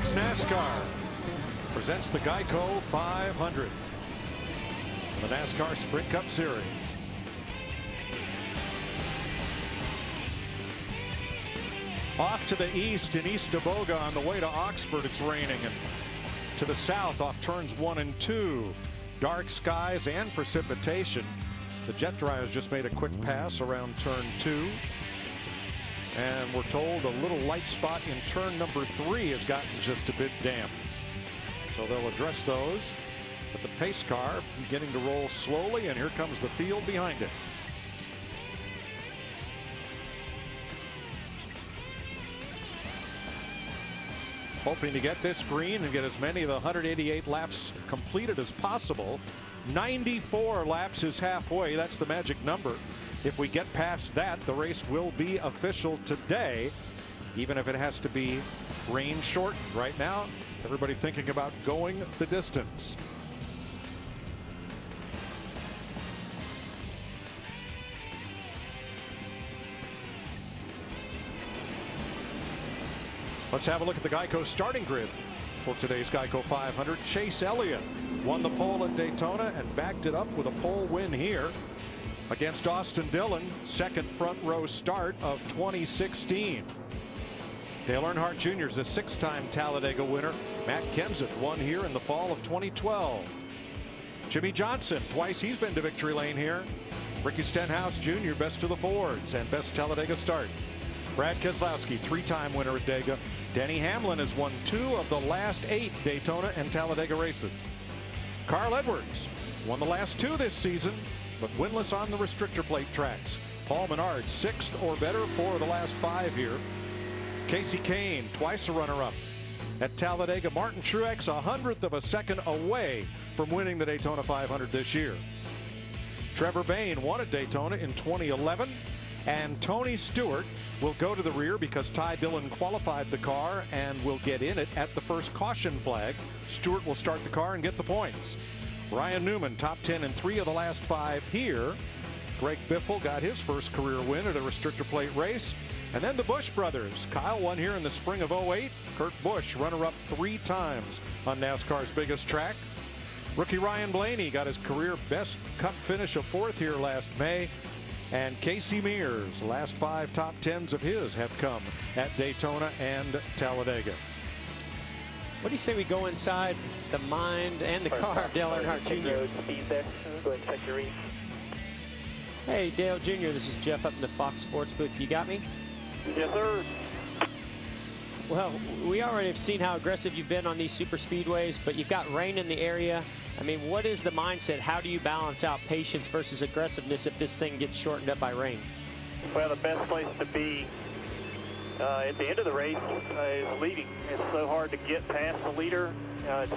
It's NASCAR presents the Geico 500, the NASCAR Sprint Cup Series. Off to the east in East Daboga on the way to Oxford, it's raining, and to the south off turns 1 and 2, dark skies and precipitation. The jet dryers just made a quick pass around turn 2. And we're told a little light spot in turn number 3 has gotten just a bit damp. So they'll address those. But the pace car beginning to roll slowly, and here comes the field behind it. Hoping to get this green and get as many of the 188 laps completed as possible. 94 laps is halfway. That's the magic number. If we get past that, the race will be official today, even if it has to be rain shortened. Right now, everybody thinking about going the distance. Let's have a look at the Geico starting grid for today's Geico 500. Chase Elliott won the pole at Daytona and backed it up with a pole win here against Austin Dillon, second front row start of 2016. Dale Earnhardt Jr. is a 6-time Talladega winner. Matt Kenseth won here in the fall of 2012. Jimmy Johnson, twice he's been to victory lane here. Ricky Stenhouse Jr., best of the Fords and best Talladega start. Brad Keselowski, 3-time winner at Dega. Denny Hamlin has won 2 of the last 8 Daytona and Talladega races. Carl Edwards won the last 2 this season, but winless on the restrictor plate tracks. Paul Menard, 6th or better, 4 of the last 5 here. Casey Kane, twice a runner-up at Talladega. Martin Truex, 100th of a second away from winning the Daytona 500 this year. Trevor Bayne won at Daytona in 2011. And Tony Stewart will go to the rear because Ty Dillon qualified the car and will get in it at the first caution flag. Stewart will start the car and get the points. Ryan Newman, top 10 in 3 of the last 5 here. Greg Biffle got his first career win at a restrictor plate race. And then the Busch brothers. Kyle won here in the spring of 08. Kurt Busch, runner-up 3 times on NASCAR's biggest track. Rookie Ryan Blaney got his career best Cup finish of 4th here last May. And Casey Mears, last 5 top 10s of his have come at Daytona and Talladega. What do you say we go inside the mind and the car of Dale Earnhardt Jr.? Go ahead and check your read. Hey, Dale Jr., this is Jeff up in the Fox Sports booth. You got me? Yes, sir. Well, we already have seen how aggressive you've been on these super speedways, but you've got rain in the area. I mean, what is the mindset? How do you balance out patience versus aggressiveness if this thing gets shortened up by rain? Well, the best place to be at the end of the race is leading. It's so hard to get past the leader. It's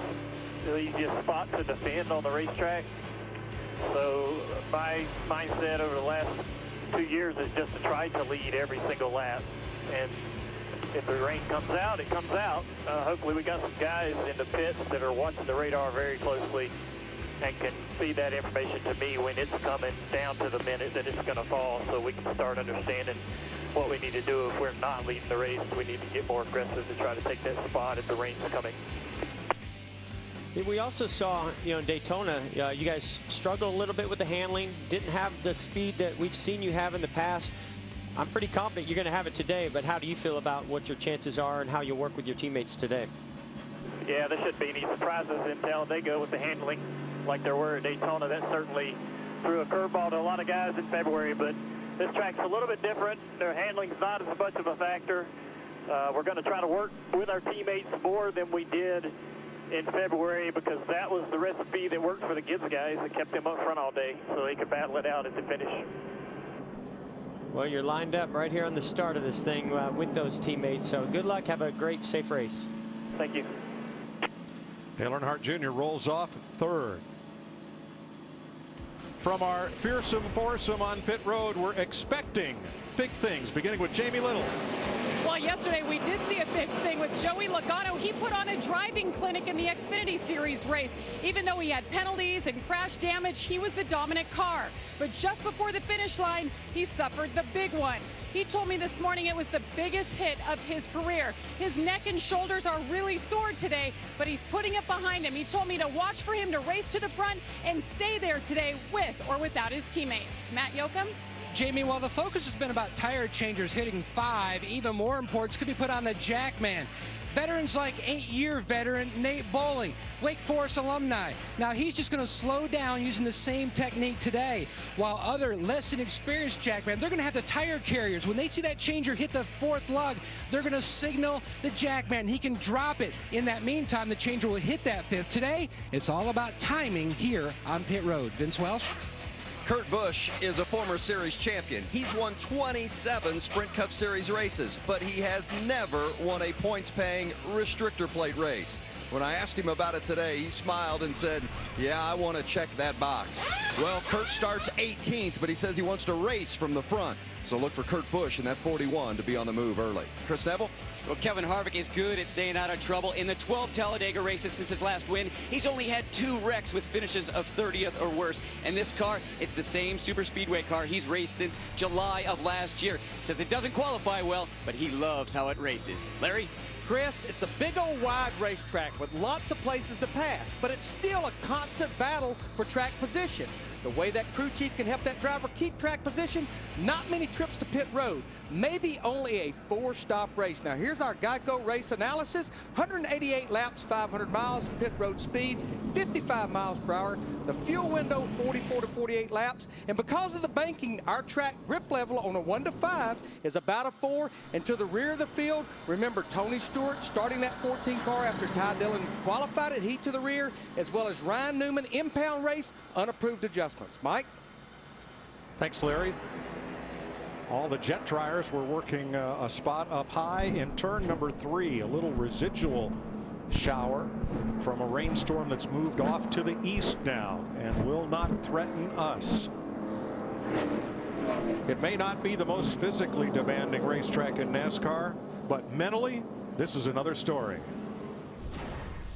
the easiest spot to defend on the racetrack. So my mindset over the last 2 years is just to try to lead every single lap. And if the rain comes out, it comes out. Hopefully we got some guys in the pits that are watching the radar very closely and can feed that information to me when it's coming down to the minute that it's going to fall, so we can start understanding what we need to do if we're not leading the race. We need to get more aggressive to try to take that spot if the rain's coming. We also saw, in Daytona, you guys struggled a little bit with the handling, didn't have the speed that we've seen you have in the past. I'm pretty confident you're going to have it today, but how do you feel about what your chances are and how you'll work with your teammates today? Yeah, there shouldn't be any surprises in Talladega with the handling like there were at Daytona. That certainly threw a curveball to a lot of guys in February, but this track's a little bit different. Their handling's not as much of a factor. We're going to try to work with our teammates more than we did in February because that was the recipe that worked for the Gibbs guys that kept them up front all day so they could battle it out at the finish. Well, you're lined up right here on the start of this thing with those teammates. So good luck. Have a great, safe race. Thank you. Dale Earnhardt Jr. rolls off 3rd. From our fearsome foursome on pit road, we're expecting big things, beginning with Jamie Little. Well, yesterday we did see a big thing with Joey Logano. He put on a driving clinic in the Xfinity Series race. Even though he had penalties and crash damage, he was the dominant car. But just before the finish line, he suffered the big one. He told me this morning it was the biggest hit of his career. His neck and shoulders are really sore today, but he's putting it behind him. He told me to watch for him to race to the front and stay there today with or without his teammates. Matt Yoakum? Jamie, while the focus has been about tire changers hitting 5, even more importance could be put on the Jackman. Veterans like 8-year veteran Nate Bowling, Wake Forest alumni. Now he's just going to slow down using the same technique today, while other less inexperienced Jackman, they're going to have the tire carriers. When they see that changer hit the 4th lug, they're going to signal the Jackman. He can drop it. In that meantime, the changer will hit that 5th. Today, it's all about timing here on pit road. Vince Welsh. Kurt Busch is a former series champion. He's won 27 Sprint Cup Series races, but he has never won a points-paying restrictor plate race. When I asked him about it today, he smiled and said, yeah, I want to check that box. Well, Kurt starts 18th, but he says he wants to race from the front. So look for Kurt Busch in that 41 to be on the move early. Chris Neville? Well, Kevin Harvick is good at staying out of trouble. In the 12 Talladega races since his last win, he's only had 2 wrecks with finishes of 30th or worse. And this car, it's the same super speedway car he's raced since July of last year. Says it doesn't qualify well, but he loves how it races. Larry? Chris, it's a big old wide racetrack with lots of places to pass, but it's still a constant battle for track position. The way that crew chief can help that driver keep track position, not many trips to pit road, maybe only a 4-stop race. Now here's our Geico race analysis. 188 laps, 500 miles, pit road speed, 55 miles per hour. The fuel window, 44 to 48 laps. And because of the banking, our track grip level on a 1 to 5 is about a 4. And to the rear of the field, remember Tony Stewart starting that 14 car after Ty Dillon qualified it, he to the rear, as well as Ryan Newman, impound race, unapproved adjustments. Mike? Thanks, Larry. All the jet dryers were working a spot up high in turn number 3. A little residual shower from a rainstorm that's moved off to the east now and will not threaten us. It may not be the most physically demanding racetrack in NASCAR, but mentally, this is another story.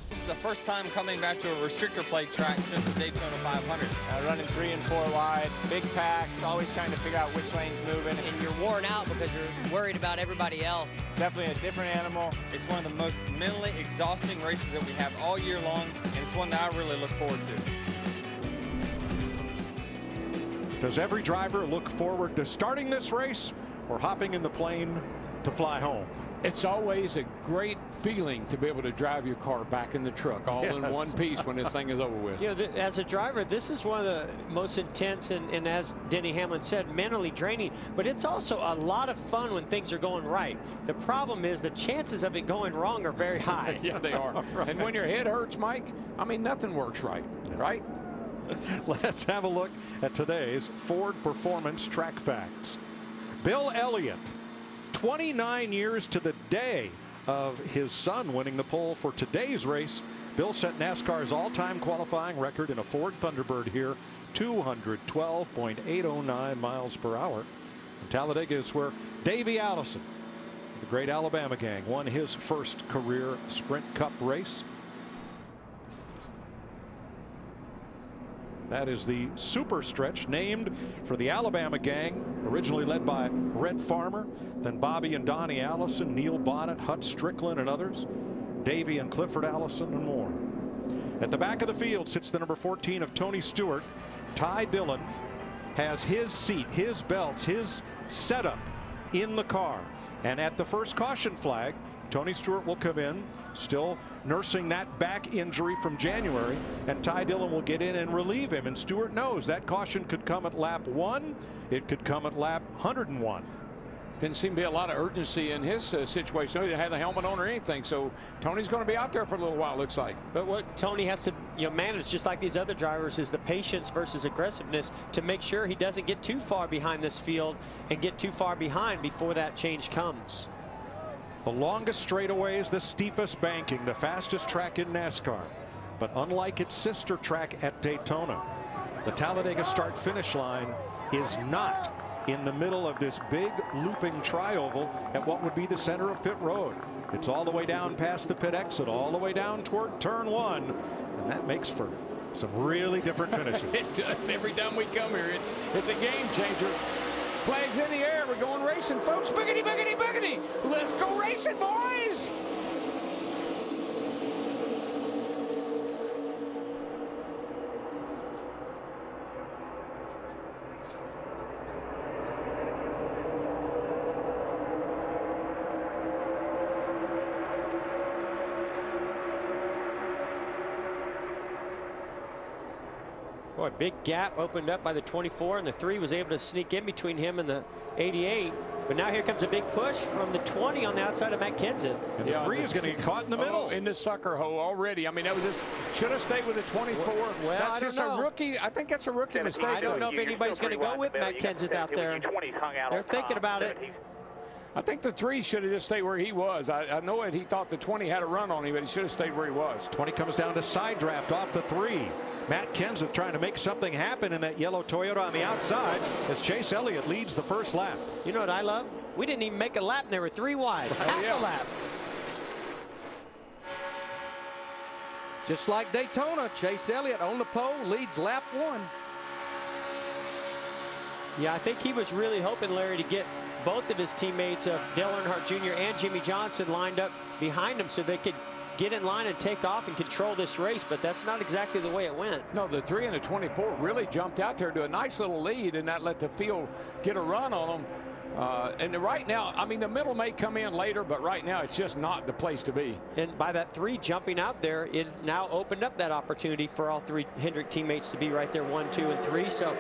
This is the first time coming back to a restrictor plate track since the Daytona 500. Running 3 and 4 wide, big packs, always trying to figure out which lane's moving. And you're worn out because you're worried about everybody else. It's definitely a different animal. It's one of the most mentally exhausting races that we have all year long, and it's one that I really look forward to. Does every driver look forward to starting this race or hopping in the plane to fly home? It's always a great feeling to be able to drive your car back in the truck all in one piece when this thing is over with. You know, as a driver, this is one of the most intense and as Denny Hamlin said, mentally draining, but it's also a lot of fun when things are going right. The problem is the chances of it going wrong are very high. Yeah, they are. Right. And when your head hurts, Mike, I mean, nothing works right, right? Let's have a look at today's Ford Performance Track Facts. Bill Elliott, 29 years to the day of his son winning the pole for today's race. Bill set NASCAR's all-time qualifying record in a Ford Thunderbird here, 212.809 miles per hour. And Talladega is where Davey Allison, the great Alabama gang, won his first career Sprint Cup race. That is the super stretch named for the Alabama gang, originally led by Red Farmer, then Bobby and Donnie Allison, Neil Bonnet, Hut Strickland, and others, Davey and Clifford Allison, and more. At the back of the field sits the number 14 of Tony Stewart. Ty Dillon has his seat, his belts, his setup in the car. And at the first caution flag, Tony Stewart will come in, still nursing that back injury from January, and Ty Dillon will get in and relieve him. And Stewart knows that caution could come at lap 1. It could come at lap 101. Didn't seem to be a lot of urgency in his situation. He didn't have the helmet on or anything, so Tony's going to be out there for a little while, it looks like. But what Tony has to manage, just like these other drivers, is the patience versus aggressiveness to make sure he doesn't get too far behind this field and get too far behind before that change comes. The longest straightaways, the steepest banking, the fastest track in NASCAR. But unlike its sister track at Daytona, the Talladega start-finish line is not in the middle of this big looping tri-oval at what would be the center of pit road. It's all the way down past the pit exit, all the way down toward turn 1, and that makes for some really different finishes. It does. Every time we come here, it's a game changer. Flags in the air. We're going racing, folks. Boogity, boogity, boogity. Let's go racing, boys. Boy, big gap opened up by the 24, and the 3 was able to sneak in between him and the 88. But now here comes a big push from the 20 on the outside of Matt Kenseth. And the 3 is going to get caught in the middle. In the sucker hole already. I mean, that was just should have stayed with the 24. Well, that's just a rookie. I think that's a rookie mistake. I don't know if anybody's going to go with Matt Kenseth out there. They're thinking about it. I think the 3 should have just stayed where he was. I know it. He thought the 20 had a run on him, but he should have stayed where he was. 20 comes down to side draft off the 3. Matt Kenseth trying to make something happen in that yellow Toyota on the outside as Chase Elliott leads the first lap. You know what I love? We didn't even make a lap, and they were 3 wide. Half a lap. Just like Daytona, Chase Elliott on the pole leads lap 1. Yeah, I think he was really hoping, Larry, to get both of his teammates, Dale Earnhardt Jr. and Jimmy Johnson, lined up behind him so they could get in line and take off and control this race, but that's not exactly the way it went. No, the 3 and the 24 really jumped out there to a nice little lead, and that let the field get a run on them. And right now, I mean, the middle may come in later, but right now it's just not the place to be. And by that 3 jumping out there, it now opened up that opportunity for all 3 Hendrick teammates to be right there, 1, 2, and 3. So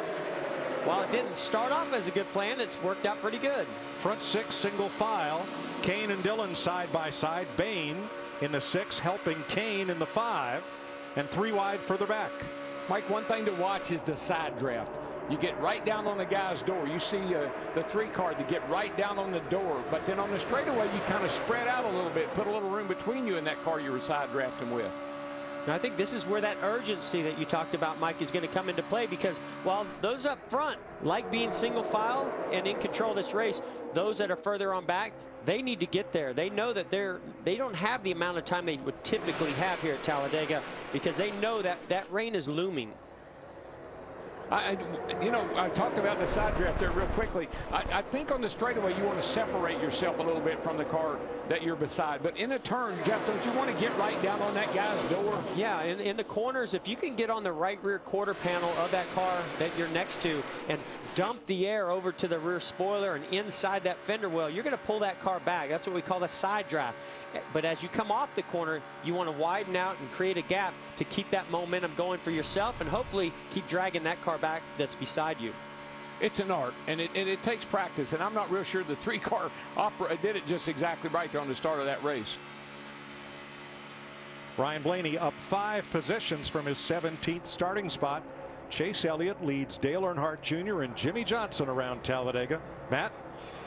while it didn't start off as a good plan, it's worked out pretty good. Front 6 single file. Kane and Dillon side by side. Bain in the 6 helping Kane in the 5, and 3 wide further back. Mike, one thing to watch is the side draft. You get right down on the guy's door. You see the 3 car to get right down on the door, but then on the straightaway you kind of spread out a little bit, put a little room between you and that car you were side drafting with. Now, I think this is where that urgency that you talked about, Mike, is going to come into play, because while those up front like being single file and in control of this race, those that are further on back, they need to get there. They know that they don't have the amount of time they would typically have here at Talladega, because they know that that rain is looming. You know, I talked about the side draft there real quickly. I think on the straightaway you want to separate yourself a little bit from the car that you're beside. But in a turn, Jeff, don't you want to get right down on that guy's door? Yeah, in the corners, if you can get on the right rear quarter panel of that car that you're next to and dump the air over to the rear spoiler and inside that fender well, you're going to pull that car back. That's what we call a side draft. But as you come off the corner, you want to widen out and create a gap to keep that momentum going for yourself and hopefully keep dragging that car back that's beside you. It's an art, and it takes practice, and I'm not real sure the 3-car did it just exactly right there on the start of that race. Ryan Blaney up 5 positions from his 17th starting spot. Chase Elliott leads Dale Earnhardt Jr. and Jimmy Johnson around Talladega. Matt?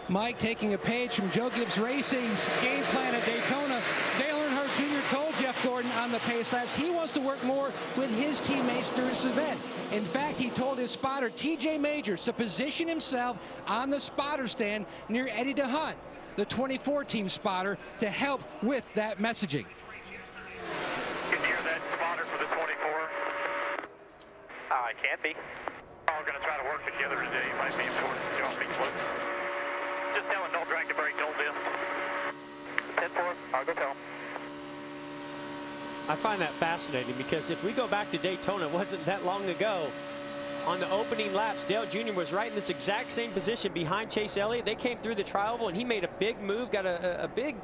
Mike, taking a page from Joe Gibbs Racing's game plan at Daytona, Dale Earnhardt Jr. told Jeff Gordon on the pace laps he wants to work more with his teammates during this event. In fact, he told his spotter, TJ Majors, to position himself on the spotter stand near Eddie DeHunt, the 24 team spotter, to help with that messaging. Can you hear that spotter for the 24? I can't be. We're going to try to work together today. It might be important to jump each one. Just tell him don't drag the brake, don't lift. 10-4, I'll go tell him. I find that fascinating, because if we go back to Daytona, it wasn't that long ago. On the opening laps, Dale Jr. was right in this exact same position behind Chase Elliott. They came through the tri-oval, and he made a big move, got a big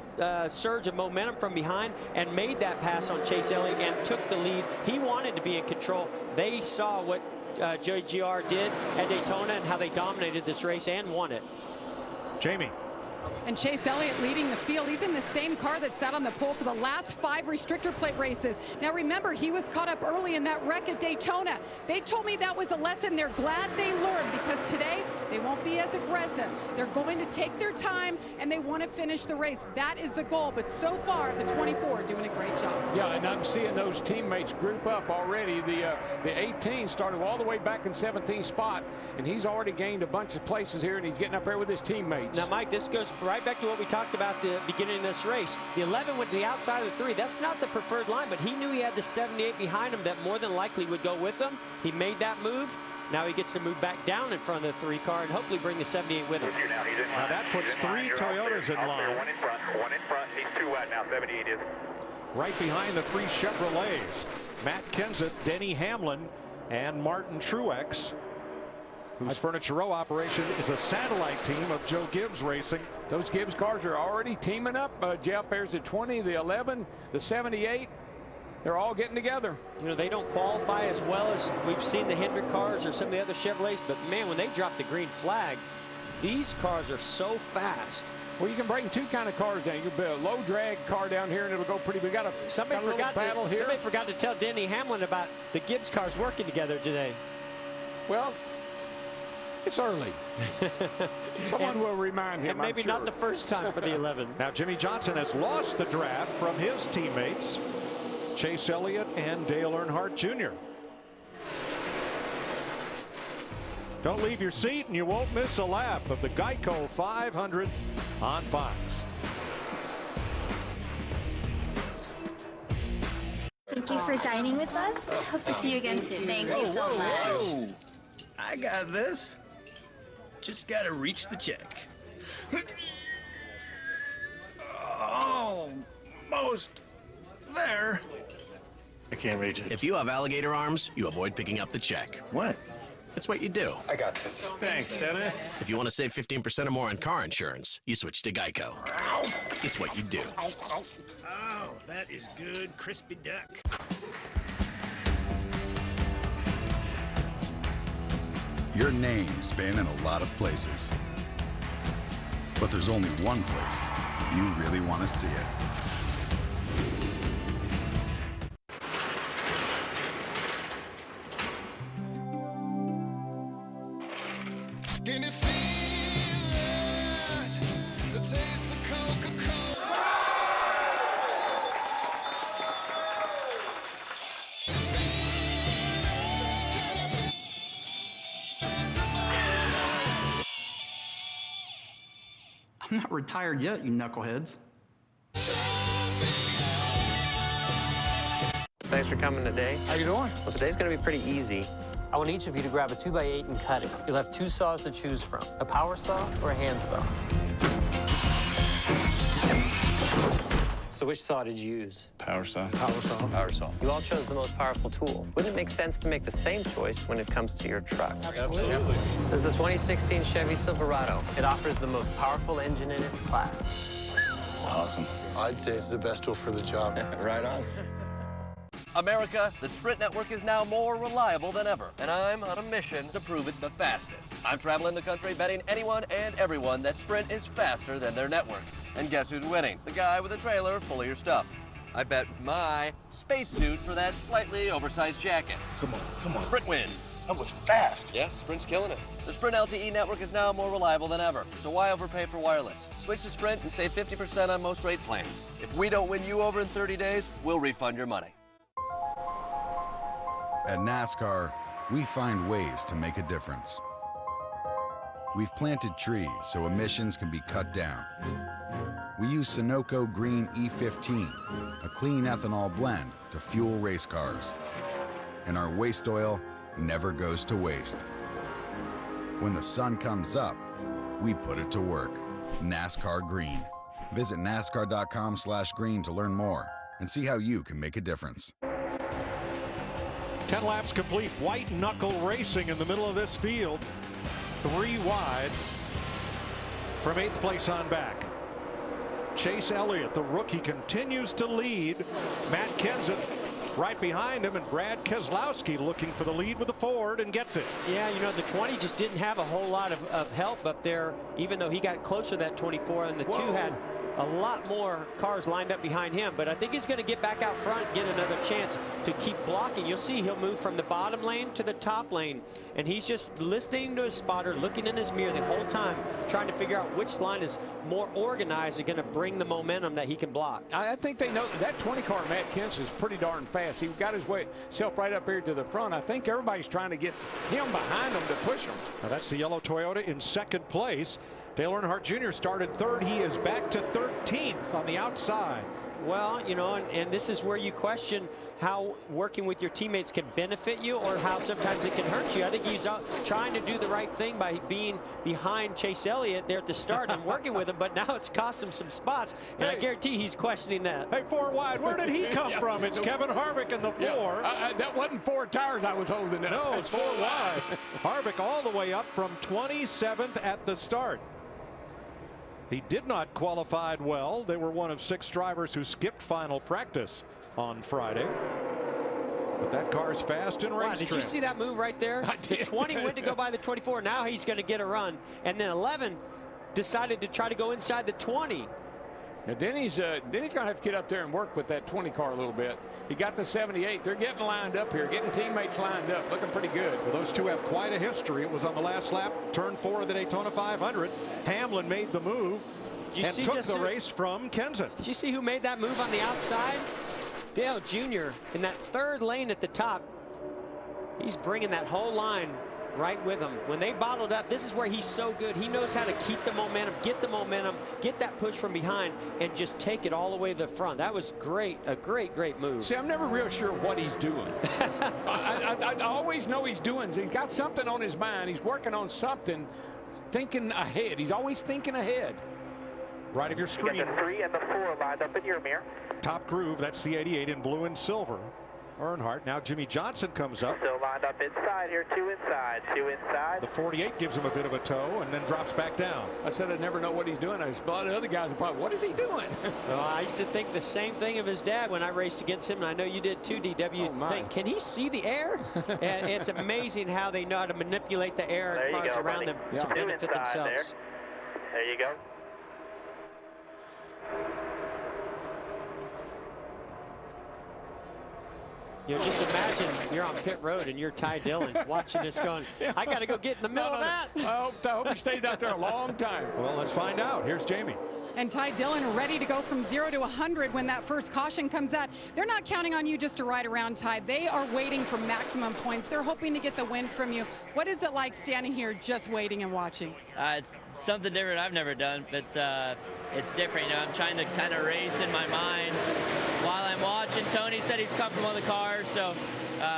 surge of momentum from behind, and made that pass on Chase Elliott and took the lead. He wanted to be in control. They saw what JGR did at Daytona and how they dominated this race and won it. Jamie. And Chase Elliott leading the field. He's in the same car that sat on the pole for the last 5 restrictor plate races. Now remember, he was caught up early in that wreck at Daytona. They told me that was a lesson they're glad they learned, because today they won't be be as aggressive. They're going to take their time, and they want to finish the race. That is the goal. But so far, the 24 doing a great job. Yeah, and I'm seeing those teammates group up already. The 18 started all the way back in 17th spot, and he's already gained a bunch of places here, and he's getting up there with his teammates. Now, Mike, this goes right back to what we talked about at the beginning of this race. The 11 went to the outside of the 3. That's not the preferred line, but he knew he had the 78 behind him that more than likely would go with him. He made that move. Now he gets to move back down in front of the 3 car and hopefully bring the 78 with him. Now that puts 3 Toyotas in line. One in front. He's too wide now. 78 is. Right behind the 3 Chevrolets. Matt Kenseth, Denny Hamlin, and Martin Truex, whose Furniture Row operation is a satellite team of Joe Gibbs Racing. Those Gibbs cars are already teaming up. Jeff, there's the 20, the 11, the 78. They're all getting together. You know, they don't qualify as well as we've seen the Hendrick cars or some of the other Chevrolets, but man, when they drop the green flag, these cars are so fast. Well, you can bring 2 kind of cars down. You can build a low drag car down here, and it'll go pretty. We got a somebody forgot to tell Denny Hamlin about the Gibbs cars working together today. Well, it's early. Someone will remind him. And maybe not the first time for the 11. Now Jimmy Johnson has lost the draft from his teammates, Chase Elliott and Dale Earnhardt Jr. Don't leave your seat and you won't miss a lap of the Geico 500 on Fox. Thank you for dining with us. Hope to see you again soon. Thank you so much. Whoa. I got this. Just gotta reach the check. Almost there. I can't reach it. If you have alligator arms, you avoid picking up the check. What? That's what you do. I got this. Thanks, Dennis. If you want to save 15% or more on car insurance, you switch to Geico. Ow. It's what you do. Ow, ow. Oh, that is good, crispy duck. Your name's been in a lot of places, but there's only one place you really want to see it. Can you feel it? The taste of Coca-Cola. I'm not retired yet, you knuckleheads. Thanks for coming today. How you doing? Well, today's going to be pretty easy. I want each of you to grab a 2x8 and cut it. You'll have 2 saws to choose from, a power saw or a hand saw. So which saw did you use? Power saw. Power saw. Power saw. You all chose the most powerful tool. Wouldn't it make sense to make the same choice when it comes to your truck? Absolutely. This is the 2016 Chevy Silverado. It offers the most powerful engine in its class. Awesome. I'd say it's the best tool for the job. Right on. America, the Sprint network is now more reliable than ever, and I'm on a mission to prove it's the fastest. I'm traveling the country betting anyone and everyone that Sprint is faster than their network. And guess who's winning? The guy with a trailer full of your stuff. I bet my spacesuit for that slightly oversized jacket. Come on. Sprint wins. That was fast. Yeah, Sprint's killing it. The Sprint LTE network is now more reliable than ever, so why overpay for wireless? Switch to Sprint and save 50% on most rate plans. If we don't win you over in 30 days, we'll refund your money. At NASCAR, we find ways to make a difference. We've planted trees so emissions can be cut down. We use Sunoco Green E15, a clean ethanol blend to fuel race cars. And our waste oil never goes to waste. When the sun comes up, we put it to work. NASCAR Green. Visit NASCAR.com/green to learn more and see how you can make a difference. 10 laps complete. White knuckle racing in the middle of this field. 3 wide from 8th place on back. Chase Elliott, the rookie, continues to lead. Matt Kenseth right behind him, and Brad Keselowski looking for the lead with the Ford and gets it. Yeah, you know, the 20 just didn't have a whole lot of help up there, even though he got closer to that 24, and the 2 had a lot more cars lined up behind him, but I think he's going to get back out front and get another chance to keep blocking. You'll see he'll move from the bottom lane to the top lane, and he's just listening to his spotter, looking in his mirror the whole time, trying to figure out which line is more organized and going to bring the momentum that he can block. I think they know that 20 car, Matt Kenseth, is pretty darn fast. He got his self right up here to the front. I think everybody's trying to get him behind him to push him. Now that's the yellow Toyota in second place. Dale Earnhardt Jr. started third. He is back to 13th on the outside. Well, you know, and this is where you question how working with your teammates can benefit you or how sometimes it can hurt you. I think he's trying to do the right thing by being behind Chase Elliott there at the start and working with him, but now it's cost him some spots, and I guarantee he's questioning that. Hey, 4 wide, where did he come from? It's Kevin Harvick in the 4. That wasn't 4 tires I was holding up. No, it's 4 wide. Harvick all the way up from 27th at the start. He did not qualify well. They were one of 6 drivers who skipped final practice on Friday. But that car's fast in race Did you see that move right there? I did. 20 went to go by the 24. Now he's going to get a run. And then 11 decided to try to go inside the 20. And then he's going to have to get up there and work with that 20 car a little bit. He got the 78. They're getting lined up here, getting teammates lined up, looking pretty good. Well, those two have quite a history. It was on the last lap, turn 4 of the Daytona 500. Hamlin made the move and took the race from Kenseth. Did you see who made that move on the outside? Dale Jr. in that 3rd lane at the top. He's bringing that whole line right with him. When they bottled up, this is where he's so good. He knows how to keep the momentum, get that push from behind, and just take it all the way to the front. That was great, a great move. See, I'm never real sure what he's doing. I always know he's doing. He's got something on his mind. He's working on something, thinking ahead. He's always thinking ahead. Right of your screen. You got the 3 and the 4 lined up in your mirror. Top groove, that's the 88 in blue and silver. Earnhardt. Now Jimmy Johnson comes up. Still lined up inside here, 2 inside, 2 inside. The 48 gives him a bit of a tow and then drops back down. I said I never know what he's doing. I just thought the other guys are probably, what is he doing? Well, I used to think the same thing of his dad when I raced against him, and I know you did too, DW. Think, can he see the air? And it's amazing how they know how to manipulate the air and cars around them to benefit themselves. There you go. You know, just imagine you're on pit road and you're Ty Dillon watching this going, I got to go get in the middle of that. I hope he stays out there a long time. Well, let's find out. Here's Jamie. And Ty Dillon ready to go from 0 to 100 when that first caution comes out. They're not counting on you just to ride around, Ty. They are waiting for maximum points. They're hoping to get the win from you. What is it like standing here just waiting and watching? It's something different I've never done, but it's different. You know, I'm trying to kind of race in my mind while I'm watching. Tony said he's comfortable in the car, so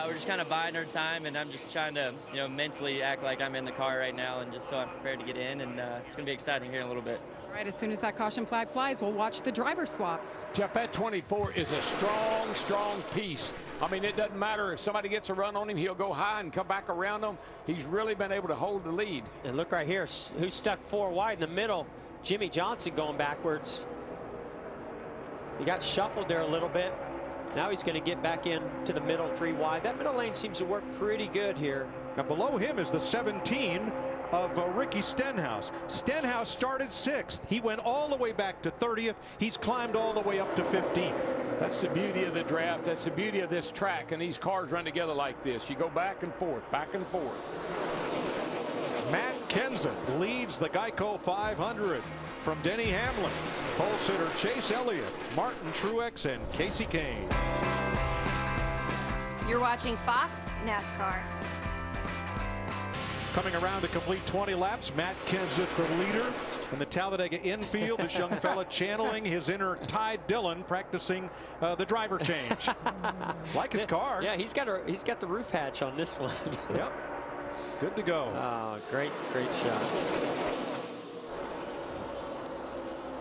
we're just kind of biding our time, and I'm just trying to, you know, mentally act like I'm in the car right now, and just so I'm prepared to get in, and it's going to be exciting here in a little bit. All right, as soon as that caution flag flies, we'll watch the driver swap. Jeff, that 24 is a strong piece. I mean, it doesn't matter if somebody gets a run on him, he'll go high and come back around them. He's really been able to hold the lead. And look right here, who's stuck 4 wide in the middle? Jimmy Johnson going backwards. He got shuffled there a little bit. Now he's going to get back in to the middle 3 wide. That middle lane seems to work pretty good here. Now below him is the 17 of Ricky Stenhouse. Stenhouse started 6th. He went all the way back to 30th. He's climbed all the way up to 15th. That's the beauty of the draft. That's the beauty of this track, and these cars run together like this. You go back and forth, back and forth. Matt Kenseth leads the Geico 500 from Denny Hamlin, pole sitter Chase Elliott, Martin Truex, and Casey Kane. You're watching Fox NASCAR. Coming around to complete 20 laps, Matt Kenseth, the leader in the Talladega infield. This young fella channeling his inner Ty Dillon, practicing the driver change. Like his car. Yeah, he's got the roof hatch on this one. Yep. Good to go. Oh, great shot.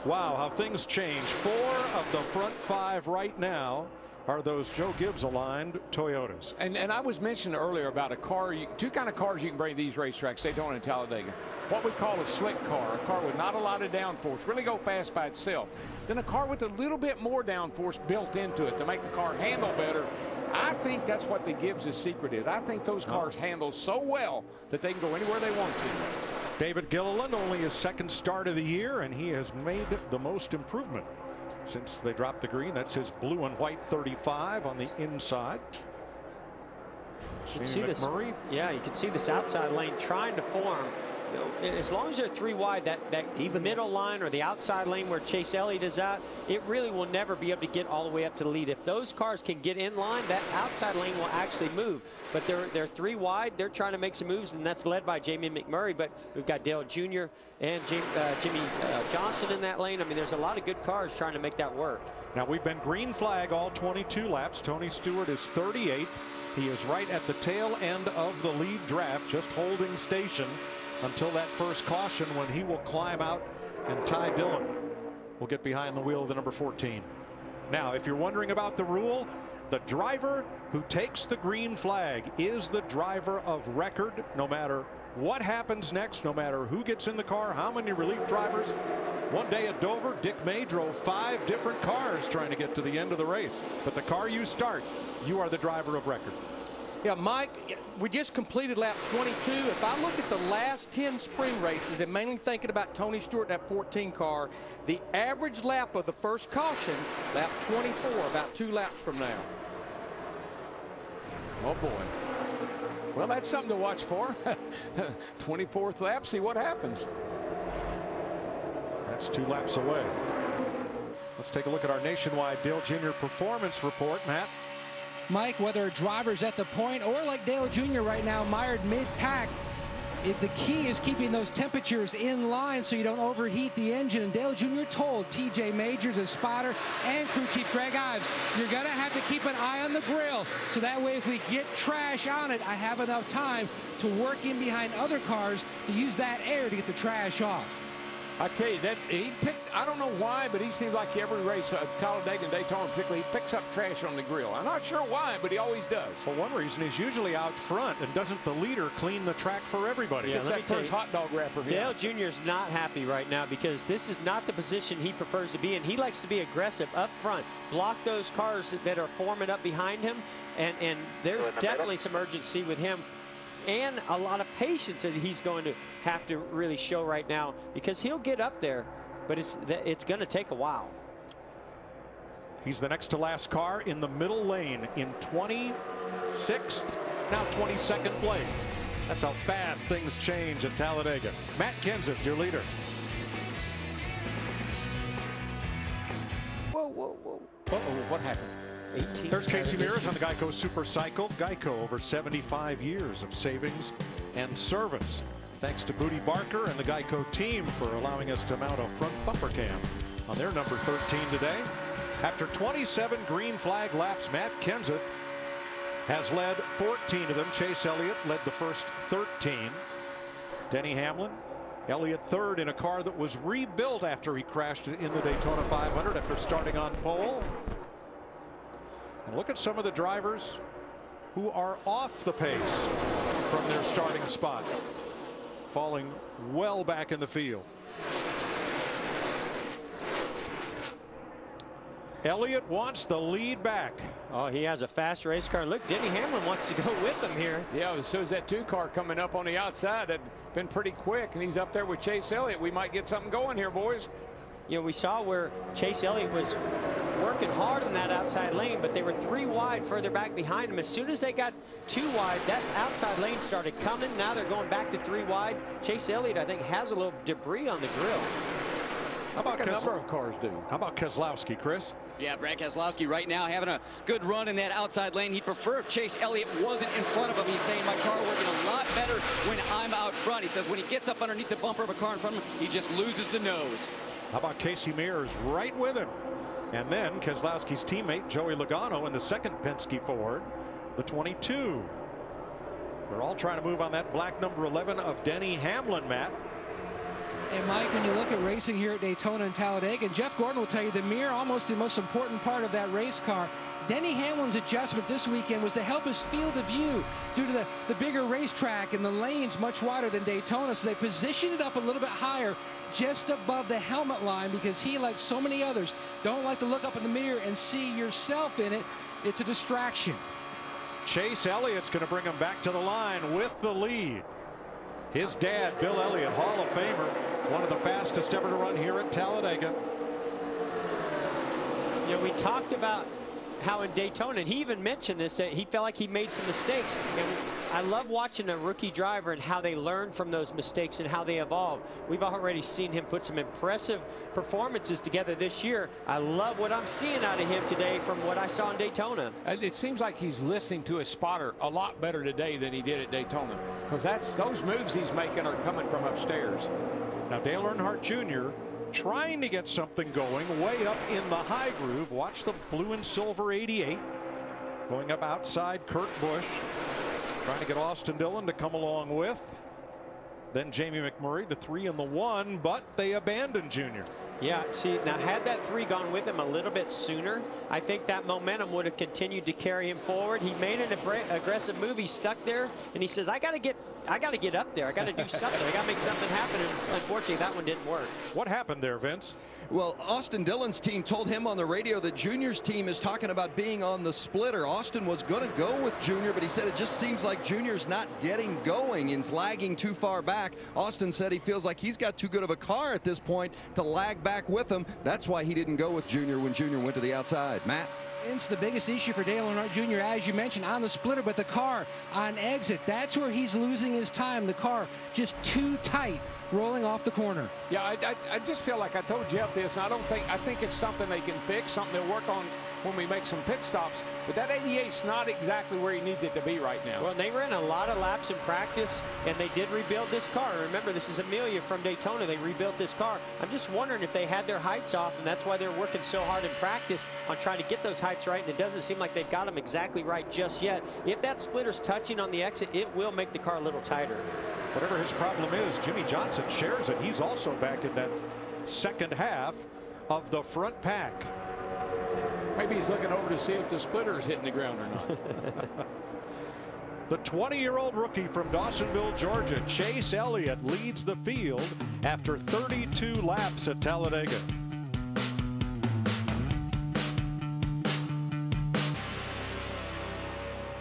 Wow, how things change. 4 of the front 5 right now are those Joe Gibbs aligned Toyotas. And I was mentioning earlier about a car, 2 kind of cars you can bring to these racetracks, Daytona and Talladega. What we call a slick car, a car with not a lot of downforce, really go fast by itself. Then a car with a little bit more downforce built into it to make the car handle better. I think that's what the Gibbs' secret is. I think those cars handle so well that they can go anywhere they want to. David Gilliland, only his second start of the year, and he has made the most improvement since they dropped the green. That's his blue and white 35 on the inside. You can see this, yeah, you can see this outside lane trying to form. You know, as long as they're 3 wide, that even middle line or the outside lane where Chase Elliott is at, it really will never be able to get all the way up to the lead. If those cars can get in line, that outside lane will actually move. But they're 3 wide. They're trying to make some moves, and that's led by Jamie McMurray. But we've got Dale Jr. and Jimmy Johnson in that lane. I mean, there's a lot of good cars trying to make that work. Now, we've been green flag all 22 laps. Tony Stewart is 38th. He is right at the tail end of the lead draft, just holding station until that first caution, when he will climb out and Ty Dillon will get behind the wheel of the number 14. Now, if you're wondering about the rule, the driver who takes the green flag is the driver of record, no matter what happens next, no matter who gets in the car, how many relief drivers. One day at Dover, Dick May drove 5 different cars trying to get to the end of the race. But the car you start, you are the driver of record. Yeah, Mike, we just completed lap 22. If I look at the last 10 spring races, and mainly thinking about Tony Stewart, that 14 car, the average lap of the first caution, lap 24, about 2 laps from now. Oh, boy. Well, that's something to watch for. 24th lap, see what happens. That's 2 laps away. Let's take a look at our nationwide Dale Jr. performance report, Matt. Mike, whether a driver's at the point or like Dale Jr. right now, mired mid-pack, the key is keeping those temperatures in line so you don't overheat the engine. And Dale Jr. told TJ Majors, his spotter, and crew chief Greg Ives, you're going to have to keep an eye on the grill. So that way, if we get trash on it, I have enough time to work in behind other cars to use that air to get the trash off. I tell you, that he picks, I don't know why, but he seems like every race, Talladega and Daytona particularly, he picks up trash on the grill. I'm not sure why, but he always does. Well, one reason he's usually out front, and doesn't the leader clean the track for everybody? Yeah, It's that first hot dog wrapper. Dale Jr. is not happy right now because this is not the position he prefers to be in. He likes to be aggressive up front, block those cars that are forming up behind him, and there's definitely some urgency with him. And a lot of patience that he's going to have to really show right now, because he'll get up there, but it's going to take a while. He's the next to last car in the middle lane in 26th, now 22nd place. That's how fast things change at Talladega. Matt Kenseth, your leader. Whoa, whoa, whoa. Uh-oh, what happened? There's Casey Mears on the Geico Super Cycle. Geico, over 75 years of savings and service. Thanks to Booty Barker and the Geico team for allowing us to mount a front bumper cam on their number 13 today. After 27 green flag laps, Matt Kenseth has led 14 of them. Chase Elliott led the first 13. Denny Hamlin, Elliott third in a car that was rebuilt after he crashed in the Daytona 500 after starting on pole. And look at some of the drivers who are off the pace from their starting spot, falling well back in the field. Elliott wants the lead back. Oh, he has a fast race car. Look, Denny Hamlin wants to go with him here. Yeah, as soon as that 2 car coming up on the outside, had been pretty quick, and he's up there with Chase Elliott. We might get something going here, boys. You know, we saw where Chase Elliott was working hard in that outside lane, but they were 3 wide further back behind him. As soon as they got 2 wide, that outside lane started coming. Now they're going back to 3 wide. Chase Elliott, I think, has a little debris on the grill. How about a number of cars do? How about Keselowski, Chris? Yeah, Brad Keselowski right now having a good run in that outside lane. He'd prefer if Chase Elliott wasn't in front of him. He's saying my car working a lot better when I'm out front. He says when he gets up underneath the bumper of a car in front of him, he just loses the nose. How about Casey Mears right with him? And then Keselowski's teammate Joey Logano in the second Penske Ford, the 22. They're all trying to move on that black number 11 of Denny Hamlin, Matt. And Mike, when you look at racing here at Daytona and Talladega, and Jeff Gordon will tell you the mirror, almost the most important part of that race car. Denny Hamlin's adjustment this weekend was to help his field of view due to the bigger racetrack and the lanes much wider than Daytona. So they positioned it up a little bit higher just above the helmet line, because he, like so many others, don't like to look up in the mirror and see yourself in it. It's a distraction. Chase Elliott's going to bring him back to the line with the lead. His dad, Bill Elliott, Hall of Famer, one of the fastest ever to run here at Talladega. You know, we talked about how in Daytona, and he even mentioned this, that he felt like he made some mistakes. And I love watching a rookie driver and how they learn from those mistakes and how they evolve. We've already seen him put some impressive performances together this year. I love what I'm seeing out of him today from what I saw in Daytona. It seems like he's listening to his spotter a lot better today than he did at Daytona, because those moves he's making are coming from upstairs. Now Dale Earnhardt Jr. trying to get something going way up in the high groove. Watch the blue and silver 88 going up outside Kurt Busch, trying to get Austin Dillon to come along with. Then Jamie McMurray, the 3 and the 1, but they abandoned Junior. Yeah, see, now had that 3 gone with him a little bit sooner, I think that momentum would have continued to carry him forward. He made an aggressive move. He stuck there, and he says, I got to get up there. I got to do something. I got to make something happen. And unfortunately, that one didn't work. What happened there, Vince? Well, Austin Dillon's team told him on the radio that Junior's team is talking about being on the splitter. Austin was going to go with Junior, but he said it just seems like Junior's not getting going and is lagging too far back. Austin said he feels like he's got too good of a car at this point to lag back with him. That's why he didn't go with Junior when Junior went to the outside. Matt? It's the biggest issue for Dale Earnhardt Jr., as you mentioned, on the splitter, but the car on exit, that's where he's losing his time. The car just too tight, rolling off the corner. Yeah, I just feel like I told Jeff this, and I think it's something they can fix, something they'll work on when we make some pit stops. But that 88's not exactly where he needs it to be right now. Well, they ran a lot of laps in practice, and they did rebuild this car. Remember, this is Amelia from Daytona. They rebuilt this car. I'm just wondering if they had their heights off, and that's why they're working so hard in practice on trying to get those heights right, and it doesn't seem like they've got them exactly right just yet. If that splitter's touching on the exit, it will make the car a little tighter. Whatever his problem is, Jimmy Johnson shares it. He's also back in that second half of the front pack. Maybe he's looking over to see if the splitter is hitting the ground or not. The 20-year-old rookie from Dawsonville, Georgia, Chase Elliott, leads the field after 32 laps at Talladega.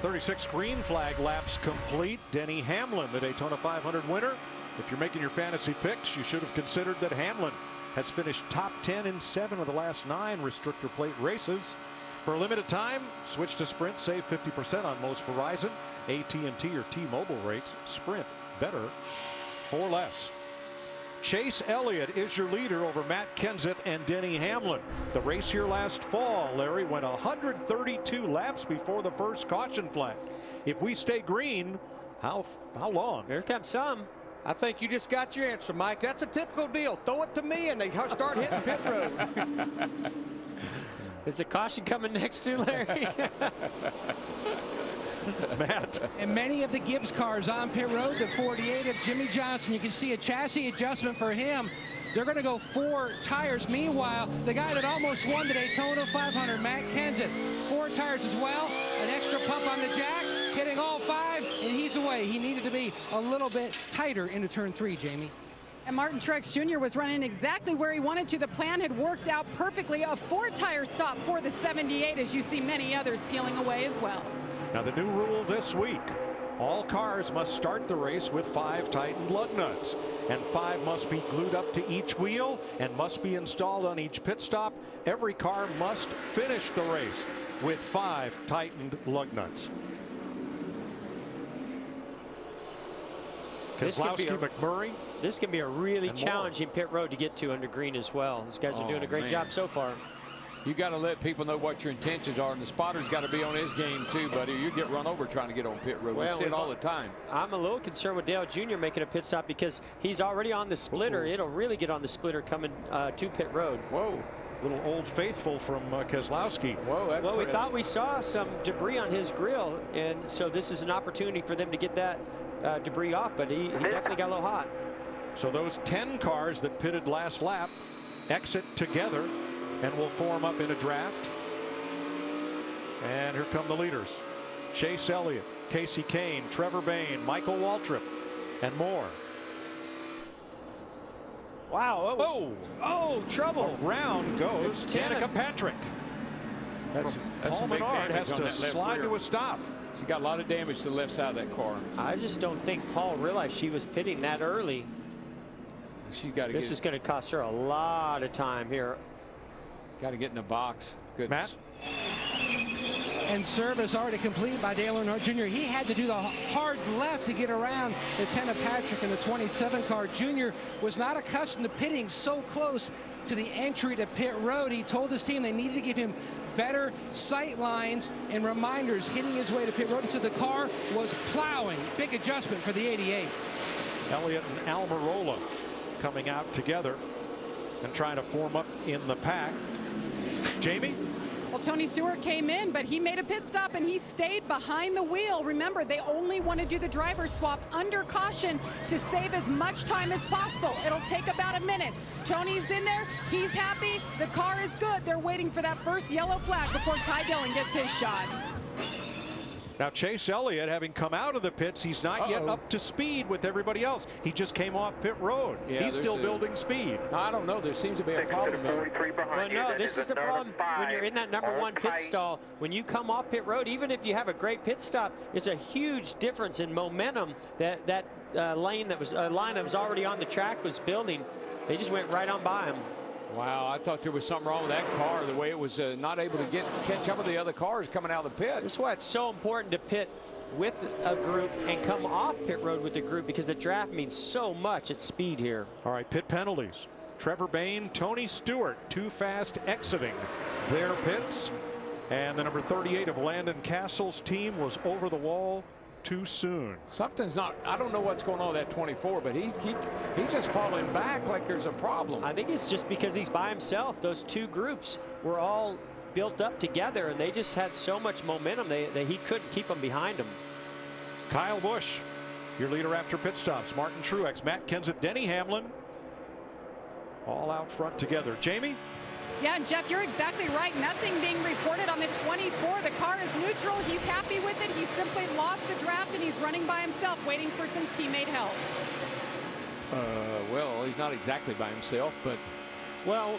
"36 green flag laps complete. Denny Hamlin, the Daytona 500 winner. If you're making your fantasy picks, you should have considered that Hamlin has finished top 10 in 7 of the last 9 restrictor plate races. For a limited time, switch to Sprint, save 50% on most Verizon, AT&T, or T-Mobile rates. Sprint, better for less. Chase Elliott is your leader over Matt Kenseth and Denny Hamlin. The race here last fall, Larry, went 132 laps before the first caution flag. If we stay green, how long? Here comes some. I think you just got your answer, Mike. That's a typical deal. Throw it to me, and they start hitting pit road. Is the caution coming next to Larry? Matt. And many of the Gibbs cars on pit road, the 48 of Jimmy Johnson, you can see a chassis adjustment for him. They're going to go 4 tires. Meanwhile, the guy that almost won the Daytona 500, Matt Kenseth, 4 tires as well, an extra pump on the jack, hitting all 5, and he's away. He needed to be a little bit tighter into turn 3, Jamie. And Martin Truex Jr. was running exactly where he wanted to. The plan had worked out perfectly. A 4-tire stop for the 78, as you see many others peeling away as well. Now the new rule this week, all cars must start the race with 5 tightened lug nuts, and 5 must be glued up to each wheel and must be installed on each pit stop. Every car must finish the race with 5 tightened lug nuts. Keselowski, McMurray. This can be a really challenging pit road to get to under green as well. These guys are doing a great job so far. You got to let people know what your intentions are, and the spotter's got to be on his game too, buddy. You get run over trying to get on pit road. We see it all the time. I'm a little concerned with Dale Jr. making a pit stop because he's already on the splitter. It'll really get on the splitter coming to pit road. Whoa. Little Old Faithful from Keselowski. Whoa, that's well, we thought we saw some debris on his grill, and so this is an opportunity for them to get that debris off, but he definitely got a little hot. So those 10 cars that pitted last lap exit together and will form up in a draft. And here come the leaders. Chase Elliott, Casey Kane, Trevor Bayne, Michael Waltrip, and more. Wow. Oh, oh, trouble. Around goes Danica Patrick. That's Paul Menard has to slide to a stop. She got a lot of damage to the left side of that car. I just don't think Paul realized she was pitting that early. She's got to This is going to cost her a lot of time here. Got to get in the box. Goodness. Matt? And service already complete by Dale Earnhardt Jr. He had to do the hard left to get around Lieutenant Patrick in the 27 car. Jr. was not accustomed to pitting so close to the entry to pit road. He told his team they needed to give him better sight lines and reminders hitting his way to pit road. He said the car was plowing. Big adjustment for the 88. Elliott and Almirola coming out together and trying to form up in the pack. Jamie? Well, Tony Stewart came in, but he made a pit stop and he stayed behind the wheel. Remember, they only want to do the driver swap under caution to save as much time as possible. It'll take about a minute. Tony's in there. He's happy. The car is good. They're waiting for that first yellow flag before Ty Dillon gets his shot. Now Chase Elliott, having come out of the pits, he's not yet up to speed with everybody else. He just came off pit road. Yeah, he's still building speed. I don't know. There seems to be a problem there. Well, no, this is the problem when you're in that #1 pit stall. When you come off pit road, even if you have a great pit stop, it's a huge difference in momentum. That line that was already on the track was building. They just went right on by him. Wow, I thought there was something wrong with that car, the way it was not able to catch up with the other cars coming out of the pit. That's why it's so important to pit with a group and come off pit road with the group, because the draft means so much at speed here. All right, pit penalties. Trevor Bayne, Tony Stewart, too fast exiting their pits. And the number 38 of Landon Castle's team was over the wall too soon. Something's not, I don't know what's going on with that 24, but he's just falling back like there's a problem. I think it's just because he's by himself. Those two groups were all built up together, and they just had so much momentum that he couldn't keep them behind him. Kyle Busch, your leader after pit stops. Martin Truex, Matt Kenseth, Denny Hamlin, all out front together. Jamie? Yeah, and Jeff, you're exactly right. Nothing being reported on the 24. The car is neutral. He's happy with it. He simply lost the draft, and he's running by himself, waiting for some teammate help. Well, he's not exactly by himself, but... Well,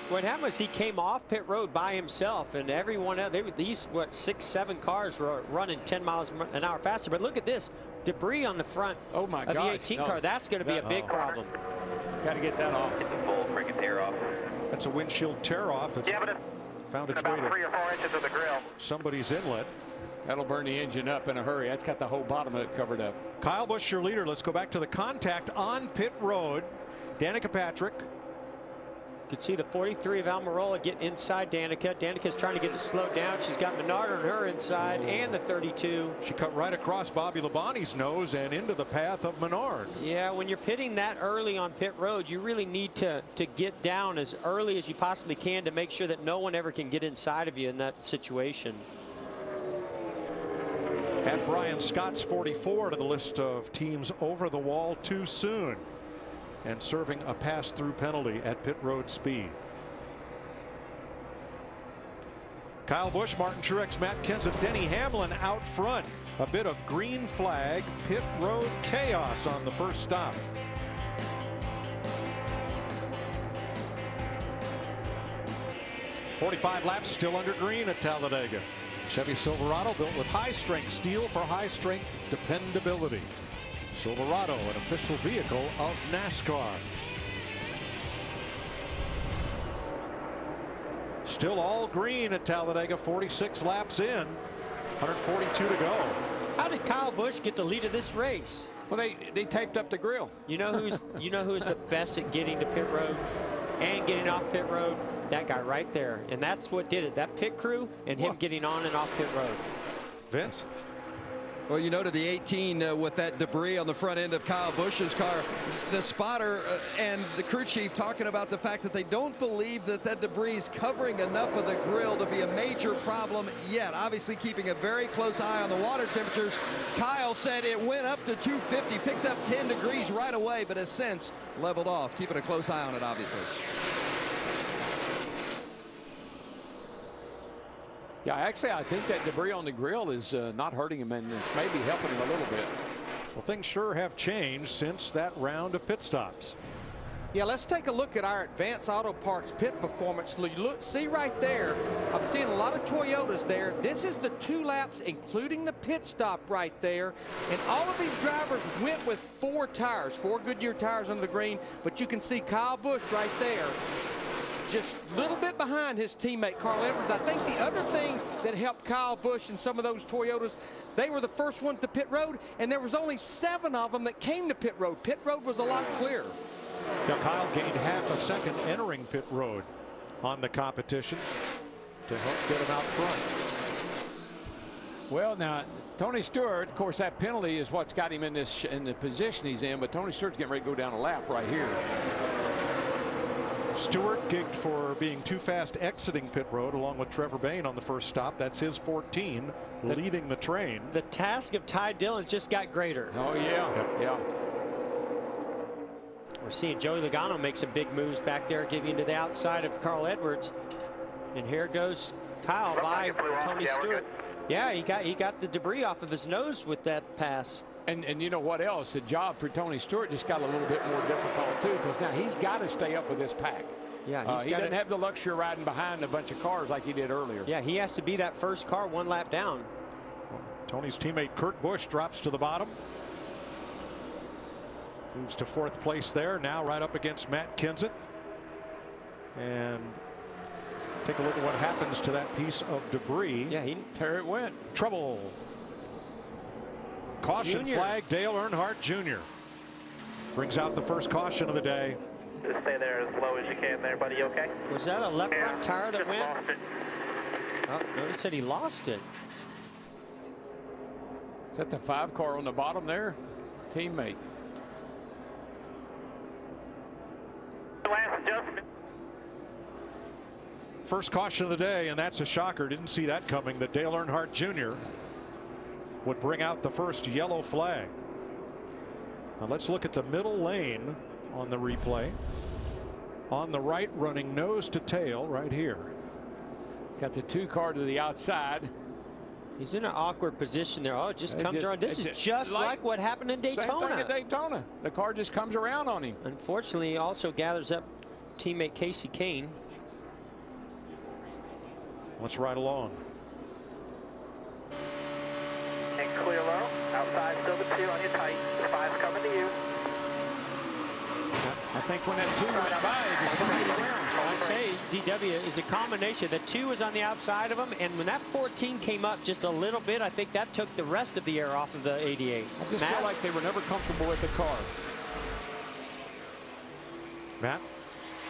what happened was he came off pit road by himself, and everyone else, these 6, 7 cars were running 10 miles an hour faster. But look at this debris on the front of the 18 car. That's going to be a big problem. Got to get that off. That's a windshield tear off. It's found its way to 3 or 4 inches of the grill. somebody's inlet. That'll burn the engine up in a hurry. That's got the whole bottom of it covered up. Kyle Busch, your leader. Let's go back to the contact on pit road. Danica Patrick. You can see the 43 of Almirola get inside Danica. Danica's trying to get it slowed down. She's got Menard on her inside and the 32. She cut right across Bobby Labonte's nose and into the path of Menard. Yeah, when you're pitting that early on pit road, you really need to get down as early as you possibly can to make sure that no one ever can get inside of you in that situation. Add Brian Scott's 44 to the list of teams over the wall too soon, and serving a pass-through penalty at pit road speed. Kyle Busch, Martin Truex, Matt Kenseth, Denny Hamlin out front. A bit of green flag pit road chaos on the first stop. .45 laps still under green at Talladega. Chevy Silverado built with high-strength steel for high-strength dependability. Silverado, an official vehicle of NASCAR. Still all green at Talladega, 46 laps in, 142 to go. How did Kyle Busch get the lead of this race? Well, they taped up the grill. You know who's the best at getting to pit road and getting off pit road? That guy right there. And that's what did it. That pit crew and him getting on and off pit road. Vince? Well, you know, to the 18 with that debris on the front end of Kyle Busch's car, the spotter and the crew chief talking about the fact that they don't believe that debris is covering enough of the grill to be a major problem yet. Obviously keeping a very close eye on the water temperatures. Kyle said it went up to 250, picked up 10 degrees right away, but has since leveled off. Keeping a close eye on it, obviously. Yeah, actually, I think that debris on the grill is not hurting him, and it's maybe helping him a little bit. Well, things sure have changed since that round of pit stops. Yeah, let's take a look at our Advanced Auto Parts pit performance. Look, see right there, I'm seeing a lot of Toyotas there. This is the 2 laps, including the pit stop right there. And all of these drivers went with 4 tires, 4 Goodyear tires under the green. But you can see Kyle Busch right there, just a little bit behind his teammate Carl Edwards. I think the other thing that helped Kyle Busch and some of those Toyotas, they were the first ones to pit road, and there was only 7 of them that came to pit road. Pit road was a lot clearer. Now Kyle gained half a second entering pit road on the competition to help get him out front. Well, now Tony Stewart, of course, that penalty is what's got him in the position he's in. But Tony Stewart's getting ready to go down a lap right here. Stewart gigged for being too fast exiting pit road along with Trevor Bayne on the first stop. That's his 14, leading the train. The task of Ty Dillon just got greater. Oh yeah, yeah. We're seeing Joey Logano make some big moves back there, getting into the outside of Carl Edwards. And here goes Kyle by Tony Stewart. Yeah, he got the debris off of his nose with that pass. And you know what else? The job for Tony Stewart just got a little bit more difficult too, because now he's got to stay up with this pack. Yeah, he doesn't have the luxury of riding behind a bunch of cars like he did earlier. Yeah, he has to be that first car 1 lap down. Tony's teammate Kurt Busch drops to the bottom. Moves to 4th place there, now right up against Matt Kenseth. And take a look at what happens to that piece of debris. Yeah, there it went. Trouble. Caution flag, Dale Earnhardt Jr. brings out the first caution of the day. Just stay there as low as you can there, buddy. Okay? Was that a left front tire that went? Oh, no, he said he lost it. Is that the 5 car on the bottom there? Teammate. Last adjustment. First caution of the day, and that's a shocker. Didn't see that coming, that Dale Earnhardt Jr. would bring out the first yellow flag. Now let's look at the middle lane on the replay. On the right, running nose to tail right here. Got the 2 car to the outside. He's in an awkward position there. Oh, it just comes around. This is just like what happened in Daytona. Same thing at Daytona. The car just comes around on him. Unfortunately, he also gathers up teammate Casey Kane. Let's ride along. And clear low. Outside still the 2 on your tight. The 5's coming to you. I think when that 2 went by, he just circled around. I tell you, DW is a combination. The 2 was on the outside of him, and when that 14 came up just a little bit, I think that took the rest of the air off of the 88. I just felt like they were never comfortable with the car. Matt?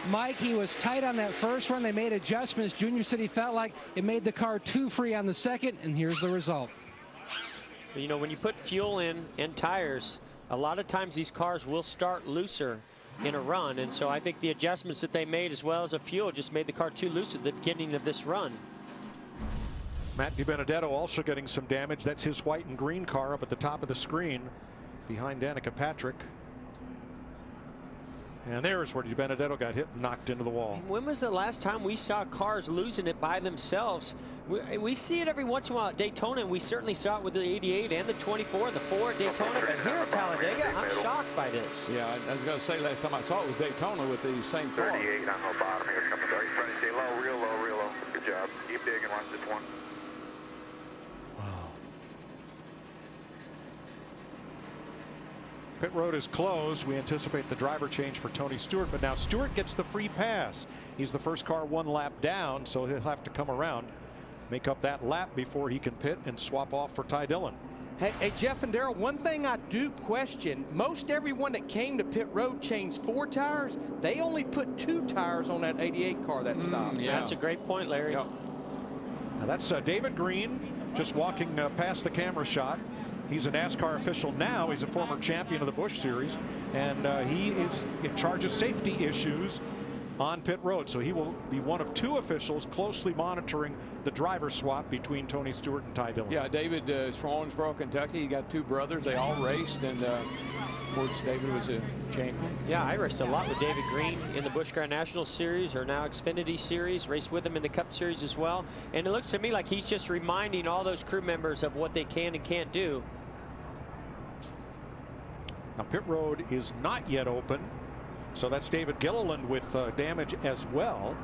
Mike, he was tight on that first run. They made adjustments. Junior said he felt like it made the car too free on the second, and here's the result. You know, when you put fuel in and tires, a lot of times these cars will start looser in a run, and so I think the adjustments that they made as well as the fuel just made the car too loose at the beginning of this run. Matt DiBenedetto also getting some damage. That's his white and green car up at the top of the screen behind Danica Patrick. And there's where DiBenedetto got hit and knocked into the wall. When was the last time we saw cars losing it by themselves? We see it every once in a while at Daytona, and we certainly saw it with the 88 and the 24, the 4 at Daytona. But here at Talladega, I'm shocked by this. Yeah, I was going to say last time I saw it was Daytona with the same car. 38 on the bottom here, coming right front. Stay low, real low, real low. Good job. Keep digging, watch this one. Pit road is closed. We anticipate the driver change for Tony Stewart, but now Stewart gets the free pass. He's the first car 1 lap down, so he'll have to come around, make up that lap before he can pit and swap off for Ty Dillon. Hey, Jeff and Darrell, one thing I do question, most everyone that came to pit road changed 4 tires. They only put 2 tires on that 88 car that stopped. Yeah. That's a great point, Larry. Now that's David Green just walking past the camera shot. He's a NASCAR official now. He's a former champion of the Busch Series, and he is in charge of safety issues on pit road. So he will be one of 2 officials closely monitoring the driver swap between Tony Stewart and Ty Dillon. Yeah, David is from Owensboro, Kentucky. He got 2 brothers. They all raced, and of course, David was a champion. Yeah, I raced a lot with David Green in the Busch Car National Series, or now Xfinity Series. Raced with him in the Cup Series as well. And it looks to me like he's just reminding all those crew members of what they can and can't do. Now pit road is not yet open. So that's David Gilliland with damage as well.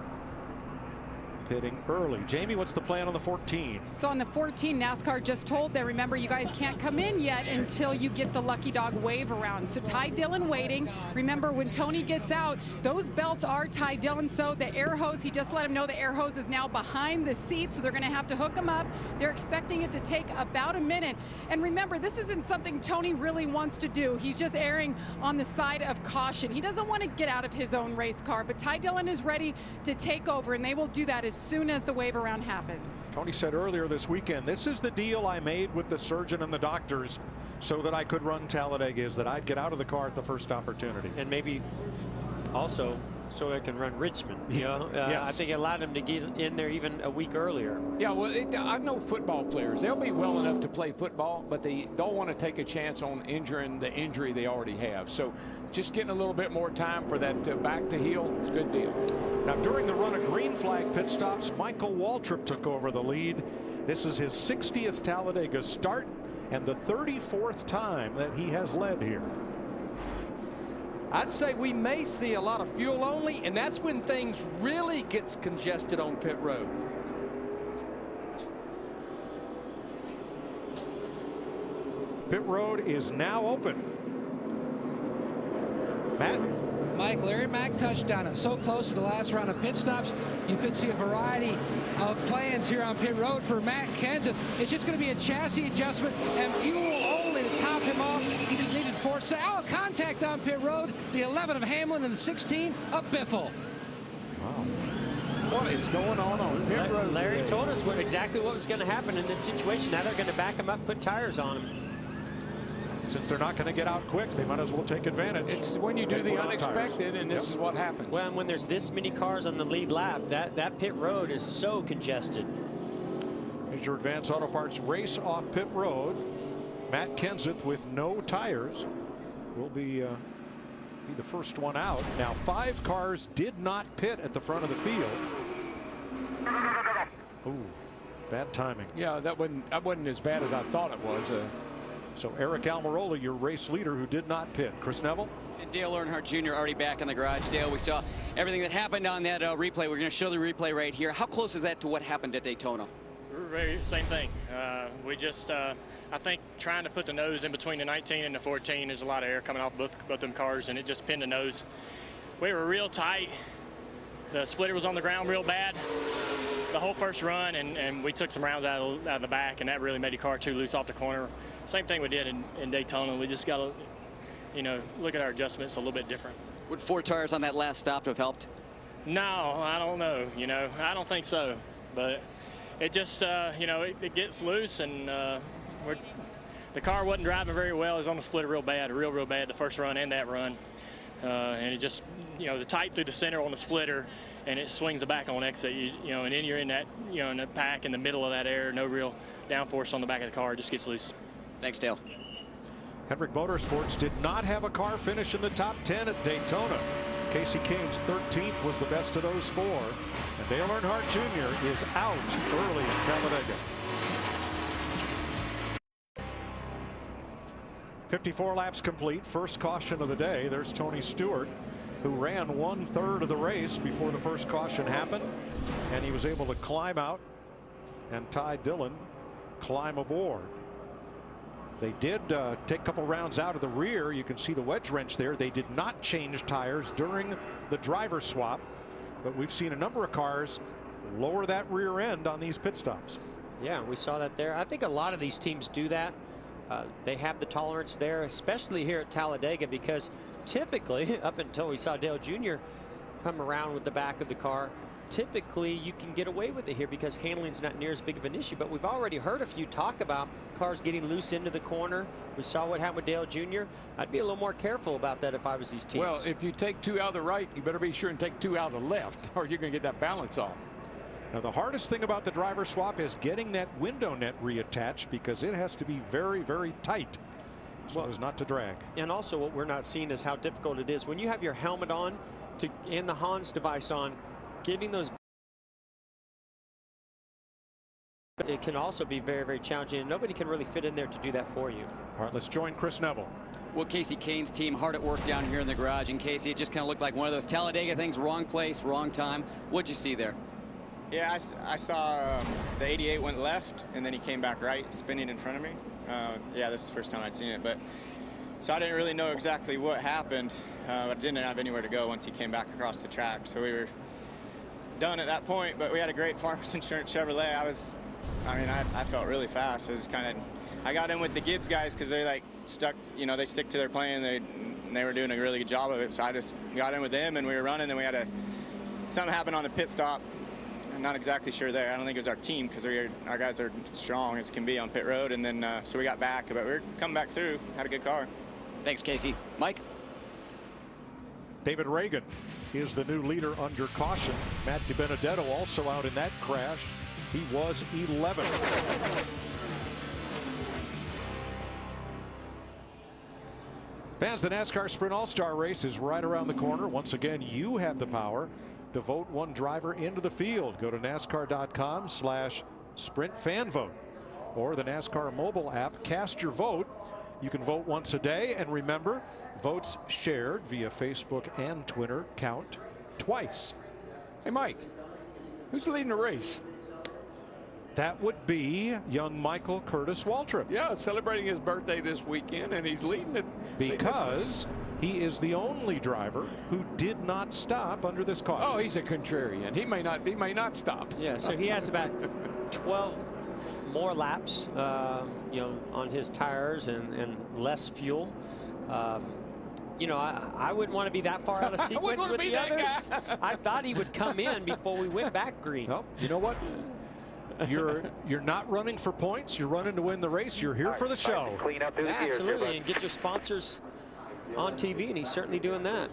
Pitting early. Jamie, what's the plan on the 14? So on the 14, NASCAR just told them, remember, you guys can't come in yet until you get the Lucky Dog wave around. So Ty Dillon waiting. Remember, when Tony gets out, those belts are Ty Dillon. So the air hose, he just let him know the air hose is now behind the seat, so they're going to have to hook him up. They're expecting it to take about a minute. And remember, this isn't something Tony really wants to do. He's just erring on the side of caution. He doesn't want to get out of his own race car, but Ty Dillon is ready to take over, and they will do that as soon as the wave around happens. Tony said earlier this weekend, this is the deal I made with the surgeon and the doctors so that I could run Talladega, is that I'd get out of the car at the first opportunity. And maybe also so I can run Richmond. You know, yes. I think it allowed him to get in there even a week earlier. Yeah, well, I know football players. They'll be well enough to play football, but they don't want to take a chance on injuring the injury they already have. So just getting a little bit more time for that back to heal is a good deal. Now, during the run of green flag pit stops, Michael Waltrip took over the lead. This is his 60th Talladega start and the 34th time that he has led here. I'd say we may see a lot of fuel only, and that's when things really gets congested on pit road. Pit road is now open. Matt? Mike, Larry Mack touched on it. So close to the last round of pit stops, you could see a variety of plans here on pit road for Matt Kenseth. It's just going to be a chassis adjustment and fuel only to top him off. He just needed 4 seconds. Oh, contact on pit road. The 11 of Hamlin and the 16 of Biffle. Wow. What is going on pit road? Larry told us exactly what was going to happen in this situation. Now they're going to back him up, put tires on him. Since they're not going to get out quick, they might as well take advantage. It's when you do the unexpected, and this is what happens. Well, and when there's this many cars on the lead lap, that pit road is so congested. As your Advance Auto Parts race off pit road, Matt Kenseth with no tires will be the first one out. Now 5 cars did not pit at the front of the field. Ooh, bad timing. Yeah, that wasn't as bad as I thought it was. So Eric Almirola, your race leader, who did not pit. Chris Neville? And Dale Earnhardt Jr. already back in the garage. Dale, we saw everything that happened on that replay. We're going to show the replay right here. How close is that to what happened at Daytona? Same thing. We just, I think, trying to put the nose in between the 19 and the 14. There's a lot of air coming off both them cars, and it just pinned the nose. We were real tight. The splitter was on the ground real bad the whole first run, and we took some rounds out of the back, and that really made the car too loose off the corner. Same thing we did in Daytona. We just got to, look at our adjustments a little bit different. Would 4 tires on that last stop have helped? No, I don't know. I don't think so. But it just, it gets loose, and the car wasn't driving very well. It was on the splitter real bad, real bad, the first run and that run. And it just, the tight through the center on the splitter, and it swings the back on exit, and then you're in that, in the pack in the middle of that air, no real downforce on the back of the car, it just gets loose. Thanks, Dale. Hendrick Motorsports did not have a car finish in the top 10 at Daytona. Casey Kane's 13th was the best of those 4. And Dale Earnhardt Jr. is out early in Talladega. 54 laps complete. First caution of the day. There's Tony Stewart, who ran 1/3 of the race before the first caution happened. And he was able to climb out, and Ty Dillon climb aboard. They did take a couple rounds out of the rear. You can see the wedge wrench there. They did not change tires during the driver swap, but we've seen a number of cars lower that rear end on these pit stops. Yeah, we saw that there. I think a lot of these teams do that. They have the tolerance there, especially here at Talladega, because typically, up until we saw Dale Jr. come around with the back of the car, typically you can get away with it here because handling's not near as big of an issue. But we've already heard a few talk about cars getting loose into the corner. We saw what happened with Dale Jr. I'd be a little more careful about that if I was these teams. Well, if you take 2 out of the right, you better be sure and take 2 out of the left, or you're going to get that balance off. Now, the hardest thing about the driver swap is getting that window net reattached, because it has to be very, very tight so as not to drag. And also what we're not seeing is how difficult it is when you have your helmet on and the Hans device on, getting those It can also be very, very challenging, and nobody can really fit in there to do that for you. All right, let's join Chris Neville. Well, Casey Kane's team hard at work down here in the garage. And Casey, it just kind of looked like one of those Talladega things, wrong place, wrong time. What'd you see there? Yeah, I saw the 88 went left, and then he came back right, spinning in front of me. Yeah, this is the first time I'd seen it, but so I didn't really know exactly what happened. I didn't have anywhere to go once he came back across the track, so we were done at that point. But we had a great Farmers Insurance Chevrolet. I felt really fast. I got in with the Gibbs guys because they like stuck, you know, they stick to their plan. They were doing a really good job of it. So I just got in with them and we were running. Then we had something happened on the pit stop. I'm not exactly sure there. I don't think it was our team because our guys are strong as can be on pit road. And then so we got back, but we were coming back through. Had a good car. Thanks, Casey. Mike? David Reagan is the new leader under caution. Matt DiBenedetto also out in that crash. He was 11th. Fans, the NASCAR Sprint All-Star Race is right around the corner. Once again, you have the power to vote one driver into the field. Go to NASCAR.com/SprintFanVote or the NASCAR mobile app. Cast your vote. You can vote once a day, and remember, votes shared via Facebook and Twitter count twice. Hey, Mike, who's leading the race? That would be young Michael Curtis Waltrip. Yeah, celebrating his birthday this weekend, and he's leading it. Because he is the only driver who did not stop under this caution. Oh, he's a contrarian. He may not stop. Yeah, so he has about 12 more laps, you know, on his tires and less fuel. You know, I wouldn't want to be that far out of sequence with the others. I thought he would come in before we went back green. Oh, you know what? You're not running for points. You're running to win the race. You're here for the show. Clean up absolutely, and get your sponsors on TV, and he's certainly doing that.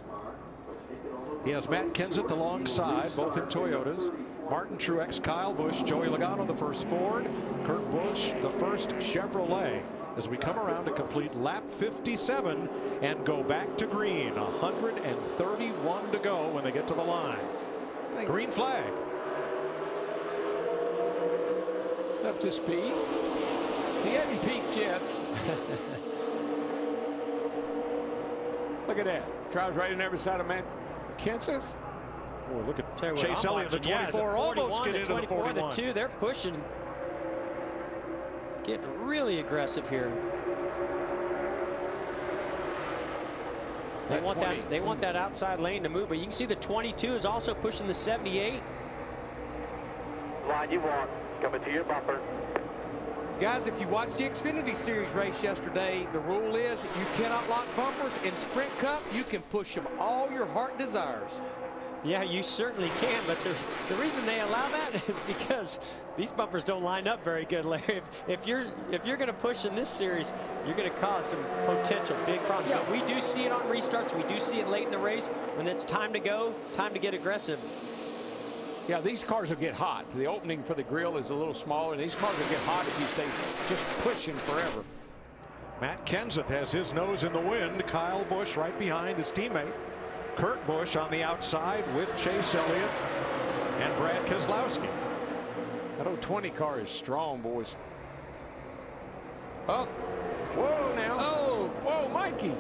He has Matt Kenseth alongside, both in Toyotas. Martin Truex, Kyle Busch, Joey Logano, the first Ford, Kurt Busch, the first Chevrolet. As we come around to complete lap 57 and go back to green. 131 to go when they get to the line. Green flag. Up to speed. He hadn't peaked yet. Look at that. Drives right in there beside of Matt Kenseth. Oh, look at Chase Elliott, the 24, almost get into the 41. The 2, they're pushing. Get really aggressive here. They want that outside lane to move, but you can see the 22 is also pushing the 78. Line you want, coming to your bumper. Guys, if you watch the Xfinity Series race yesterday, the rule is you cannot lock bumpers. In Sprint Cup, you can push them all your heart desires. Yeah, you certainly can, but the reason they allow that is because these bumpers don't line up very good, Larry. If you're going to push in this series, you're going to cause some potential big problems. But we do see it on restarts. We do see it late in the race when it's time to go, time to get aggressive. Yeah, these cars will get hot. The opening for the grill is a little smaller. These cars will get hot if you stay just pushing forever. Matt Kenseth has his nose in the wind. Kyle Busch right behind his teammate. Kurt Busch on the outside with Chase Elliott and Brad Keselowski. That 020 car is strong, boys. Oh. Whoa, now. Oh. Whoa, Mikey.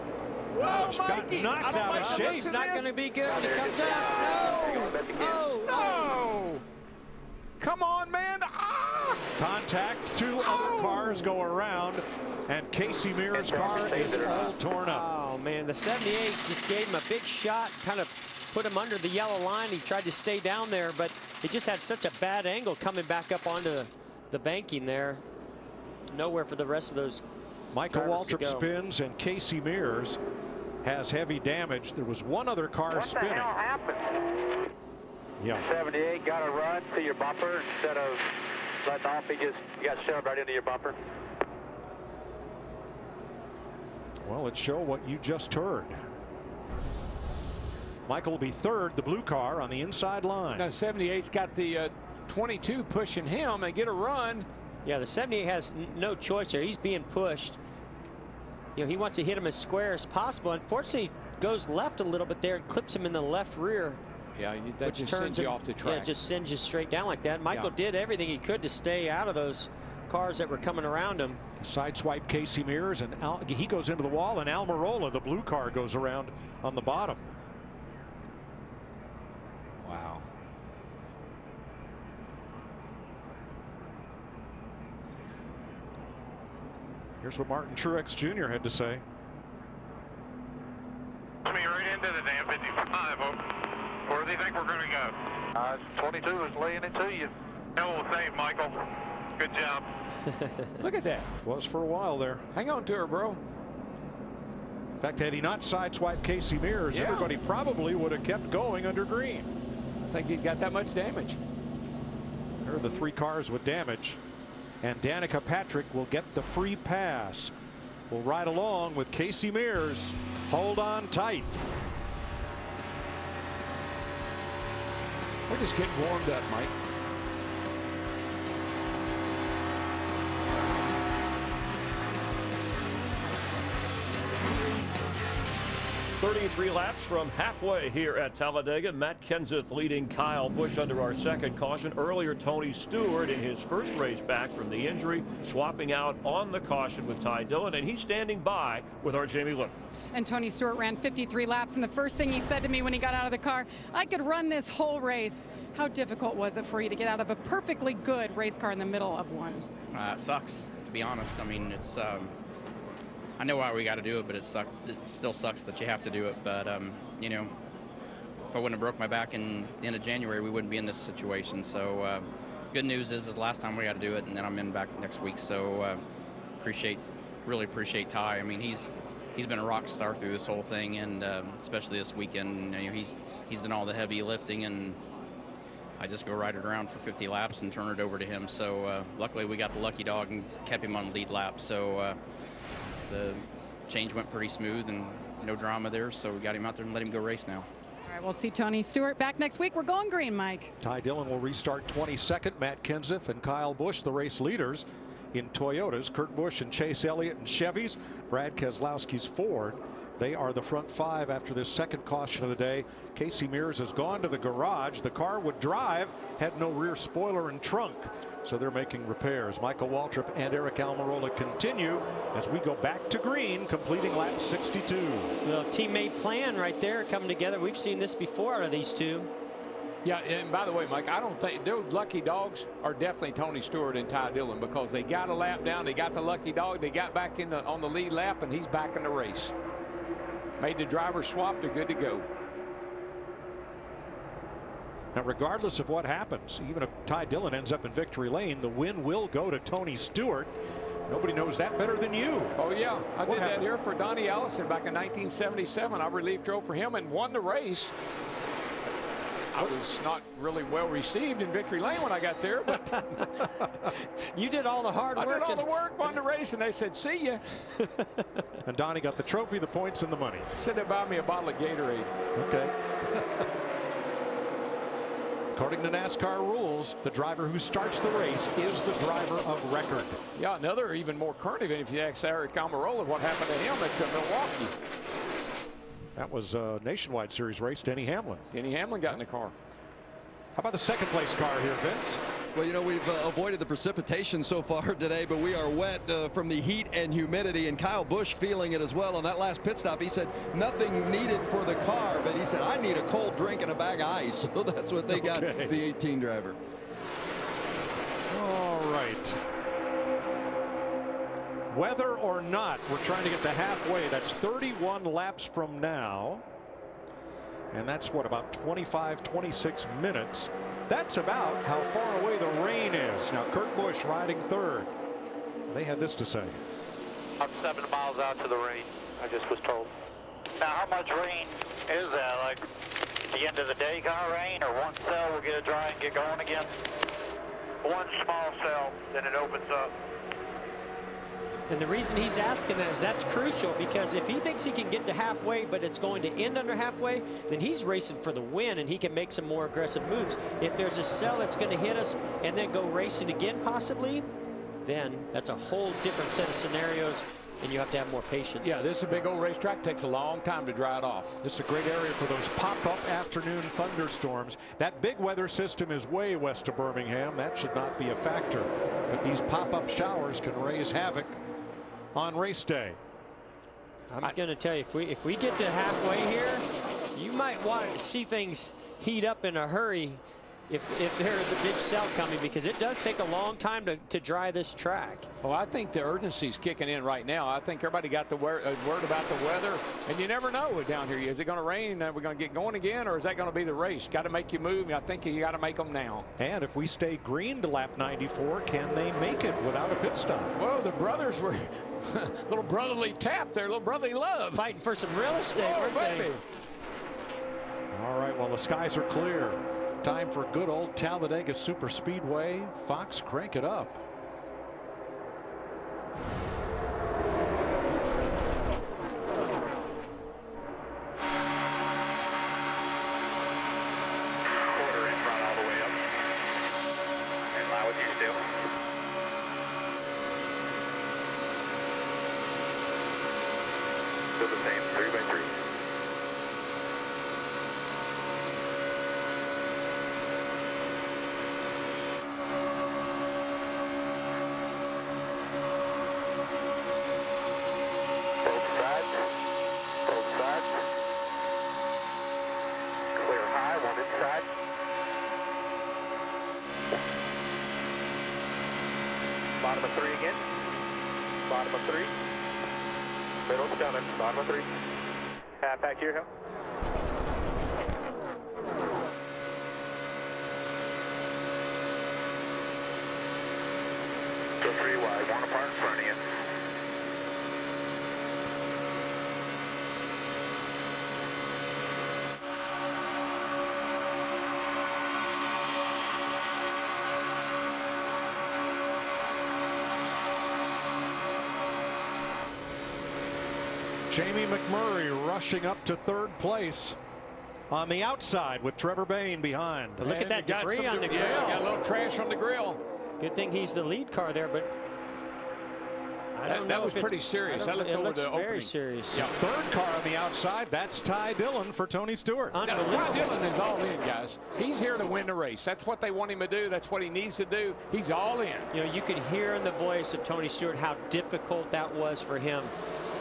Whoa, Mikey. Knocked out of shape. It's not going to be good when he comes out. No. No. Come on, man. Ah. Contact. Two other cars go around, and Casey Mears' car is all torn up. Oh, man. The 78 just gave him a big shot, kind of put him under the yellow line. He tried to stay down there, but he just had such a bad angle coming back up onto the banking there. Nowhere for the rest of those. Michael Waltrip spins, and Casey Mears has heavy damage. There was one other car spinning. What the hell happened? Yeah. 78 got to run to your bumper instead of letting off. He just got shoved right into your bumper. Well, let's show what you just heard. Michael will be third, the blue car on the inside line. Now 78's got the 22 pushing him and get a run. Yeah, the 78 has no choice there. He's being pushed. You know, he wants to hit him as square as possible. Unfortunately, he goes left a little bit there and clips him in the left rear. Yeah, that which just turns sends you him, off the track. Yeah, just sends you straight down like that. Michael Yeah. did everything he could to stay out of those cars that were coming around him. Sideswipe Casey Mears, and he goes into the wall, and Almirola, the blue car, goes around on the bottom. Wow. Here's what Martin Truex Jr. had to say. Me right into the damn 55. Where do you think we're going to go? 22 is laying it to you. Hell will save, Michael. Good job. Look at that. Was for a while there. Hang on to her, bro. In fact, had he not sideswiped Casey Mears, Yeah. everybody probably would have kept going under green. I think he's got that much damage. There are the 3 cars with damage. And Danica Patrick will get the free pass. Will ride along with Casey Mears. Hold on tight. We're just getting warmed up, Mike. .33 laps from halfway here at Talladega. Matt Kenseth leading Kyle Busch under our second caution. Earlier, Tony Stewart in his first race back from the injury, swapping out on the caution with Ty Dillon, and he's standing by with our Jamie Lynn. And Tony Stewart ran 53 laps, and the first thing he said to me when he got out of the car, I could run this whole race. How difficult was it for you to get out of a perfectly good race car in the middle of one? It sucks, to be honest. I mean, it's I know why we got to do it, but it sucks. It still sucks that you have to do it. But you know, if I wouldn't have broke my back in the end of January, we wouldn't be in this situation. So good news is the last time we got to do it, and then I'm in back next week. So really appreciate Ty. I mean, he's been a rock star through this whole thing, and especially this weekend. You know, he's done all the heavy lifting, and I just go ride it around for 50 laps and turn it over to him. So luckily we got the lucky dog and kept him on the lead lap. So the change went pretty smooth and no drama there. So we got him out there and let him go race now. All right, we'll see Tony Stewart back next week. We're going green, Mike. Ty Dillon will restart 22nd. Matt Kenseth and Kyle Busch, the race leaders in Toyotas. Kurt Busch and Chase Elliott in Chevys. Brad Keselowski's Ford. They are the front 5 after this second caution of the day. Casey Mears has gone to the garage. The car would drive, had no rear spoiler and trunk, so they're making repairs. Michael Waltrip and Eric Almirola continue as we go back to green, completing lap 62. Well, teammate plan right there coming together. We've seen this before out of these two. Yeah, and by the way, Mike, I don't think those lucky dogs are definitely Tony Stewart and Ty Dillon, because they got a lap down, they got the lucky dog, they got back in on the lead lap, and he's back in the race. Made the driver swap, they're good to go. Now, regardless of what happens, even if Ty Dillon ends up in victory lane, the win will go to Tony Stewart. Nobody knows that better than you. Oh, yeah. I did that here for Donnie Allison back in 1977. I relief drove for him and won the race. I was not really well received in victory lane when I got there, but you did all the hard work. I did all the work, won the race, and they said, see ya. And Donnie got the trophy, the points, and the money. Said they buy me a bottle of Gatorade. Okay. According to NASCAR rules, the driver who starts the race is the driver of record. Yeah, another even more current event, if you ask Eric Almirola what happened to him at Milwaukee. That was a Nationwide Series race. Denny Hamlin. Denny Hamlin got in the car. How about the second place car here, Vince? Well, you know, we've avoided the precipitation so far today, but we are wet from the heat and humidity, and Kyle Busch feeling it as well. On that last pit stop, he said nothing needed for the car, but he said, I need a cold drink and a bag of ice. So that's what they got, the 18 driver. All right. Whether or not, we're trying to get to halfway. That's 31 laps from now. And that's what, about 25, 26 minutes. That's about how far away the rain is. Now, Kurt Busch riding third. They had this to say. About 7 miles out to the rain, I just was told. Now, how much rain is that? Like the end of the day kind of rain, or one cell will get it dry and get going again? One small cell, then it opens up. And the reason he's asking that is that's crucial, because if he thinks he can get to halfway but it's going to end under halfway, then he's racing for the win and he can make some more aggressive moves. If there's a cell that's going to hit us and then go racing again possibly, then that's a whole different set of scenarios. and you have to have more patience. Yeah, this is a big old racetrack. Takes a long time to dry it off. This is a great area for those pop-up afternoon thunderstorms. That big weather system is way west of Birmingham. That should not be a factor. But these pop-up showers can raise havoc on race day. I'm going to tell you, if we get to halfway here, you might want to see things heat up in a hurry if there is a big cell coming, because it does take a long time to dry this track. Well, I think the urgency's kicking in right now. I think everybody got the word about the weather, and you never know down here. Is it going to rain? Are we going to get going again, or is that going to be the race? Got to make you move. I think you got to make them now. And if we stay green to lap 94, can they make it without a pit stop? Well, the brothers were little brotherly tap there, little brotherly love. Fighting for some real estate, weren't they? All right, well, the skies are clear. Time for good old Talladega Super Speedway. Fox, crank it up. Quarter in front all the way up. In line with you still. Still the same, 3 by 3. Bottom of 3 again. Bottom of 3. Middle's coming. Bottom of 3. Half back to your help. Go 3 wide. 1 apart in front of you. Jamie McMurray rushing up to 3rd place on the outside with Trevor Bayne behind. But look at that debris on the grill. Yeah, got a little trash on the grill. Good thing he's the lead car there, but that was pretty serious. I looked over the opening. Very serious. Yeah, 3rd car on the outside. That's Ty Dillon for Tony Stewart. Now, Ty Dillon is all in, guys. He's here to win the race. That's what they want him to do. That's what he needs to do. He's all in. You know, you could hear in the voice of Tony Stewart how difficult that was for him.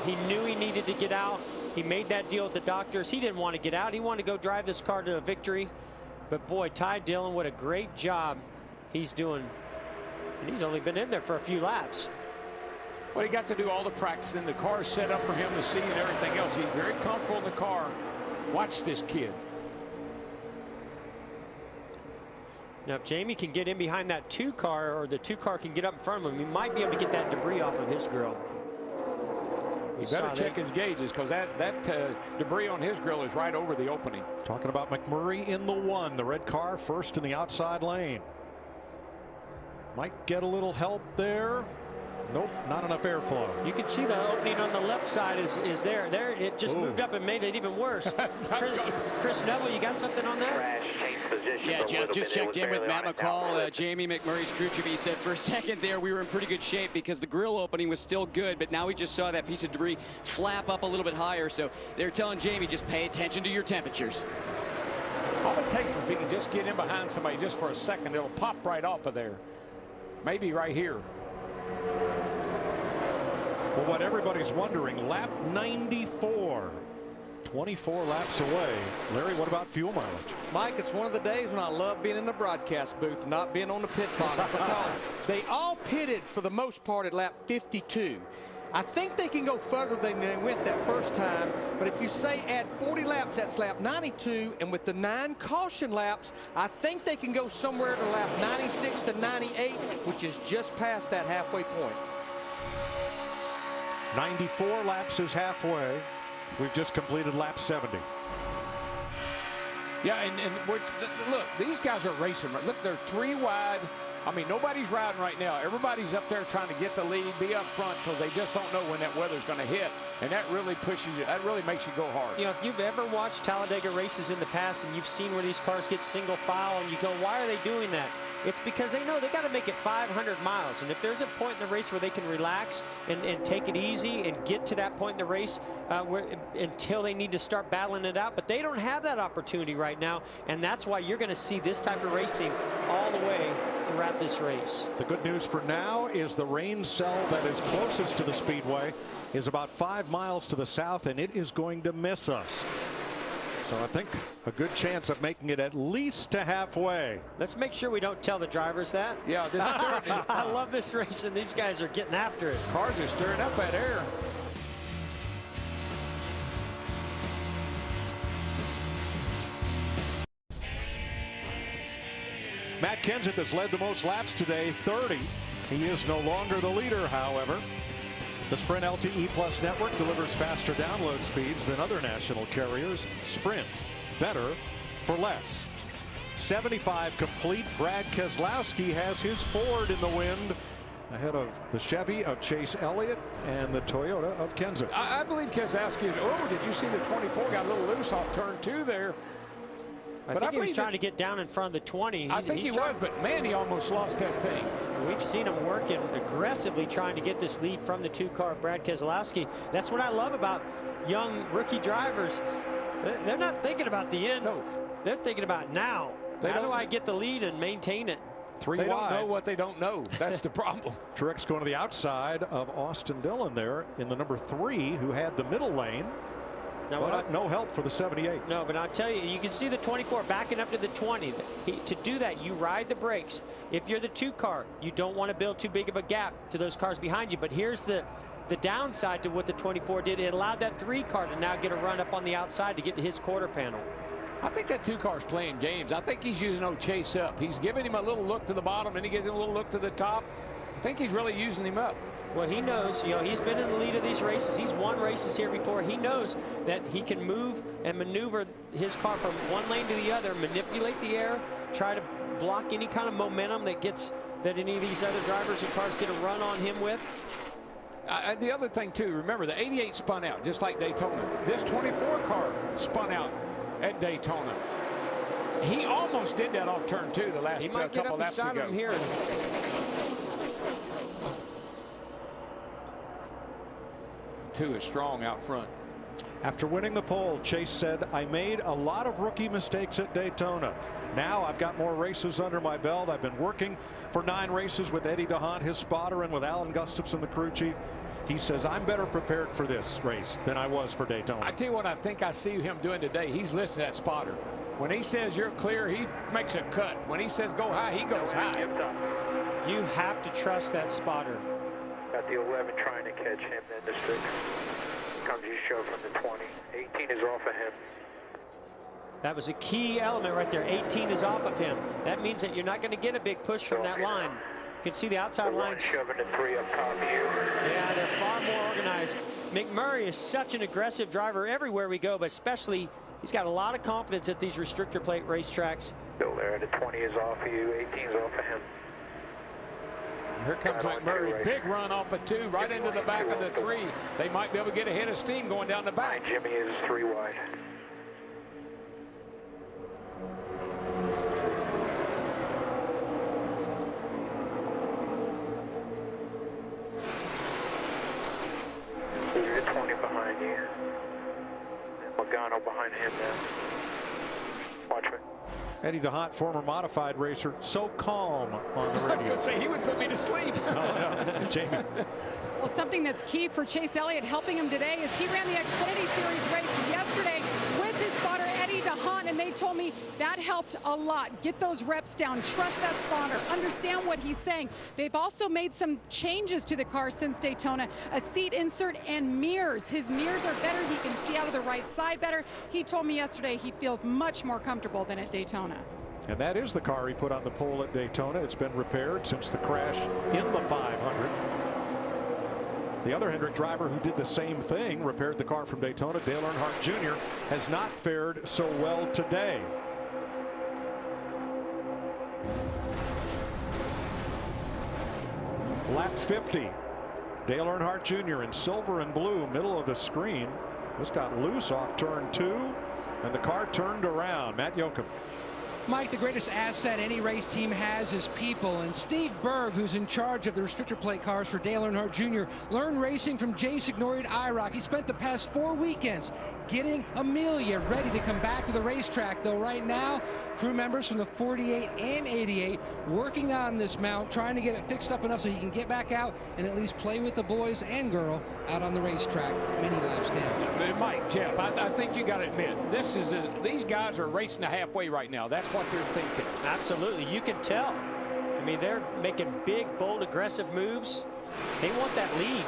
He knew he needed to get out. He made that deal with the doctors. He didn't want to get out. He wanted to go drive this car to a victory. But boy, Ty Dillon, what a great job he's doing. And he's only been in there for a few laps. Well, he got to do all the practicing. The car's set up for him to see and everything else. He's very comfortable in the car. Watch this kid. Now, if Jamie can get in behind that 2 car, or the 2 car can get up in front of him, he might be able to get that debris off of his grill. He better check his gauges, because that debris on his grill is right over the opening. Talking about McMurray in the 1, the red car first in the outside lane. Might get a little help there. Nope, not enough airflow. You can see the opening on the left side is there. There, it just moved up and made it even worse. Chris Neville, you got something on that? Yeah, Jeff just checked in with Matt McCall, Jamie McMurray's crew chief. He said for a second there we were in pretty good shape because the grill opening was still good, but now we just saw that piece of debris flap up a little bit higher. So they're telling Jamie, just pay attention to your temperatures. All it takes is if he can just get in behind somebody just for a second, it'll pop right off of there. Maybe right here. Well, what everybody's wondering, lap 94. 24 laps away. Larry, what about fuel mileage? Mike, it's one of the days when I love being in the broadcast booth, not being on the pit box, because they all pitted for the most part at lap 52. I think they can go further than they went that first time, but if you say add 40 laps, that's lap 92, and with the 9 caution laps, I think they can go somewhere to lap 96 to 98, which is just past that halfway point. 94 laps is halfway. We've just completed lap 70. Yeah, and look, these guys are racing. Look, they're 3 wide. I mean, nobody's riding right now. Everybody's up there trying to get the lead, be up front, because they just don't know when that weather's going to hit. And that really pushes you. That really makes you go hard. You know, if you've ever watched Talladega races in the past and you've seen where these cars get single file and you go, why are they doing that? It's because they know they got to make it 500 miles. And if there's a point in the race where they can relax and take it easy and get to that point in the race until they need to start battling it out, but they don't have that opportunity right now, and that's why you're going to see this type of racing all the way throughout this race. The good news for now is the rain cell that is closest to the speedway is about 5 miles to the south, and it is going to miss us. So I think a good chance of making it at least to halfway. Let's make sure we don't tell the drivers that. Yeah, this I love this race, and these guys are getting after it. Cars are stirring up that air. Matt Kenseth has led the most laps today, 30. He is no longer the leader, however. The Sprint LTE Plus network delivers faster download speeds than other national carriers. Sprint, better for less. 75 complete. Brad Keselowski has his Ford in the wind ahead of the Chevy of Chase Elliott and the Toyota of Kenseth. I believe Keselowski is, oh, did you see the 24 got a little loose off turn 2 there? I think he was trying to get down in front of the 20. I think he was, but man, he almost lost that thing. We've seen him working aggressively trying to get this lead from the 2-car Brad Keselowski. That's what I love about young rookie drivers. They're not thinking about the end. No. They're thinking about now. How do I get the lead and maintain it? They don't know what they don't know. That's the problem. Truex going to the outside of Austin Dillon there in the number 3, who had the middle lane. Now, no help for the 78. No, but I'll tell you, you can see the 24 backing up to the 20. To do that, you ride the brakes. If you're the 2-car, you don't want to build too big of a gap to those cars behind you. But here's the downside to what the 24 did. It allowed that 3-car to now get a run up on the outside to get to his quarter panel. I think that 2-car's playing games. I think he's using Chase up. He's giving him a little look to the bottom, and he gives him a little look to the top. I think he's really using him up. Well, he knows, you know, he's been in the lead of these races. He's won races here before. He knows that he can move and maneuver his car from one lane to the other, manipulate the air, try to block any kind of momentum that any of these other drivers and cars get a run on him with. The other thing, too, remember, the 88 spun out, just like Daytona. This 24 car spun out at Daytona. He almost did that off turn 2 the last couple laps ago. Him here. 2 is strong out front. After winning the pole, Chase said, I made a lot of rookie mistakes at Daytona. Now I've got more races under my belt. I've been working for 9 races with Eddie DeHaan, his spotter, and with Alan Gustafson, the crew chief. He says, I'm better prepared for this race than I was for Daytona. I tell you what I think I see him doing today. He's listening to that spotter. When he says you're clear, he makes a cut. When he says go high, he goes high. You have to trust that spotter. Got the 11 trying to catch him, then the 6 comes you show from the 20. 18 is off of him. That was a key element right there. 18 is off of him. That means that you're not going to get a big push from that line. You can see the outside lines. Shoving the 3 up top here. Yeah, they're far more organized. McMurray is such an aggressive driver everywhere we go, but especially he's got a lot of confidence at these restrictor plate racetracks. Still there. The 20 is off of you. 18 is off of him. Here comes McMurray. Big run off of 2, right into the back of the 3. They might be able to get ahead of steam going down the back. Jimmy is 3 wide. There's a 20 behind you. Logano behind him now. Watch me. Eddie DeHaan, former modified racer, so calm on the radio. I was going to say, he would put me to sleep. No, Jamie. Well, something that's key for Chase Elliott helping him today is he ran the Xfinity Series race yesterday with his spotter Eddie DeHaan, and they told me that helped a lot. Get those reps down, trust that spotter, understand what he's saying. They've also made some changes to the car since Daytona, a seat insert and mirrors. His mirrors are better. He can see out of the right side better. He told me yesterday he feels much more comfortable than at Daytona. And that is the car he put on the pole at Daytona. It's been repaired since the crash in the 500. The other Hendrick driver who did the same thing, repaired the car from Daytona, Dale Earnhardt Jr., has not fared so well today. Lap 50. Dale Earnhardt Jr. in silver and blue, middle of the screen. Just got loose off turn 2, and the car turned around. Matt Yoakum. Mike, the greatest asset any race team has is people, and Steve Berg, who's in charge of the restrictor plate cars for Dale Earnhardt Jr., learned racing from Jay Signori at IROC. He spent the past 4 weekends getting Amelia ready to come back to the racetrack, though right now, crew members from the 48 and 88 working on this mount, trying to get it fixed up enough so he can get back out and at least play with the boys and girl out on the racetrack many laps down. Mike, Jeff, I think you got to admit, these guys are racing the halfway right now. That's what they're thinking. Absolutely. You can tell. I mean, they're making big, bold, aggressive moves. They want that lead.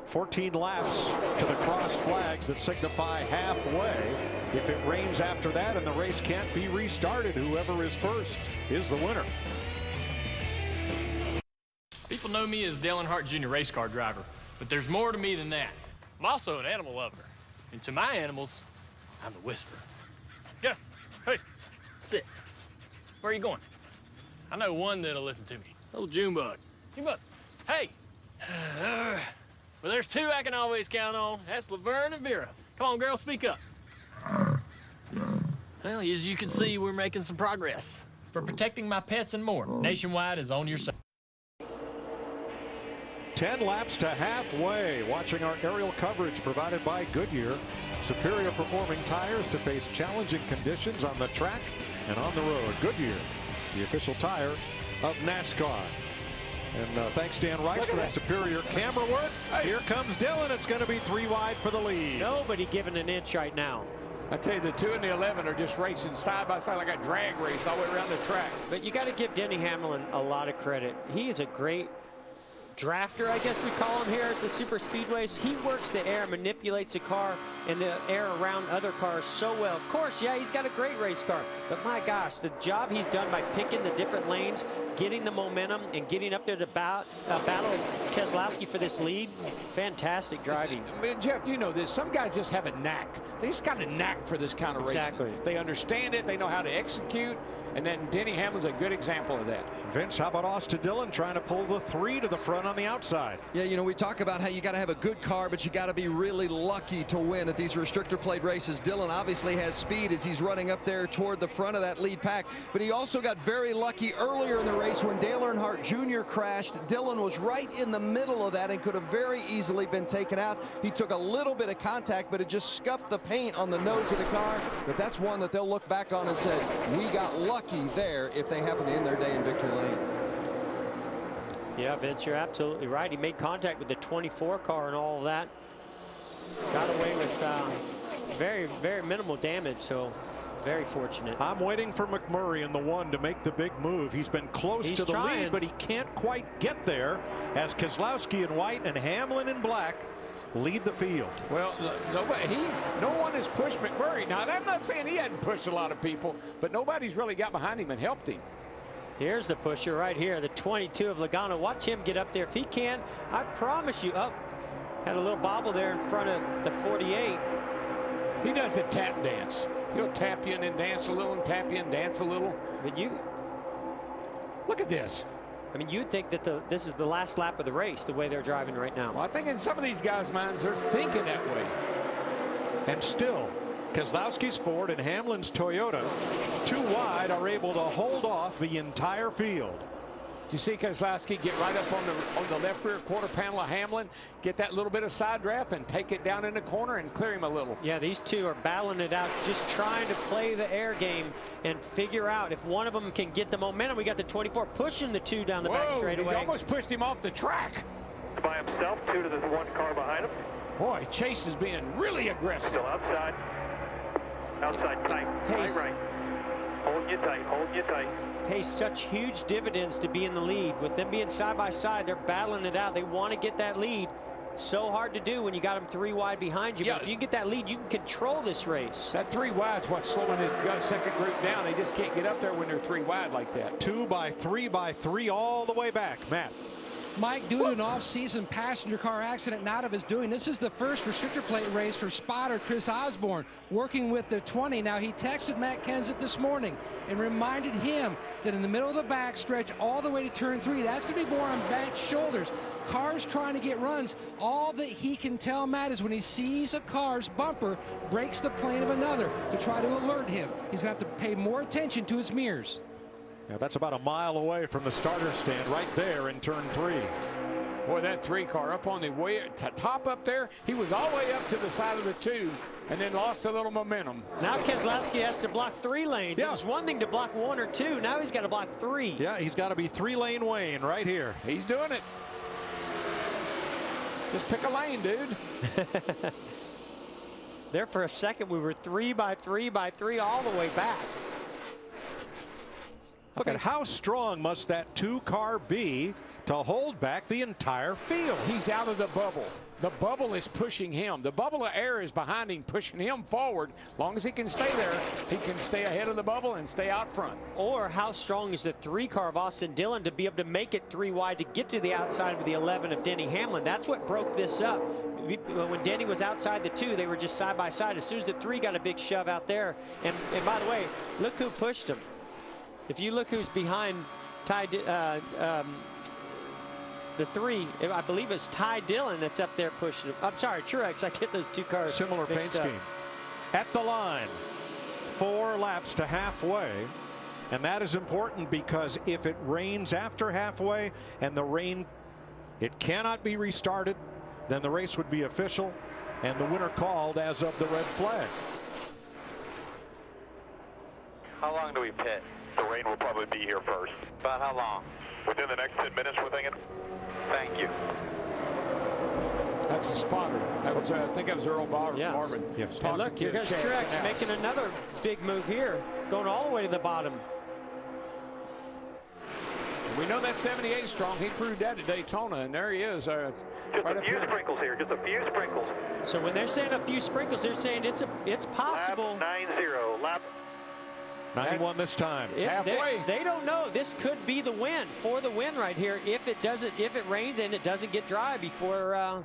14 laps to the crossed flags that signify halfway. If it rains after that and the race can't be restarted, whoever is first is the winner. People know me as Dale Earnhardt Jr. race car driver, but there's more to me than that. I'm also an animal lover, and to my animals, I'm the whisperer. Yes, hey, sit. Where are you going? I know one that'll listen to me. Old Junebug. Junebug, hey. Well, there's two I can always count on. That's Laverne and Vera. Come on, girl, speak up. Well, as you can see, we're making some progress. For protecting my pets and more, Nationwide is on your side. 10 laps to halfway. Watching our aerial coverage provided by Goodyear. Superior performing tires to face challenging conditions on the track and on the road. Goodyear, the official tire of NASCAR. And thanks, Dan Rice, for that superior camera work. Hey. Here comes Dillon. It's going to be 3 wide for the lead. Nobody giving an inch right now. I tell you, the 2 and the 11 are just racing side by side like a drag race all the way around the track. But you got to give Denny Hamlin a lot of credit. He is a great drafter, I guess we call him here at the super speedways. He works the air, manipulates the car and the air around other cars so well. Of course, yeah, he's got a great race car, but my gosh, the job he's done by picking the different lanes, getting the momentum and getting up there to battle Keselowski for this lead, fantastic driving. Jeff, you know this, some guys just have a knack. They just got a knack for this kind of racing. Exactly. They understand it, they know how to execute, and then Denny Hamlin's a good example of that. Vince, how about Austin Dillon trying to pull the 3 to the front on the outside? Yeah, you know, we talk about how you got to have a good car, but you got to be really lucky to win at these restrictor plate races. Dillon obviously has speed as he's running up there toward the front of that lead pack, but he also got very lucky earlier in the race when Dale Earnhardt Jr. crashed. Dillon was right in the middle of that and could have very easily been taken out. He took a little bit of contact, but it just scuffed the paint on the nose of the car. But that's one that they'll look back on and say, we got lucky there if they happen to end their day in victory lane. Yeah, Vince, you're absolutely right. He made contact with the 24 car and all of that. Got away with very, very minimal damage, so very fortunate. I'm waiting for McMurray in the 1 to make the big move. He's been close to the lead, but he can't quite get there as Keselowski in white and Hamlin in black lead the field. Well, no one has pushed McMurray. Now, I'm not saying he hadn't pushed a lot of people, but nobody's really got behind him and helped him. Here's the pusher right here, the 22 of Logano. Watch him get up there. If he can, I promise you. Oh, had a little bobble there in front of the 48. He does the tap dance. He'll tap you and then dance a little and tap you and dance a little. But you look at this. I mean, you'd think that this is the last lap of the race, the way they're driving right now. Well, I think in some of these guys' minds, they're thinking that way. And still, Keselowski's Ford and Hamlin's Toyota, 2 wide, are able to hold off the entire field. You see Keselowski get right up on the left rear quarter panel of Hamlin, get that little bit of side draft and take it down in the corner and clear him a little. Yeah, these two are battling it out, just trying to play the air game and figure out if one of them can get the momentum. We got the 24 pushing the 2 down the back straightaway. He almost pushed him off the track. By himself, 2 to the 1 car behind him. Boy, Chase is being really aggressive. Still outside. Outside tight. Pace. Right. Holding you tight. Holding you tight. Pays such huge dividends to be in the lead. With them being side by side, they're battling it out. They want to get that lead. So hard to do when you got them 3 wide behind you. Yeah. But if you get that lead, you can control this race. That 3 wide's what's slowing his second group down. They just can't get up there when they're 3 wide like that. 2 by 3 by 3 all the way back. Matt. Mike, due to an off-season passenger car accident not of his doing, this is the first restrictor plate race for spotter Chris Osborne, working with the 20. Now, he texted Matt Kenseth this morning and reminded him that in the middle of the backstretch all the way to turn 3, that's going to be more on Matt's shoulders. Cars trying to get runs. All that he can tell Matt is when he sees a car's bumper breaks the plane of another to try to alert him. He's going to have to pay more attention to his mirrors. Yeah, that's about a mile away from the starter stand right there in turn 3. Boy, that 3 car up on the way top up there, he was all the way up to the side of the 2 and then lost a little momentum. Now Keselowski has to block 3 lanes. Yeah. It was one thing to block 1 or 2. Now he's got to block 3. Yeah, he's got to be 3-lane Wayne right here. He's doing it. Just pick a lane, dude. There for a second, we were 3 by 3 by 3 all the way back. Look at how strong must that 2-car be to hold back the entire field. He's out of the bubble. The bubble is pushing him. The bubble of air is behind him, pushing him forward. As long as he can stay there, he can stay ahead of the bubble and stay out front. Or how strong is the 3-car of Austin Dillon to be able to make it 3 wide to get to the outside of the 11 of Denny Hamlin? That's what broke this up. When Denny was outside the 2, they were just side by side. As soon as the 3 got a big shove out there, and by the way, look who pushed him. If you look who's behind the 3, I believe it's Ty Dillon that's up there pushing him. I'm sorry, Truex. I get those 2 cars. Similar paint scheme. At the line, 4 laps to halfway. And that is important because if it rains after halfway and the rain, it cannot be restarted, then the race would be official and the winner called as of the red flag. How long do we pit? The rain will probably be here first. About how long? Within the next 10 minutes, we're thinking. Thank you. That's a spotter. That was, I think that was Earl Marvin. Yes. And look, here goes Truex making another big move here, going all the way to the bottom. We know that 78 strong. He proved that at Daytona, and there he is. Just right a few sprinkles here. Just a few sprinkles. So when they're saying a few sprinkles, they're saying it's possible. Lap 9-0. Lap 91 this time. Halfway. They don't know. This could be the win for the win right here if it rains and it doesn't get dry before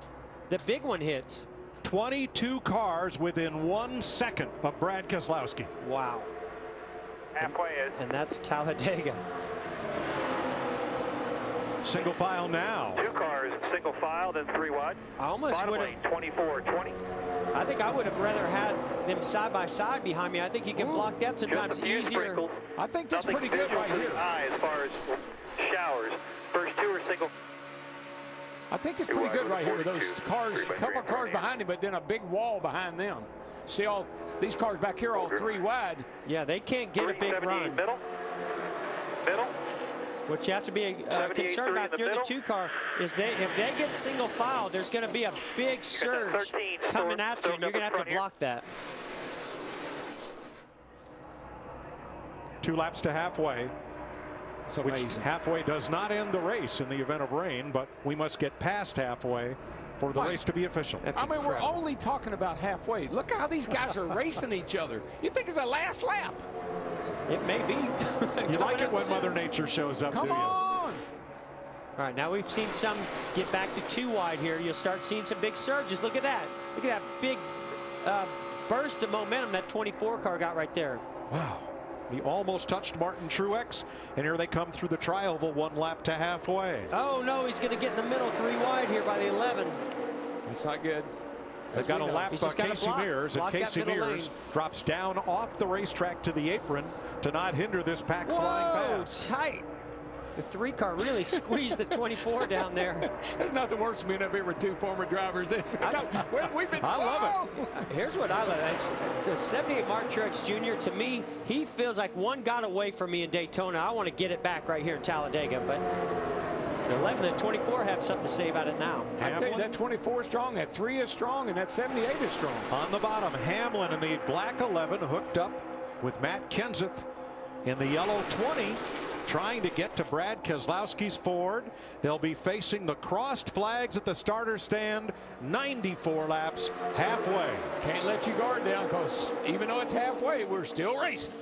the big one hits. 22 cars within 1 second of Brad Keselowski. Wow. halfway is. And that's Talladega. Single file now. 2 cars, single file, then 3 wide. I almost would have. 24-20. I think I would have rather had them side by side behind me. I think you can block that sometimes easier. I think that's Nothing pretty good right here. As far as showers, first 2 are single. I think it's pretty good right here with those cars, a couple of cars behind him, but then a big wall behind them. See all these cars back here, all 3 wide. Yeah, they can't get a big run. Middle. What you have to be concerned about if you're the 2 car is if they get single file, there's going to be a big surge coming at you, and you're going to have to block that. 2 laps to halfway. It's which amazing. Halfway does not end the race in the event of rain, but we must get past halfway for the race to be official. I mean, we're only talking about halfway. Look how these guys are racing each other. You think it's a last lap? It may be. You like it when Mother Nature shows up, do you? Come on! All right, now we've seen some get back to 2 wide here. You'll start seeing some big surges. Look at that. Look at that big burst of momentum that 24 car got right there. Wow. He almost touched Martin Truex, and here they come through the tri-oval 1 lap to halfway. Oh, no, he's going to get in the middle 3 wide here by the 11. That's not good. They've got to lap Casey block Mears, and Casey Mears drops down off the racetrack to the apron to not hinder this pack flying past. Tight. The 3 car really squeezed the 24 down there. There's nothing worse than being up here with 2 former drivers. I love it. Here's what I love. It's the 78 Mark Truex Jr. To me, he feels like one got away from me in Daytona. I want to get it back right here in Talladega, but the 11 and 24 have something to say about it now. I tell you, that 24 is strong, that 3 is strong, and that 78 is strong. On the bottom, Hamlin in the black 11 hooked up with Matt Kenseth in the yellow 20, trying to get to Brad Keselowski's Ford. They'll be facing the crossed flags at the starter stand, 94 laps halfway. Can't let you guard down, because even though it's halfway, we're still racing.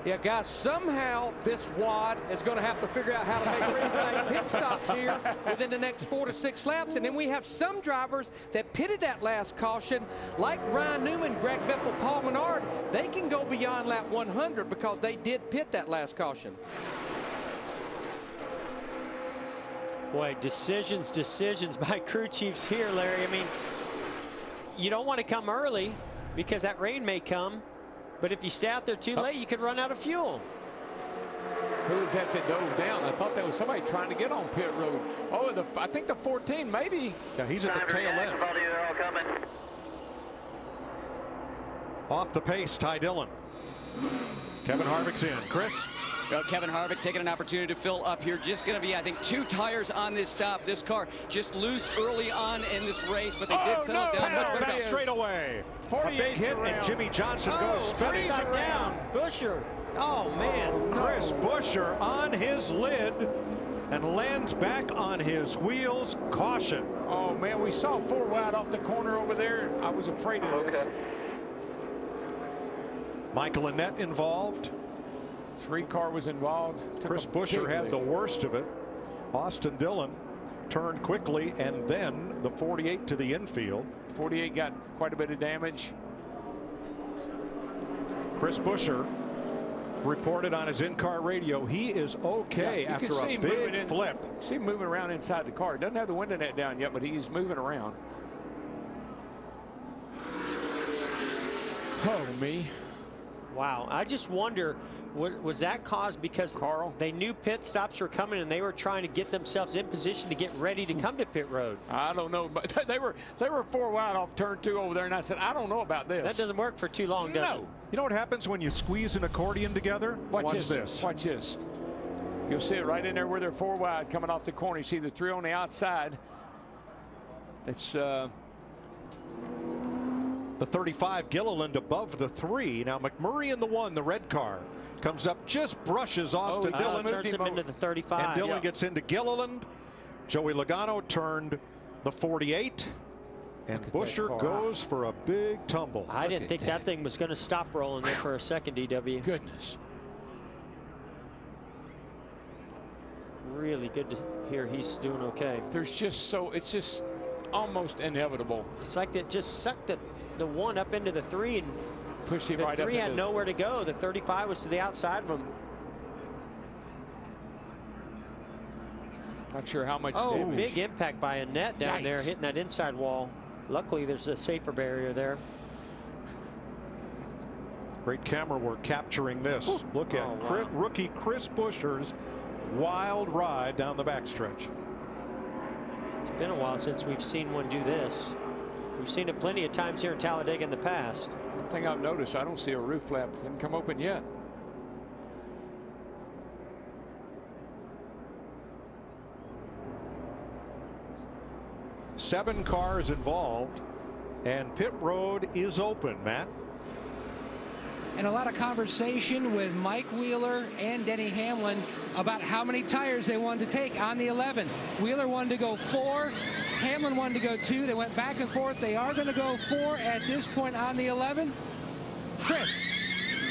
Yeah, guys, somehow this wad is going to have to figure out how to make green pit stops here within the next 4 to 6 laps. And then we have some drivers that pitted that last caution, like Ryan Newman, Greg Biffle, Paul Menard. They can go beyond lap 100 because they did pit that last caution. Boy, decisions by crew chiefs here, Larry. I mean, you don't want to come early because that rain may come. But if you stay out there too late, you could run out of fuel. Who was that dove down? I thought that was somebody trying to get on pit road. Oh, I think the 14, maybe. Yeah, he's at the tail end. Off the pace, Ty Dillon. Kevin Harvick's in. Chris? Well, Kevin Harvick taking an opportunity to fill up here. Just going to be, I think, 2 tires on this stop. This car just loose early on in this race, but they did settle down much better. Back straight away. A big hit, and Jimmy Johnson goes spinning. Down. Busher. Oh, man. Chris Busher on his lid and lands back on his wheels. Caution. Oh, man, we saw 4 wide off the corner over there. I was afraid of this. Michael Annett involved. 3 car was involved. Chris Busher had the worst of it. Austin Dillon turned quickly, and then the 48 to the infield. 48 got quite a bit of damage. Chris Busher reported on his in-car radio he is okay after a big flip. See him moving around inside the car. Doesn't have the window net down yet, but he's moving around. Oh, me. Wow, I just wonder, was that caused because they knew pit stops were coming and they were trying to get themselves in position to get ready to come to pit road? I don't know, but they were 4 wide off turn 2 over there, and I said, I don't know about this. That doesn't work for too long, does it? You know what happens when you squeeze an accordion together? Watch this. Watch this. You'll see it right in there where they're 4 wide coming off the corner. You see the 3 on the outside. It's the 35 Gilliland above the 3. Now McMurray in the 1, the red car, comes up, just brushes Austin Dillon. Turns him into the 35. And Dillon gets into Gilliland. Joey Logano turned the 48. And Busher goes for a big tumble. I didn't think that thing was going to stop rolling there for a second, DW. Goodness. Really good to hear he's doing okay. There's just it's just almost inevitable. It's like it just sucked the 1 up into the 3 and pushed him right up. The 3 had nowhere to go. The 35 was to the outside of him. Not sure how much damage. Big impact by Annett down there, hitting that inside wall. Luckily, there's a safer barrier there. Great camera work capturing this. Ooh. Look at rookie Chris Busher's wild ride down the backstretch. It's been a while since we've seen one do this. We've seen it plenty of times here in Talladega in the past. One thing I've noticed, I don't see a roof flap. Didn't come open yet. Seven cars involved, and pit road is open, Matt. And a lot of conversation with Mike Wheeler and Denny Hamlin about how many tires they wanted to take on the 11. Wheeler wanted to go 4. Hamlin wanted to go 2. They went back and forth. They are going to go 4 at this point on the 11. Chris.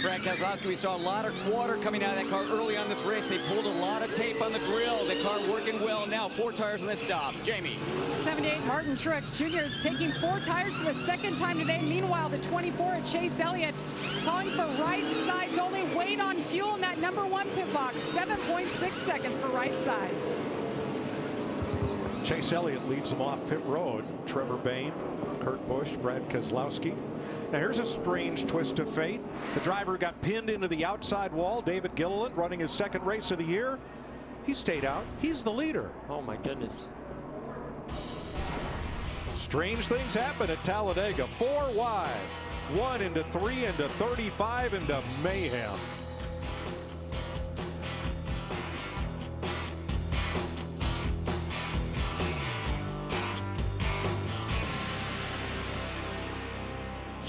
Brad Keselowski, we saw a lot of water coming out of that car early on this race. They pulled a lot of tape on the grill. The car working well now. 4 tires on this stop. Jamie. 78 Martin Truex Jr. taking 4 tires for the second time today. Meanwhile, the 24 at Chase Elliott calling for right sides only. Wait on fuel in that number 1 pit box. 7.6 seconds for right sides. Chase Elliott leads them off pit road. Trevor Bayne, Kurt Busch, Brad Keselowski. Now here's a strange twist of fate. The driver got pinned into the outside wall. David Gilliland running his 2nd race of the year. He stayed out. He's the leader. Oh my goodness. Strange things happen at Talladega. 4 wide. 1 into 3 into 35 into mayhem.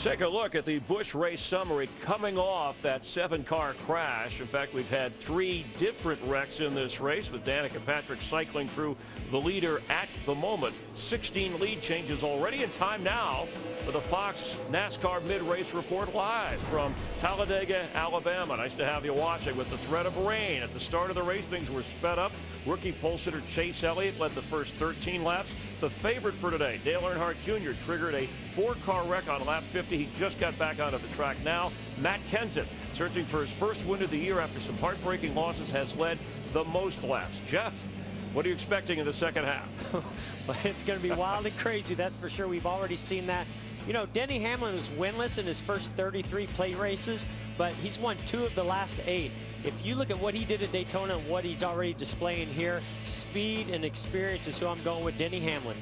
take a look at the Busch race summary coming off that 7-car crash. In fact, we've had 3 different wrecks in this race, with Danica Patrick cycling through the leader at the moment. 16 lead changes already in time now for the Fox NASCAR mid-race report live from Talladega, Alabama. Nice to have you watching. With the threat of rain at the start of the race, things were sped up. Rookie pole sitter Chase Elliott led the first 13 laps. The favorite for today, Dale Earnhardt Jr., triggered a 4-car wreck on lap 50. He just got back onto the track now. Matt Kenseth, searching for his first win of the year after some heartbreaking losses, has led the most laps. Jeff, what are you expecting in the second half? Well, it's going to be wild and crazy, that's for sure. We've already seen that. You know, Denny Hamlin was winless in his first 33 plate races, but he's won 2 of the last 8. If you look at what he did at Daytona and what he's already displaying here, speed and experience is who I'm going with, Denny Hamlin.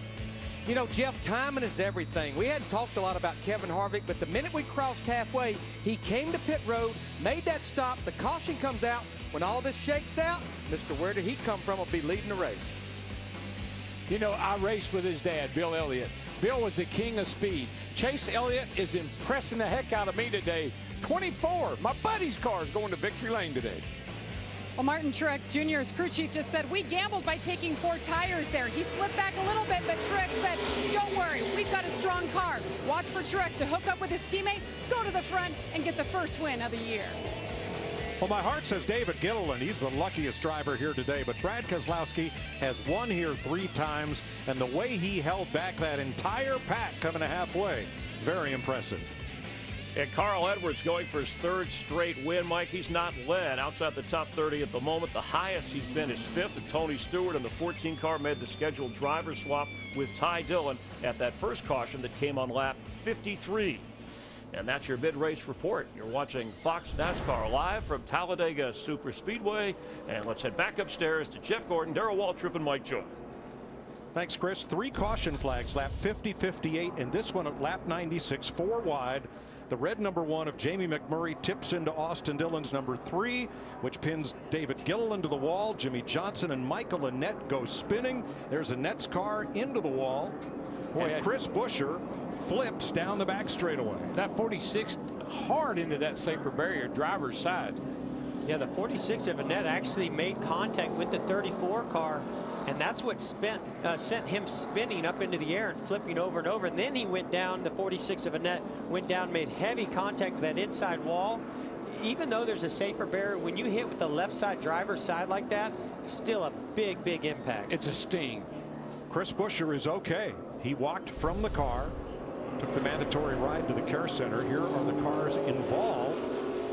You know, Jeff, timing is everything. We hadn't talked a lot about Kevin Harvick, but the minute we crossed halfway, he came to pit road, made that stop, the caution comes out. When all this shakes out, Mr. Where Did He Come From will be leading the race. You know, I raced with his dad, Bill Elliott. Bill was the king of speed. Chase Elliott is impressing the heck out of me today. 24, my buddy's car is going to victory lane today. Well, Martin Truex Jr.'s crew chief just said, we gambled by taking 4 tires there. He slipped back a little bit, but Truex said, don't worry, we've got a strong car. Watch for Truex to hook up with his teammate, go to the front, and get the first win of the year. Well, my heart says David Gilliland. He's the luckiest driver here today, but Brad Keselowski has won here 3 times, and the way he held back that entire pack coming to halfway, very impressive. And Carl Edwards going for his 3rd straight win. Mike, he's not led outside the top 30 at the moment. The highest he's been is 5th, and Tony Stewart in the 14 car made the scheduled driver swap with Ty Dillon at that first caution that came on lap 53. And that's your mid-race report. You're watching Fox NASCAR live from Talladega Superspeedway. And let's head back upstairs to Jeff Gordon, Darrell Waltrip, and Mike Joy. Thanks, Chris. 3 caution flags, lap 50, 58, and this one at lap 96, 4 wide. The red number 1 of Jamie McMurray tips into Austin Dillon's number 3, which pins David Gilliland to the wall. Jimmy Johnson and Michael Annett go spinning. There's Annett's car into the wall. Boy, and Chris Buescher flips down the back straightaway. That 46 hard into that safer barrier, driver's side. Yeah, the 46 of Annett actually made contact with the 34 car, and that's what sent him spinning up into the air and flipping over and over. And then he went down, the 46 of Annett went down, made heavy contact with that inside wall. Even though there's a safer barrier, when you hit with the left side driver's side like that, still a big, big impact. It's a sting. Chris Buescher is okay. He walked from the car, took the mandatory ride to the care center. Here are the cars involved.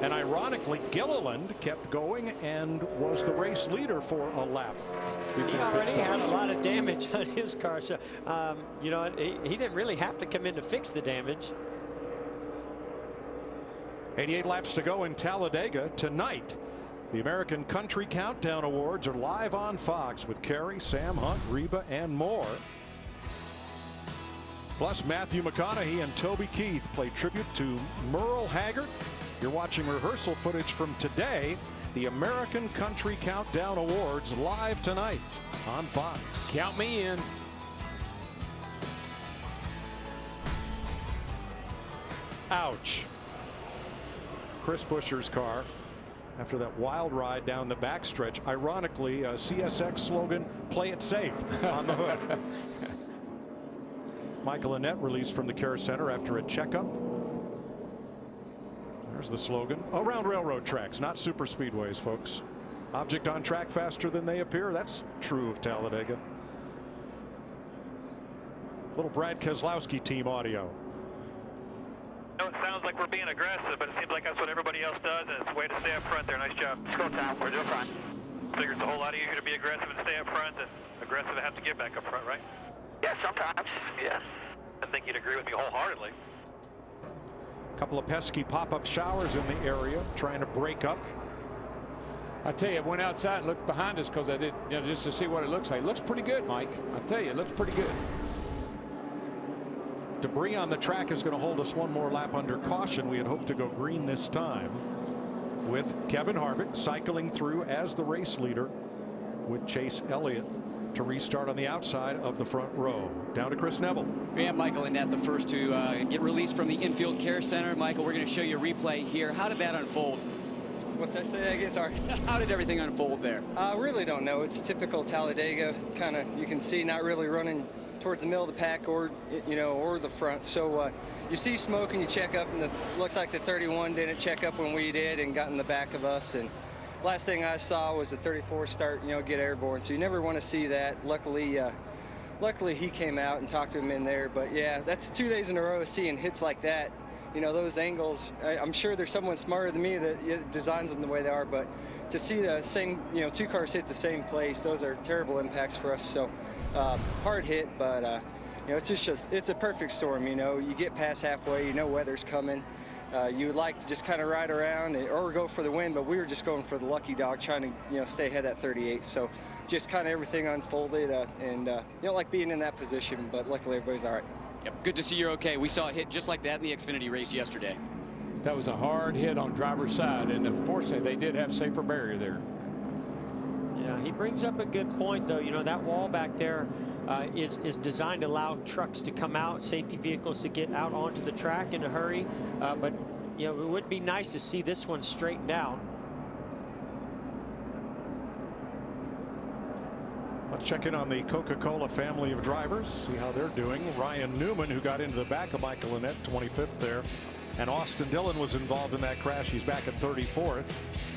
And ironically, Gilliland kept going and was the race leader for a lap. He already had a lot of damage on his car, so you know, he didn't really have to come in to fix the damage. 88 laps to go in Talladega tonight. The American Country Countdown Awards are live on Fox with Kerry, Sam Hunt, Reba, and more. Plus, Matthew McConaughey and Toby Keith play tribute to Merle Haggard. You're watching rehearsal footage from today, the American Country Countdown Awards, live tonight on Fox. Count me in. Ouch. Chris Buescher's car, after that wild ride down the backstretch, ironically, a CSX slogan, play it safe, on the hood. Michael Annett released from the care center after a checkup. There's the slogan. Around railroad tracks, not super speedways, folks. Object on track faster than they appear. That's true of Talladega. Little Brad Keselowski team audio. I know it sounds like we're being aggressive, but it seems like that's what everybody else does, and it's a way to stay up front there. Nice job. Let's go, Tom. We're doing fine. Figure it's a whole lot easier to be aggressive and stay up front than aggressive and have to get back up front, right? Yeah, sometimes. Yeah. I think you'd agree with me wholeheartedly. A couple of pesky pop-up showers in the area, trying to break up. I tell you, I went outside and looked behind us because I did, you know, just to see what it looks like. It looks pretty good, Mike. I tell you, it looks pretty good. Debris on the track is going to hold us one more lap under caution. We had hoped to go green this time, with Kevin Harvick cycling through as the race leader with Chase Elliott to restart on the outside of the front row. Down to Chris Neville. Yeah, Michael Annette, the first to get released from the infield care center. Michael, we're going to show you a replay here. How did that unfold? What's that say again? Sorry. How did everything unfold there? I really don't know. It's typical Talladega. Kind of, you can see not really running towards the middle of the pack or, you know, or the front. So you see smoke and you check up, and looks like the 31 didn't check up when we did and got in the back of us. And last thing I saw was the 34 start, you know, get airborne. So you never want to see that. Luckily he came out and talked to him in there. But yeah, that's 2 days in a row of seeing hits like that. You know, those angles, I'm sure there's someone smarter than me that designs them the way they are, but to see the same, you know, 2 cars hit the same place, those are terrible impacts for us. So hard hit, but you know, it's a perfect storm. You know, you get past halfway, you know weather's coming. You would like to just kind of ride around or go for the win, but we were just going for the lucky dog, trying to, you know, stay ahead at 38. So just kind of everything unfolded, and you don't like being in that position, but luckily everybody's all right. Yep, good to see you're okay. We saw a hit just like that in the Xfinity race yesterday. That was a hard hit on driver's side, and unfortunately they did have safer barrier there. Yeah, he brings up a good point, though. You know, that wall back there is designed to allow trucks to come out, safety vehicles to get out onto the track in a hurry. But, you know, it would be nice to see this one straightened out. Let's check in on the Coca-Cola family of drivers, see how they're doing. Ryan Newman, who got into the back of Michael Annette, 25th there. And Austin Dillon was involved in that crash. He's back at 34th.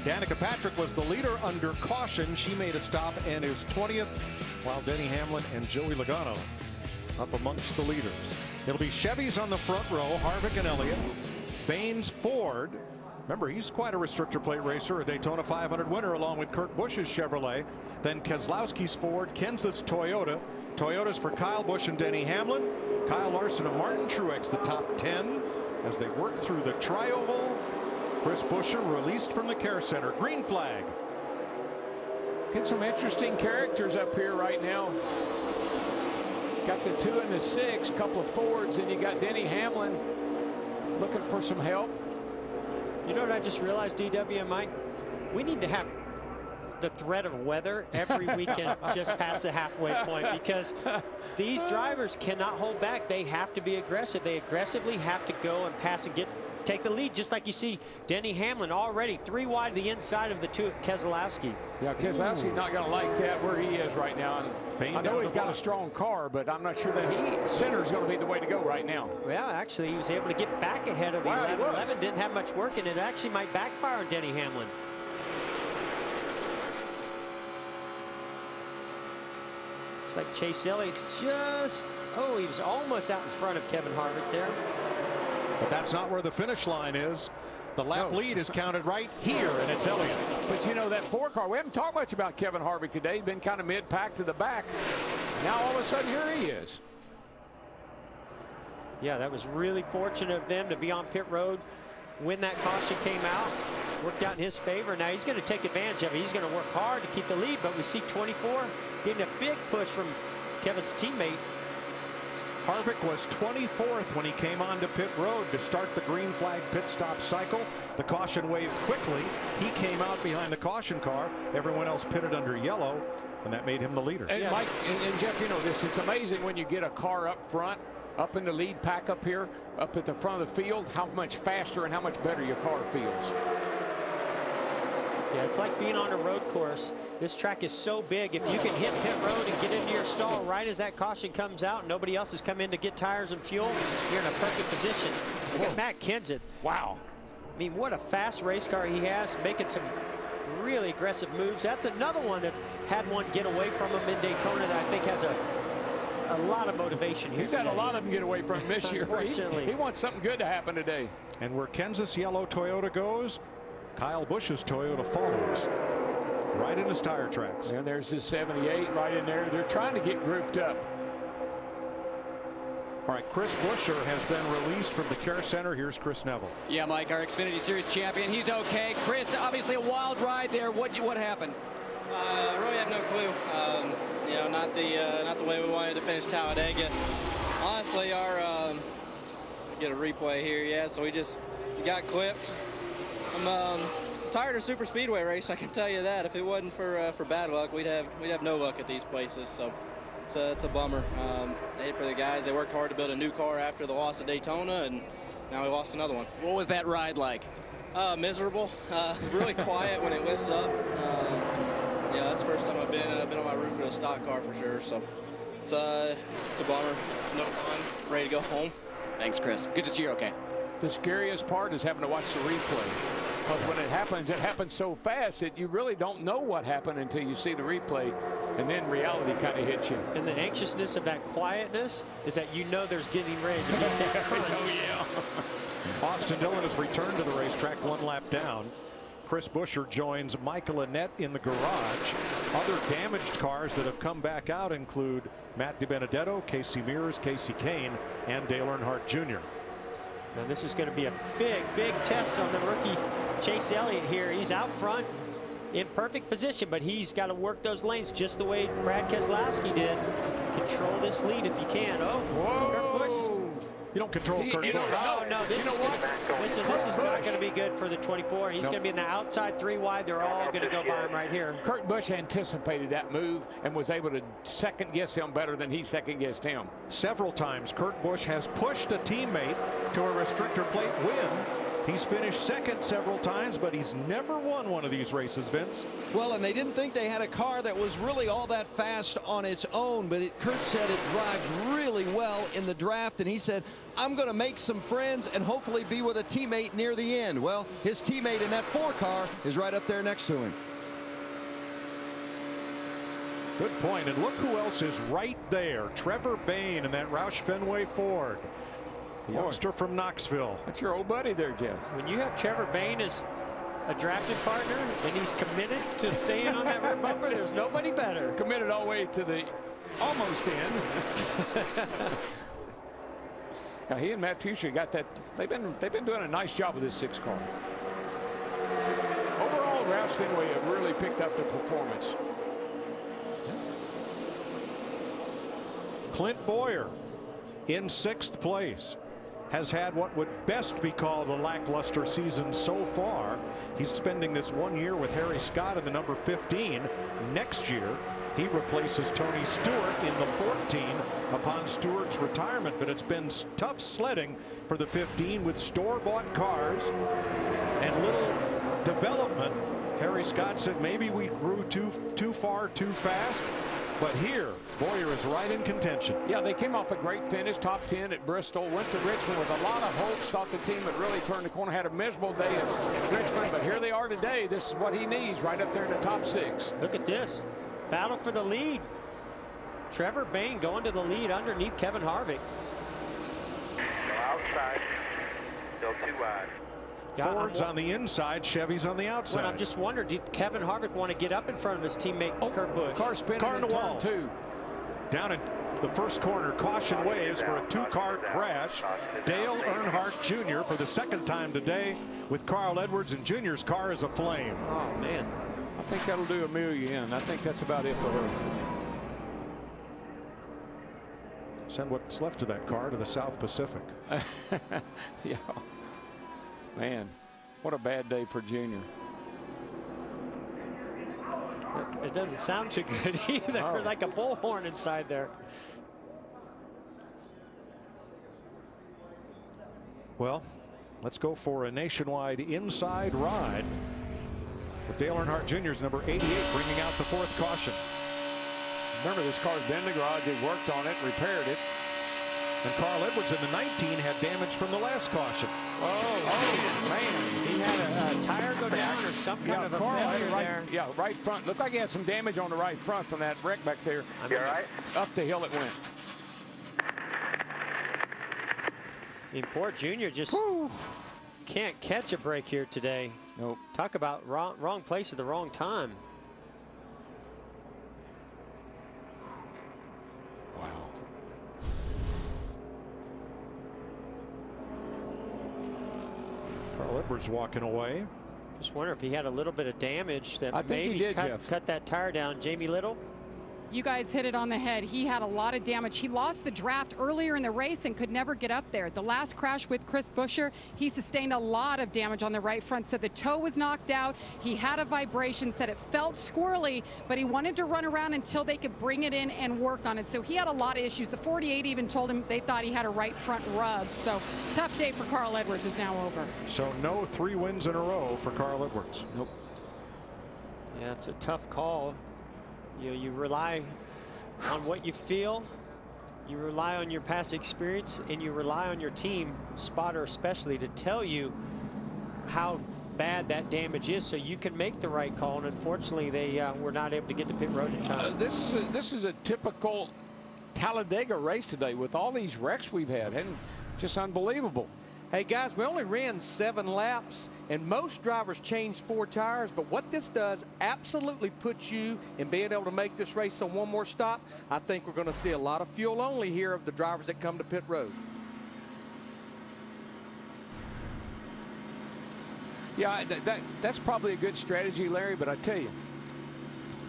Danica Patrick was the leader under caution. She made a stop and is 20th, while Denny Hamlin and Joey Logano up amongst the leaders. It'll be Chevys on the front row, Harvick and Elliott. Baines Ford. Remember, he's quite a restrictor plate racer, a Daytona 500 winner, along with Kurt Busch's Chevrolet. Then Keselowski's Ford, Kenseth's Toyota. Toyotas for Kyle Busch and Denny Hamlin. Kyle Larson and Martin Truex, the top 10 as they work through the tri-oval. Chris Buescher released from the care center. Green flag. Get some interesting characters up here right now. Got the 2 and the 6, couple of Fords, and you got Denny Hamlin looking for some help. You know what I just realized, DW and Mike? We need to have the threat of weather every weekend just past the halfway point, because these drivers cannot hold back. They have to be aggressive. They aggressively have to go and pass and take the lead, just like you see Denny Hamlin already 3 wide the inside of the 2 of Keselowski. Yeah, Keselowski's not going to like that where he is right now. And I know he's got a strong car, but I'm not sure that center is going to be the way to go right now. Well, actually, he was able to get back ahead of the 11. 11 didn't have much work, and it actually might backfire on Denny Hamlin. It's like Chase Elliott's just, he was almost out in front of Kevin Harvick there. But that's not where the finish line is. The lap lead is counted right here, and it's Elliott. But you know, that 4 car, we haven't talked much about Kevin Harvick today. He's been kind of mid-pack to the back. Now all of a sudden, here he is. Yeah, that was really fortunate of them to be on pit road when that caution came out. Worked out in his favor. Now he's going to take advantage of it. He's going to work hard to keep the lead, but we see 24 getting a big push from Kevin's teammate. Harvick was 24th when he came onto pit road to start the green flag pit stop cycle. The caution waved quickly. He came out behind the caution car. Everyone else pitted under yellow, and that made him the leader. And Mike and Jeff, you know this, it's amazing when you get a car up front, up in the lead pack up here, up at the front of the field, how much faster and how much better your car feels. Yeah, it's like being on a road course. This track is so big. If you can hit pit road and get into your stall right as that caution comes out and nobody else has come in to get tires and fuel, you're in a perfect position. Look at Matt Kenseth. Wow. I mean, what a fast race car he has, making some really aggressive moves. That's another one that had one get away from him in Daytona that I think has a lot of motivation here. He's had a lot of them get away from him this year. He wants something good to happen today. And where Kenseth's yellow Toyota goes, Kyle Busch's Toyota follows right in his tire tracks. And there's his 78 right in there. They're trying to get grouped up. All right, Chris Buescher has been released from the care center. Here's Chris Neville. Yeah, Mike, our Xfinity Series champion. He's okay. Chris, obviously a wild ride there. What happened? Really have no clue. You know, not the way we wanted to finish Talladega. Honestly, get a replay here. Yeah, so we got clipped. I'm tired of super speedway race, I can tell you that. If it wasn't for bad luck, we'd have no luck at these places. So it's a bummer. Hate for the guys. They worked hard to build a new car after the loss at Daytona, and now we lost another one. What was that ride like? Miserable. Really quiet when it lifts up. Yeah, that's the first time I've been on my roof with a stock car for sure. So it's a bummer. No fun. Ready to go home. Thanks, Chris. Good to see you're okay. The scariest part is having to watch the replay. Because when it happens so fast that you really don't know what happened until you see the replay, and then reality kind of hits you. And the anxiousness of that quietness is that you know there's getting ready to get that crunch. Oh, yeah. Austin Dillon has returned to the racetrack 1 lap down. Chris Buescher joins Michael Annett in the garage. Other damaged cars that have come back out include Matt DiBenedetto, Casey Mears, Casey Kane, and Dale Earnhardt Jr. Now this is going to be a big test on the rookie Chase Elliott here. He's out front in perfect position, but he's got to work those lanes just the way Brad Keselowski did. Control this lead if you can. Oh, Kurt Busch is. You don't control Kurt Busch. Oh no, this is not going to be good for the 24. He's going to be in the outside 3 wide. They're all going to go by him right here. Kurt Busch anticipated that move and was able to second guess him better than he second guessed him. Several times Kurt Busch has pushed a teammate to a restrictor plate win. He's finished second several times, but he's never won one of these races, Vince. Well, and they didn't think they had a car that was really all that fast on its own, but Kurt said it drives really well in the draft, and he said, I'm going to make some friends and hopefully be with a teammate near the end. Well, his teammate in that 4 car is right up there next to him. Good point, and look who else is right there. Trevor Bayne in that Roush Fenway Ford. The youngster from Knoxville. That's your old buddy there, Jeff. When you have Trevor Bayne as a drafted partner and he's committed to staying on that rear bumper, there's nobody better. Committed all the way to the almost end. Now he and Matt Fuchsia got that. They've been doing a nice job with this 6 car. Overall, Roush Fenway have really picked up the performance. Clint Boyer in 6th place. Has had what would best be called a lackluster season so far. He's spending this 1 year with Harry Scott in the number 15. Next year, he replaces Tony Stewart in the 14 upon Stewart's retirement. But it's been tough sledding for the 15 with store-bought cars and little development. Harry Scott said maybe we grew too far too fast. But here, Boyer is right in contention. Yeah, they came off a great finish, top 10 at Bristol, went to Richmond with a lot of hopes, thought the team had really turned the corner, had a miserable day at Richmond, but here they are today. This is what he needs, right up there in the top 6. Look at this. Battle for the lead. Trevor Bayne going to the lead underneath Kevin Harvick. Still outside, still 2 wide. Ford's on the inside, Chevy's on the outside. Well, I'm just wondering, did Kevin Harvick want to get up in front of his teammate Kurt Busch? Car spinning car in the wall. turn 2. Down in the first corner, caution waves for a 2-car crash. Dale Earnhardt Jr. for the 2nd time today with Carl Edwards, and Jr.'s car is aflame. Oh, man. I think that'll do Amelia in. I think that's about it for her. Send what's left of that car to the South Pacific. Yeah. Man, what a bad day for Junior. It doesn't sound too good either. Oh. Like a bullhorn inside there. Well, let's go for a nationwide inside ride with Dale Earnhardt Jr.'s number 88 bringing out the 4th caution. Remember, this car's been in the garage. They worked on it, repaired it. And Carl Edwards in the 19 had damage from the last caution. Oh man. He had a tire go down or some kind of a failure there. Yeah, right front. Looked like he had some damage on the right front from that wreck back there. You all right? Up the hill it went. And poor Junior just can't catch a break here today. Nope. Talk about wrong place at the wrong time. Wow. Carl Edwards walking away. Just wonder if he had a little bit of damage that I think maybe he did, Jeff. cut that tire down. Jamie Little? You guys hit it on the head. He had a lot of damage. He lost the draft earlier in the race and could never get up there. The last crash with Chris Buescher, he sustained a lot of damage on the right front. Said the toe was knocked out. He had a vibration, said it felt squirrely, but he wanted to run around until they could bring it in and work on it. So he had a lot of issues. The 48 even told him they thought he had a right front rub. So tough day for Carl Edwards is now over. So no 3 wins in a row for Carl Edwards. Nope. Yeah, it's a tough call. You rely on what you feel, you rely on your past experience, and you rely on your team, spotter especially, to tell you how bad that damage is so you can make the right call. And unfortunately, they were not able to get to pit road in time. This is a typical Talladega race today with all these wrecks we've had, and just unbelievable. Hey guys, we only ran 7 laps, and most drivers change 4 tires, but what this does absolutely puts you in being able to make this race on one more stop. I think we're going to see a lot of fuel only here of the drivers that come to pit road. Yeah, that's probably a good strategy, Larry, but I tell you,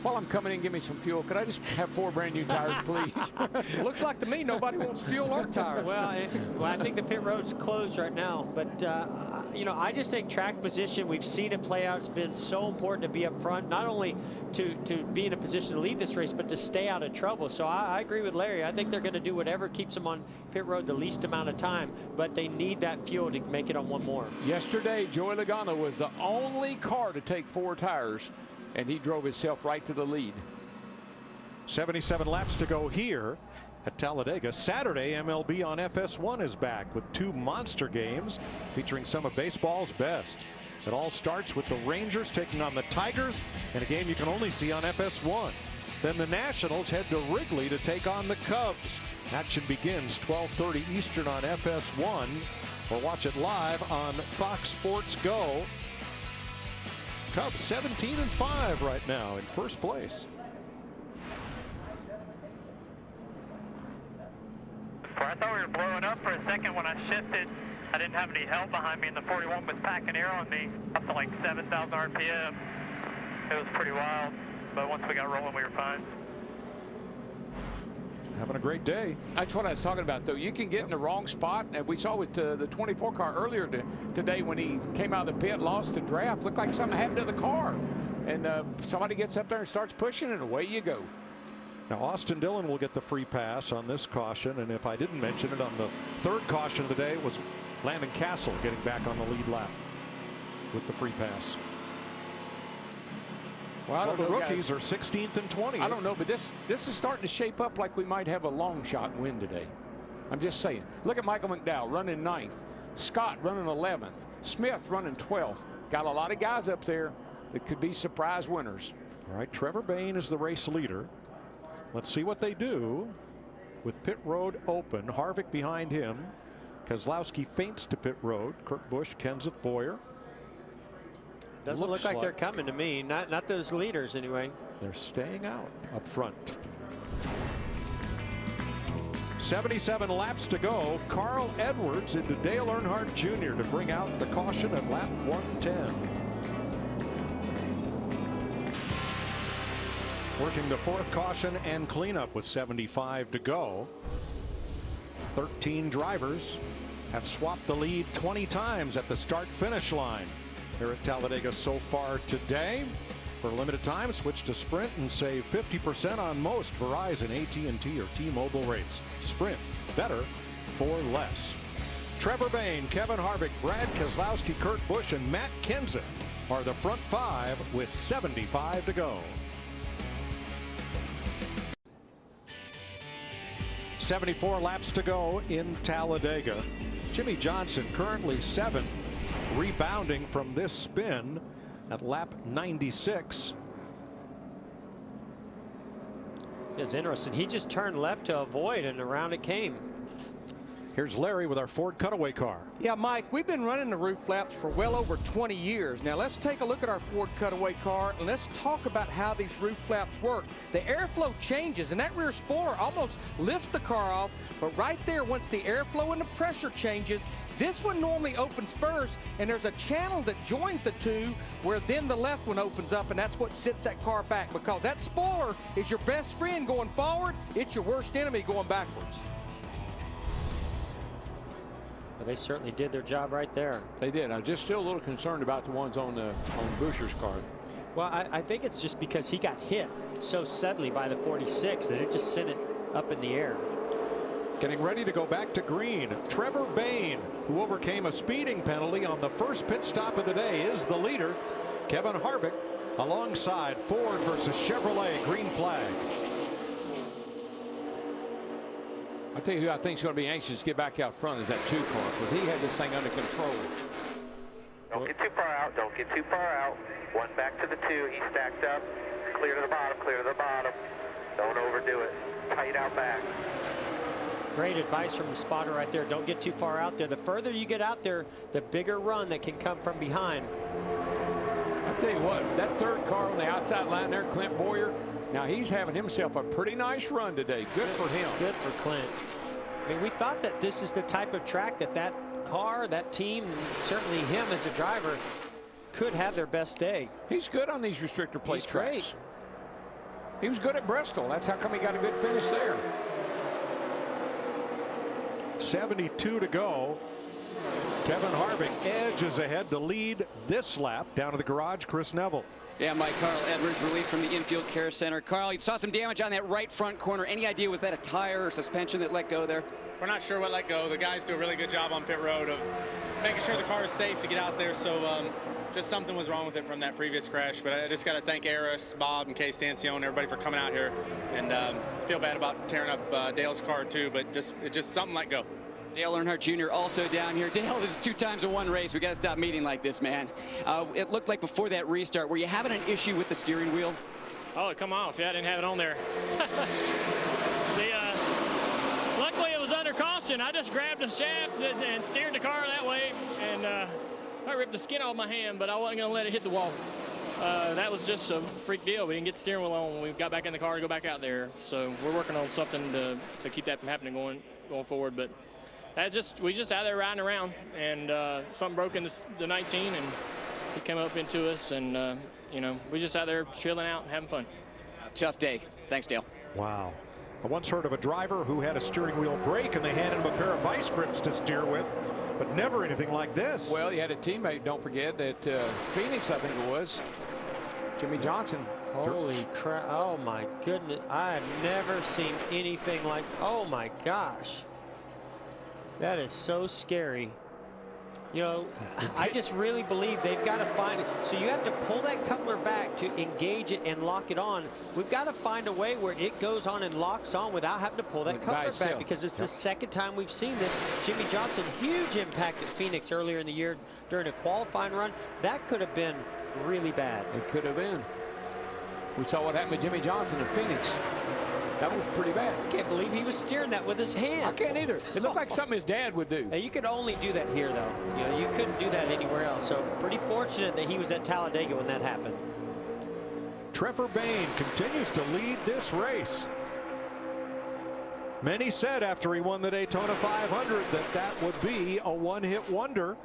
while I'm coming in, give me some fuel. Could I just have 4 brand new tires, please? Looks like to me nobody wants fuel or tires. Well, I think the pit road's closed right now, but you know, I just think track position, we've seen it play out. It's been so important to be up front, not only to be in a position to lead this race, but to stay out of trouble. So I agree with Larry. I think they're going to do whatever keeps them on pit road the least amount of time, but they need that fuel to make it on one more. Yesterday, Joey Logano was the only car to take 4 tires, and he drove himself right to the lead. 77 laps to go here at Talladega. Saturday, MLB on FS1 is back with 2 monster games featuring some of baseball's best. It all starts with the Rangers taking on the Tigers in a game you can only see on FS1. Then the Nationals head to Wrigley to take on the Cubs. Action begins 12:30 Eastern on FS1, or watch it live on Fox Sports Go. Cubs 17-5 right now in first place. I thought we were blowing up for a second when I shifted. I didn't have any help behind me, and the 41 was packing air on me up to like 7,000 RPM. It was pretty wild, but once we got rolling, we were fine. Having a great day. That's what I was talking about, though. You can get in the wrong spot, and we saw with the 24 car earlier today when he came out of the pit, lost the draft. Looked like something happened to the car, and somebody gets up there and starts pushing, and away you go. Now Austin Dillon will get the free pass on this caution, and if I didn't mention it, on the 3rd caution of the day, it was Landon Castle getting back on the lead lap with the free pass. Well, the rookies are 16th and 20th. I don't know, but this is starting to shape up like we might have a long shot win today. I'm just saying. Look at Michael McDowell running 9th. Scott running 11th. Smith running 12th. Got a lot of guys up there that could be surprise winners. All right, Trevor Bayne is the race leader. Let's see what they do with pit road open. Harvick behind him. Keselowski feints to pit road. Kurt Busch, Kenseth Boyer. Doesn't look like they're coming to me. Not those leaders anyway. They're staying out up front. 77 laps to go. Carl Edwards into Dale Earnhardt Jr. to bring out the caution at lap 110. Working the 4th caution and cleanup with 75 to go. 13 drivers have swapped the lead 20 times at the start-finish line here at Talladega so far today. For a limited time, switch to Sprint and save 50% on most Verizon, AT&T, or T-Mobile rates. Sprint, better for less. Trevor Bayne, Kevin Harvick, Brad Keselowski, Kurt Busch, and Matt Kenseth are the front 5 with 75 to go. 74 laps to go in Talladega. Jimmy Johnson currently 7th, rebounding from this spin at lap 96. It's interesting. He just turned left to avoid, and around it came. Here's Larry with our Ford cutaway car. Yeah, Mike, we've been running the roof flaps for well over 20 years. Now let's take a look at our Ford cutaway car and let's talk about how these roof flaps work. The airflow changes and that rear spoiler almost lifts the car off, but right there, once the airflow and the pressure changes, this one normally opens first, and there's a channel that joins the two where then the left one opens up, and that's what sits that car back, because that spoiler is your best friend going forward. It's your worst enemy going backwards. Well, they certainly did their job right there. They did. I'm just still a little concerned about the ones on Buscher's car. Well, I think it's just because he got hit so suddenly by the 46 that it just sent it up in the air. Getting ready to go back to green, Trevor Bayne, who overcame a speeding penalty on the first pit stop of the day, is the leader. Kevin Harvick alongside Ford versus Chevrolet, green flag. I tell you who I think is going to be anxious to get back out front is that 2 car, because he had this thing under control. Don't get too far out. Don't get too far out. One back to the 2. He's stacked up. Clear to the bottom. Clear to the bottom. Don't overdo it. Tight out back. Great advice from the spotter right there. Don't get too far out there. The further you get out there, the bigger run that can come from behind. I'll tell you what, that 3rd car on the outside line there, Clint Boyer, now he's having himself a pretty nice run today. Good for him. Good for Clint. I mean, we thought that this is the type of track that car, that team, and certainly him as a driver could have their best day. He's good on these restrictor plate He's tracks. great. He was good at Bristol. That's how come he got a good finish there. 72 to go. Kevin Harvick edges ahead to lead this lap. Down to the garage, Chris Neville. Yeah, Mike, Carl Edwards released from the infield care center. Carl, you saw some damage on that right front corner. Any idea, was that a tire or suspension that let go there? We're not sure what let go. The guys do a really good job on pit road of making sure the car is safe to get out there. So just something was wrong with it from that previous crash. But I just got to thank Eris, Bob, and Kay Stancione, everybody for coming out here. And feel bad about tearing up Dale's car too, but just something let go. Dale Earnhardt Jr. also down here. Dale, this is 2 times in 1 race. We got to stop meeting like this, man. It looked like before that restart, were you having an issue with the steering wheel? Oh, come off. Yeah, I didn't have it on there. Luckily, it was under caution. I just grabbed the shaft and steered the car that way, and I ripped the skin off my hand, but I wasn't going to let it hit the wall. That was just a freak deal. We didn't get the steering wheel on when we got back in the car to go back out there. So we're working on something to keep that from happening going forward. But we just out there riding around, and something broke in the 19, and he came up into us, and you know, we just out there chilling out and having fun. Tough day. Thanks, Dale. Wow. I once heard of a driver who had a steering wheel break and they handed him a pair of vice grips to steer with, but never anything like this. Well, you had a teammate, don't forget, at Phoenix, I think it was, Jimmy Johnson. Holy crap. Oh, my goodness. I have never seen anything like, oh, my gosh. That is so scary. You know, I just really believe they've got to find it. So you have to pull that coupler back to engage it and lock it on. We've got to find a way where it goes on and locks on without having to pull that coupler back, because it's the second time we've seen this. Jimmy Johnson, huge impact at Phoenix earlier in the year during a qualifying run. That could have been really bad. It could have been. We saw what happened with Jimmy Johnson in Phoenix. That was pretty bad. I can't believe he was steering that with his hand. I can't either. It looked like something his dad would do. Now, you could only do that here, though. You know, you couldn't do that anywhere else. So pretty fortunate that he was at Talladega when that happened. Trevor Bayne continues to lead this race. Many said after he won the Daytona 500 that would be a one-hit wonder.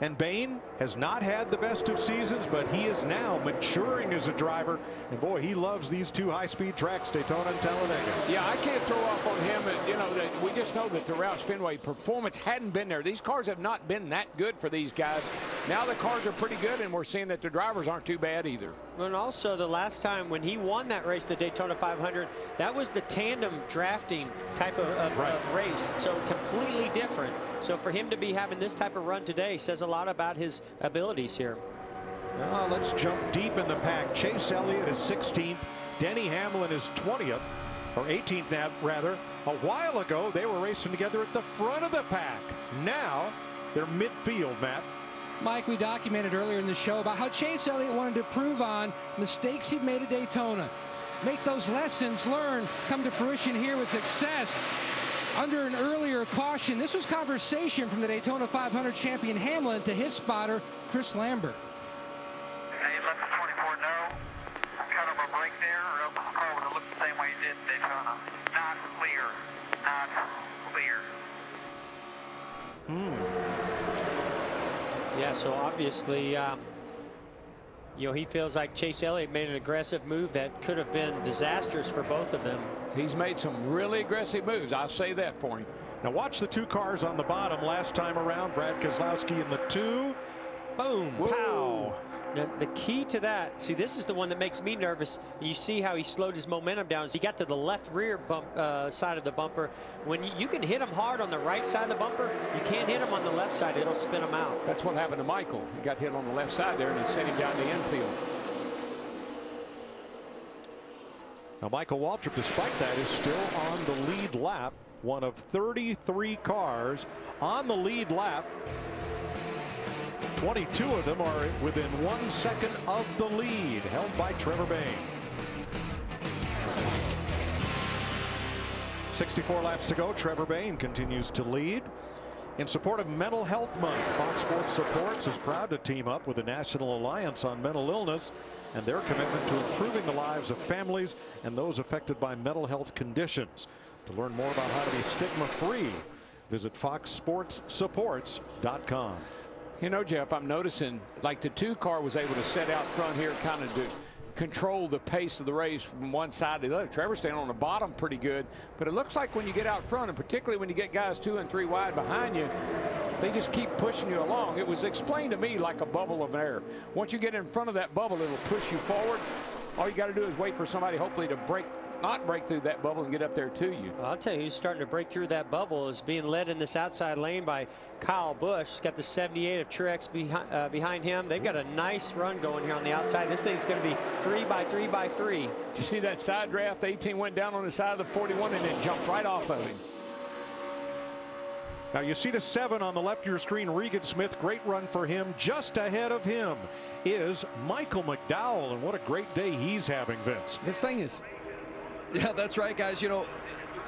And Bayne has not had the best of seasons, but he is now maturing as a driver. And boy, he loves these 2 high-speed tracks, Daytona and Talladega. Yeah, I can't throw off on him. You know, that we just know that the Roush Fenway performance hadn't been there. These cars have not been that good for these guys. Now the cars are pretty good, and we're seeing that the drivers aren't too bad either. And also, the last time when he won that race, the Daytona 500, that was the tandem drafting type of race. So completely different. So for him to be having this type of run today says a lot about his abilities here. Now let's jump deep in the pack. Chase Elliott is 16th. Denny Hamlin is 20th, or 18th now, rather. A while ago, they were racing together at the front of the pack. Now they're midfield, Matt. Mike, we documented earlier in the show about how Chase Elliott wanted to prove on mistakes he'd made at Daytona. Make those lessons learned come to fruition here with success. under an earlier caution. This was conversation from the Daytona 500 champion Hamlin to his spotter, Chris Lambert. Hey, let the 24 know. Cut him a break there, or else the car would have looked the same way it did in Daytona. Not clear. Not clear. Yeah, so obviously, you know, he feels like Chase Elliott made an aggressive move that could have been disastrous for both of them. He's made some really aggressive moves. I'll say that for him. Now watch the two cars on the bottom last time around. Brad Keselowski in the 2. Boom. Whoa. Pow. Now, the key to that, see, this is the one that makes me nervous. You see how he slowed his momentum down. He got to the left rear bump, side of the bumper. When you can hit him hard on the right side of the bumper, you can't hit him on the left side. It'll spin him out. That's what happened to Michael. He got hit on the left side there, and it sent him down the infield. Now Michael Waltrip, despite that, is still on the lead lap. One of 33 cars on the lead lap. 22 of them are within 1 second of the lead, held by Trevor Bayne. 64 laps to go. Trevor Bayne continues to lead. In support of Mental Health Month, Fox Sports Supports is proud to team up with the National Alliance on Mental Illness and their commitment to improving the lives of families and those affected by mental health conditions. To learn more about how to be stigma-free, visit foxsportssupports.com. You know, Jeff, I'm noticing like the 2 car was able to set out front here, kind of to control the pace of the race from one side to the other. Trevor's staying on the bottom pretty good, but it looks like when you get out front, and particularly when you get guys 2 and 3 wide behind you, they just keep pushing you along. It was explained to me like a bubble of air. Once you get in front of that bubble, it'll push you forward. All you got to do is wait for somebody hopefully to not break through that bubble and get up there to you. Well, I'll tell you who's starting to break through that bubble is being led in this outside lane by Kyle Busch. He's got the 78 of Truex behind him. They've got a nice run going here on the outside. This thing's going to be 3 by 3 by 3. Did you see that side draft? The 18 went down on the side of the 41 and then jumped right off of him. Now you see the 7 on the left of your screen, Regan Smith. Great run for him. Just ahead of him is Michael McDowell, and what a great day he's having, Vince. This thing is... Yeah, that's right, guys. You know,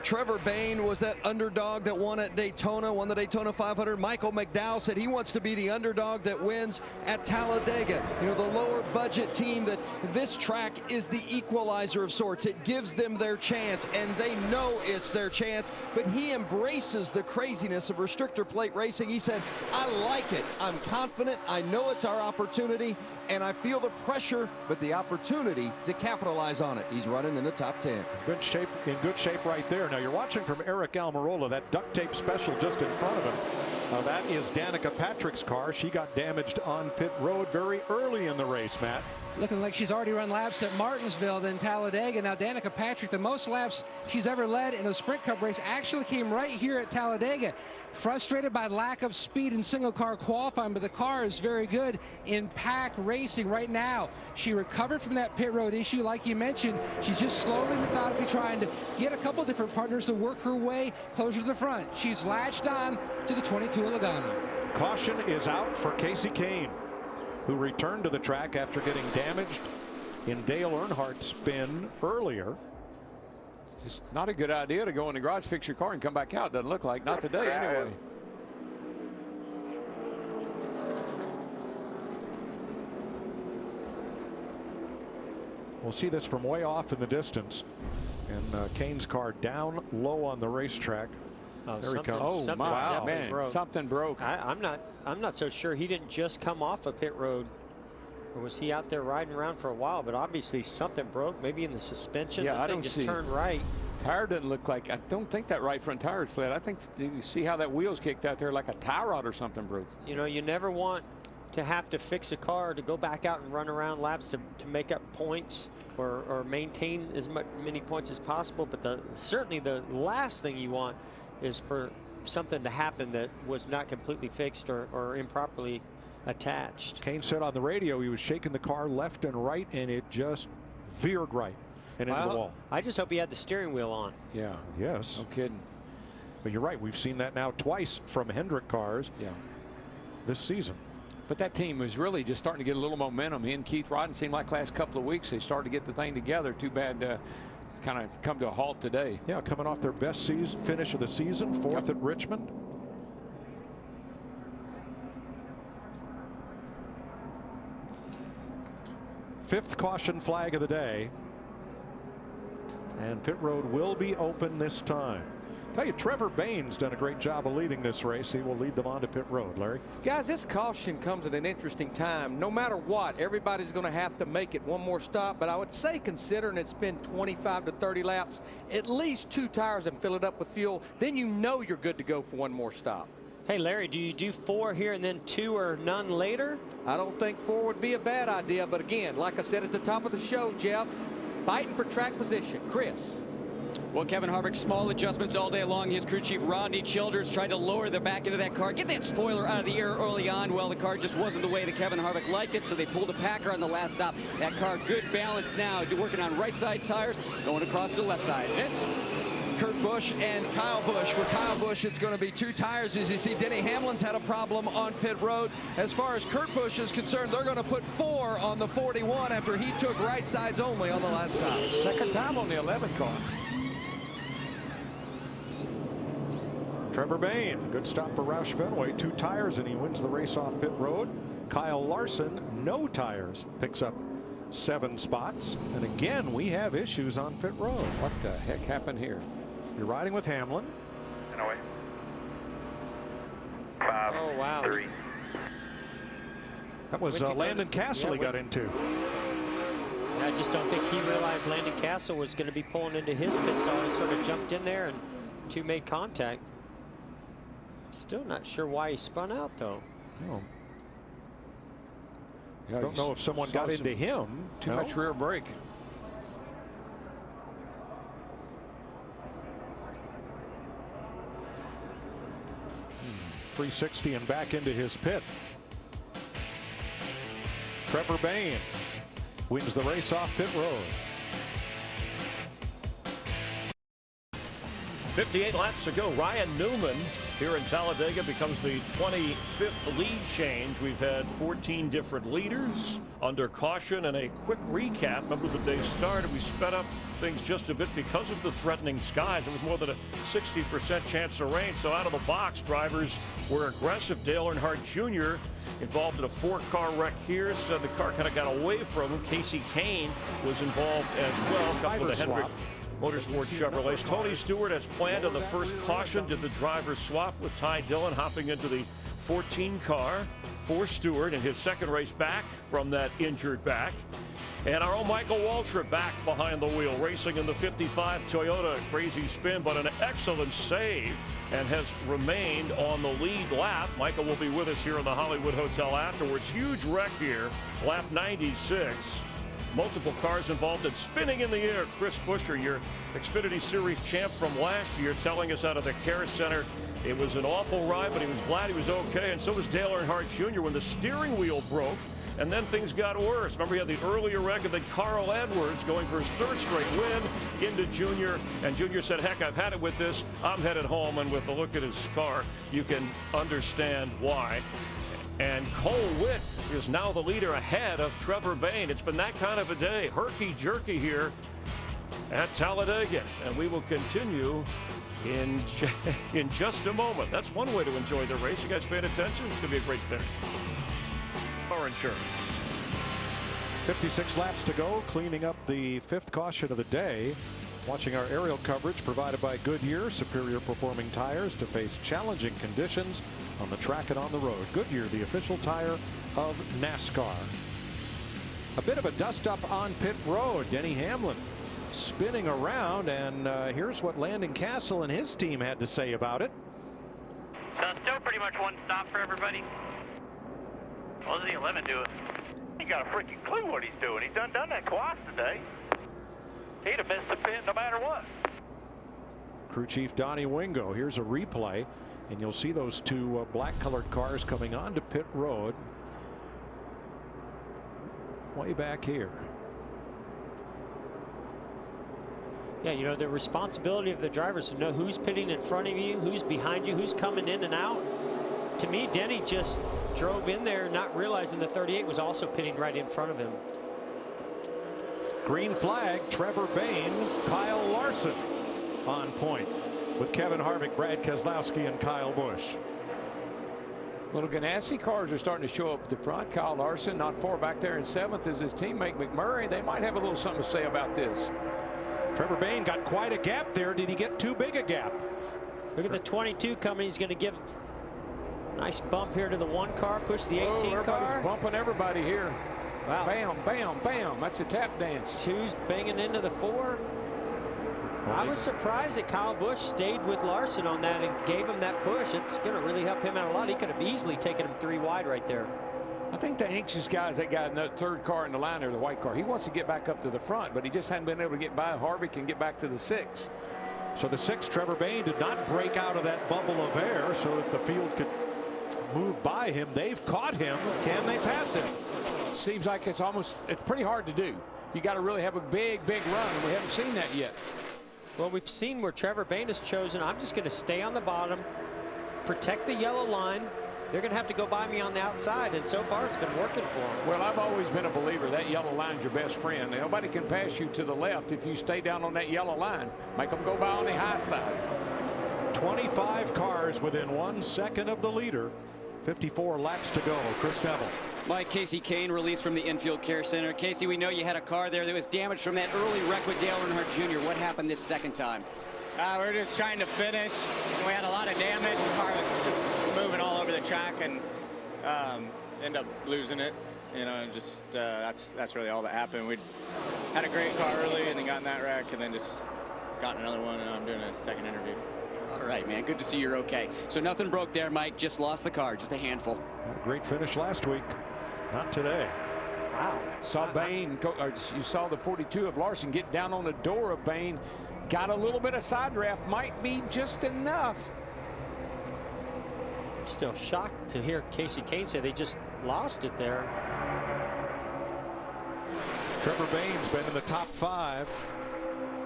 Trevor Bayne was that underdog that won at Daytona, won the Daytona 500. Michael McDowell said he wants to be the underdog that wins at Talladega. You know, the lower budget team, that this track is the equalizer of sorts. It gives them their chance, and they know it's their chance, but he embraces the craziness of restrictor plate racing. He said, I like it. I'm confident. I know it's our opportunity, and I feel the pressure, but the opportunity to capitalize on it. He's running in the top 10. Good shape, in good shape right there. Now you're watching from Eric Almirola, that duct tape special just in front of him. That is Danica Patrick's car. She got damaged on pit road very early in the race, Matt. Looking like she's already run laps at Martinsville, then Talladega. Now Danica Patrick, the most laps she's ever led in a Sprint Cup race, actually came right here at Talladega. Frustrated by lack of speed in single car qualifying, but the car is very good in pack racing right now. She recovered from that pit road issue, like you mentioned. She's just slowly, methodically trying to get a couple different partners to work her way closer to the front. She's latched on to the 22 Logano. Caution is out for Casey Kane, who returned to the track after getting damaged in Dale Earnhardt's spin earlier. Just not a good idea to go in the garage, fix your car, and come back out. Doesn't look like. Not today, anyway. We'll see this from way off in the distance. And Kane's car down low on the racetrack. Oh, there he comes. Oh, wow. Man, broke. Something broke. I'm not so sure he didn't just come off a pit road. Or was he out there riding around for a while? But obviously something broke, maybe in the suspension. Yeah, the thing just turned right. Tire doesn't look like, I don't think that right front tire is flat. I think, you see how that wheel's kicked out there like a tie rod or something broke. You know, you never want to have to fix a car to go back out and run around laps to make up points or maintain as many points as possible. But certainly the last thing you want is for something to happen that was not completely fixed or improperly attached. Kane said on the radio he was shaking the car left and right, and it just veered right and into the wall. I just hope he had the steering wheel on. Yeah. Yes. No kidding. But you're right. We've seen that now twice from Hendrick cars. Yeah. This season. But that team was really just starting to get a little momentum. He and Keith Rodden seemed like last couple of weeks they started to get the thing together. Too bad kind of come to a halt today. Yeah, coming off their best finish of the season, fourth at Richmond. Fifth caution flag of the day. And pit road will be open this time. Tell you, Trevor Bain's done a great job of leading this race. He will lead them on to pit road. Larry? Guys, this caution comes at an interesting time. No matter what, everybody's going to have to make it one more stop. But I would say, considering it's been 25 to 30 laps, at least 2 tires and fill it up with fuel. Then you know you're good to go for one more stop. Hey, Larry, do you do 4 here and then 2 or none later? I don't think 4 would be a bad idea. But again, like I said at the top of the show, Jeff, fighting for track position. Chris? Well, Kevin Harvick, small adjustments all day long. His crew chief, Rodney Childers, tried to lower the back end of that car, get that spoiler out of the air early on. Well, the car just wasn't the way that Kevin Harvick liked it, so they pulled a Packer on the last stop. That car, good balance now, working on right side tires, going across to the left side. Vince? Kurt Busch and Kyle Busch. For Kyle Busch, it's going to be 2 tires. As you see, Denny Hamlin's had a problem on pit road. As far as Kurt Busch is concerned, they're going to put 4 on the 41 after he took right sides only on the last stop. Second time on the 11 car. Trevor Bain, good stop for Roush Fenway. 2 tires and he wins the race off pit road. Kyle Larson, no tires, picks up 7 spots. And again, we have issues on pit road. What the heck happened here? You're riding with Hamlin. And away. 5, oh, wow. 3. That was Landon Castle he got into. I just don't think he realized Landon Castle was going to be pulling into his pit stop. He sort of jumped in there and 2 made contact. Still not sure why he spun out, though. Oh. Yeah, Don't know if someone got into him. Too much rear brake. .360 and back into his pit. Trevor Bain wins the race off pit road. 58 laps to go. Ryan Newman here in Talladega becomes the 25th lead change. We've had 14 different leaders under caution, and a quick recap. Remember, the day started, we sped up things just a bit because of the threatening skies. It was more than a 60% chance of rain. So out of the box, drivers were aggressive. Dale Earnhardt Jr. involved in a 4-car wreck here. So the car kind of got away from him. Casey Kane was involved as well. Couple of the Hendrick Motorsports Chevrolets. Tony Stewart, as planned on the first caution, did the driver swap with Ty Dillon, hopping into the 14 car for Stewart in his second race back from that injured back. And our own Michael Waltrip back behind the wheel, racing in the 55 Toyota. Crazy spin, but an excellent save, and has remained on the lead lap. Michael will be with us here in the Hollywood Hotel afterwards. Huge wreck here, lap 96. Multiple cars involved and spinning in the air. Chris Buescher, your Xfinity Series champ from last year, telling us out of the Care Center it was an awful ride, but he was glad he was okay. And so was Dale Earnhardt Jr. when the steering wheel broke. And then things got worse. Remember, he had the earlier wreck, and then Carl Edwards going for his 3rd straight win into Junior. And Junior said, heck, I've had it with this. I'm headed home. And with the look at his car, you can understand why. And Cole Witt is now the leader ahead of Trevor Bain. It's been that kind of a day. Herky-jerky here at Talladega. And we will continue in just a moment. That's one way to enjoy the race. You guys paying attention? It's going to be a great finish. Car insurance. 56 laps to go, cleaning up the 5th caution of the day. Watching our aerial coverage provided by Goodyear, superior performing tires to face challenging conditions on the track and on the road. Goodyear, the official tire of NASCAR. A bit of a dust up on pit road. Denny Hamlin spinning around, and here's what Landon Castle and his team had to say about it. So still pretty much one stop for everybody. What does the 11 doing? He got a freaking clue what he's doing. He's done that twice today. He'd have missed the pit no matter what. Crew Chief Donnie Wingo. Here's a replay, and you'll see those 2 black colored cars coming onto pit road way back here. Yeah, you know, the responsibility of the drivers to know who's pitting in front of you, who's behind you, who's coming in and out. To me, Denny just drove in there not realizing the 38 was also pitting right in front of him. Green flag, Trevor Bain, Kyle Larson on point with Kevin Harvick, Brad Keselowski, and Kyle Busch. Little Ganassi cars are starting to show up at the front. Kyle Larson not far back there in 7th is his teammate McMurray. They might have a little something to say about this. Trevor Bayne got quite a gap there. Did he get too big a gap? Look at the 22 coming. He's going to give a nice bump here to the 1 car, push the 18 car. Everybody's bumping everybody here. Wow. Bam, bam, bam. That's a tap dance. 2's banging into the 4. I was surprised that Kyle Busch stayed with Larson on that and gave him that push. It's going to really help him out a lot. He could have easily taken him 3 wide right there. I think the anxious guy is that guy in the 3rd car in the line there, the white car. He wants to get back up to the front, but he just hadn't been able to get by Harvick and get back to the 6. So the 6, Trevor Bayne, did not break out of that bubble of air so that the field could move by him. They've caught him. Can they pass him? Seems like it's pretty hard to do. You got to really have a big run, and we haven't seen that yet. Well, we've seen where Trevor Bayne has chosen, I'm just going to stay on the bottom, protect the yellow line. They're going to have to go by me on the outside, and so far it's been working for him. Well, I've always been a believer that yellow line's your best friend. Nobody can pass you to the left if you stay down on that yellow line. Make them go by on the high side. 25 cars within 1 second of the leader. 54 laps to go. Chris Neville. Mike, Casey Kane released from the infield care center. Casey, we know you had a car there that was damaged from that early wreck with Dale Earnhardt Jr. What happened this second time? We're just trying to finish. We had a lot of damage. The car was just moving all over the track and end up losing it. You know, just that's really all that happened. We had a great car early and then got in that wreck and then just got another one, and I'm doing a second interview. All right, man. Good to see you're okay. So nothing broke there, Mike. Just lost the car. Just a handful. Had a great finish last week. Not today. Wow. Saw Bayne, you saw the 42 of Larson get down on the door of Bayne. Got a little bit of side draft. Might be just enough. I'm still shocked to hear Casey Kane say they just lost it there. Trevor Bayne's been in the top 5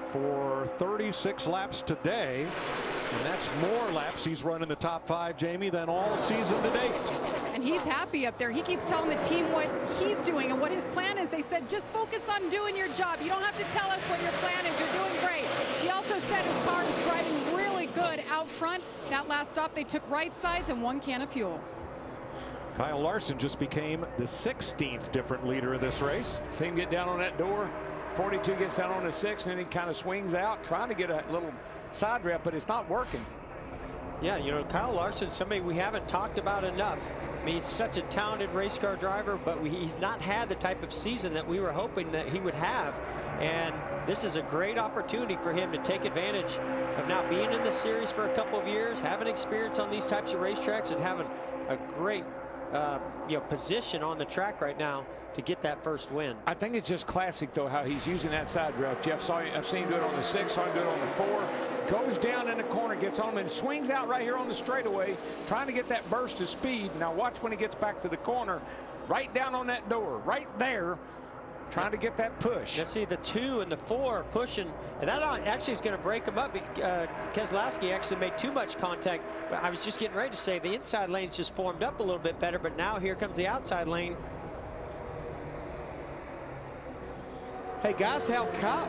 for 36 laps today. And that's more laps he's run in the top 5, Jamie, than all season to date. And he's happy up there. He keeps telling the team what he's doing and what his plan is. They said, just focus on doing your job. You don't have to tell us what your plan is. You're doing great. He also said his car is driving really good out front. That last stop, they took right sides and 1 can of fuel. Kyle Larson just became the 16th different leader of this race. See him get down on that door. 42 gets down on the 6, and then he kind of swings out, trying to get a little side draft, but it's not working. Yeah, you know, Kyle Larson, somebody we haven't talked about enough. I mean, he's such a talented race car driver, but he's not had the type of season that we were hoping that he would have. And this is a great opportunity for him to take advantage of now being in this series for a couple of years, having experience on these types of racetracks, and having a great position on the track right now to get that first win. I think it's just classic, though, how he's using that side draft. Jeff, I've seen him do it on the 6, saw him do it on the 4. Goes down in the corner, gets on him, and swings out right here on the straightaway, trying to get that burst of speed. Now watch when he gets back to the corner, right down on that door, right there, trying to get that push. Let's see the 2 and the 4 pushing, and that actually is going to break him up. Keselowski actually made too much contact, but I was just getting ready to say the inside lane's just formed up a little bit better, but now here comes the outside lane. Hey guys, how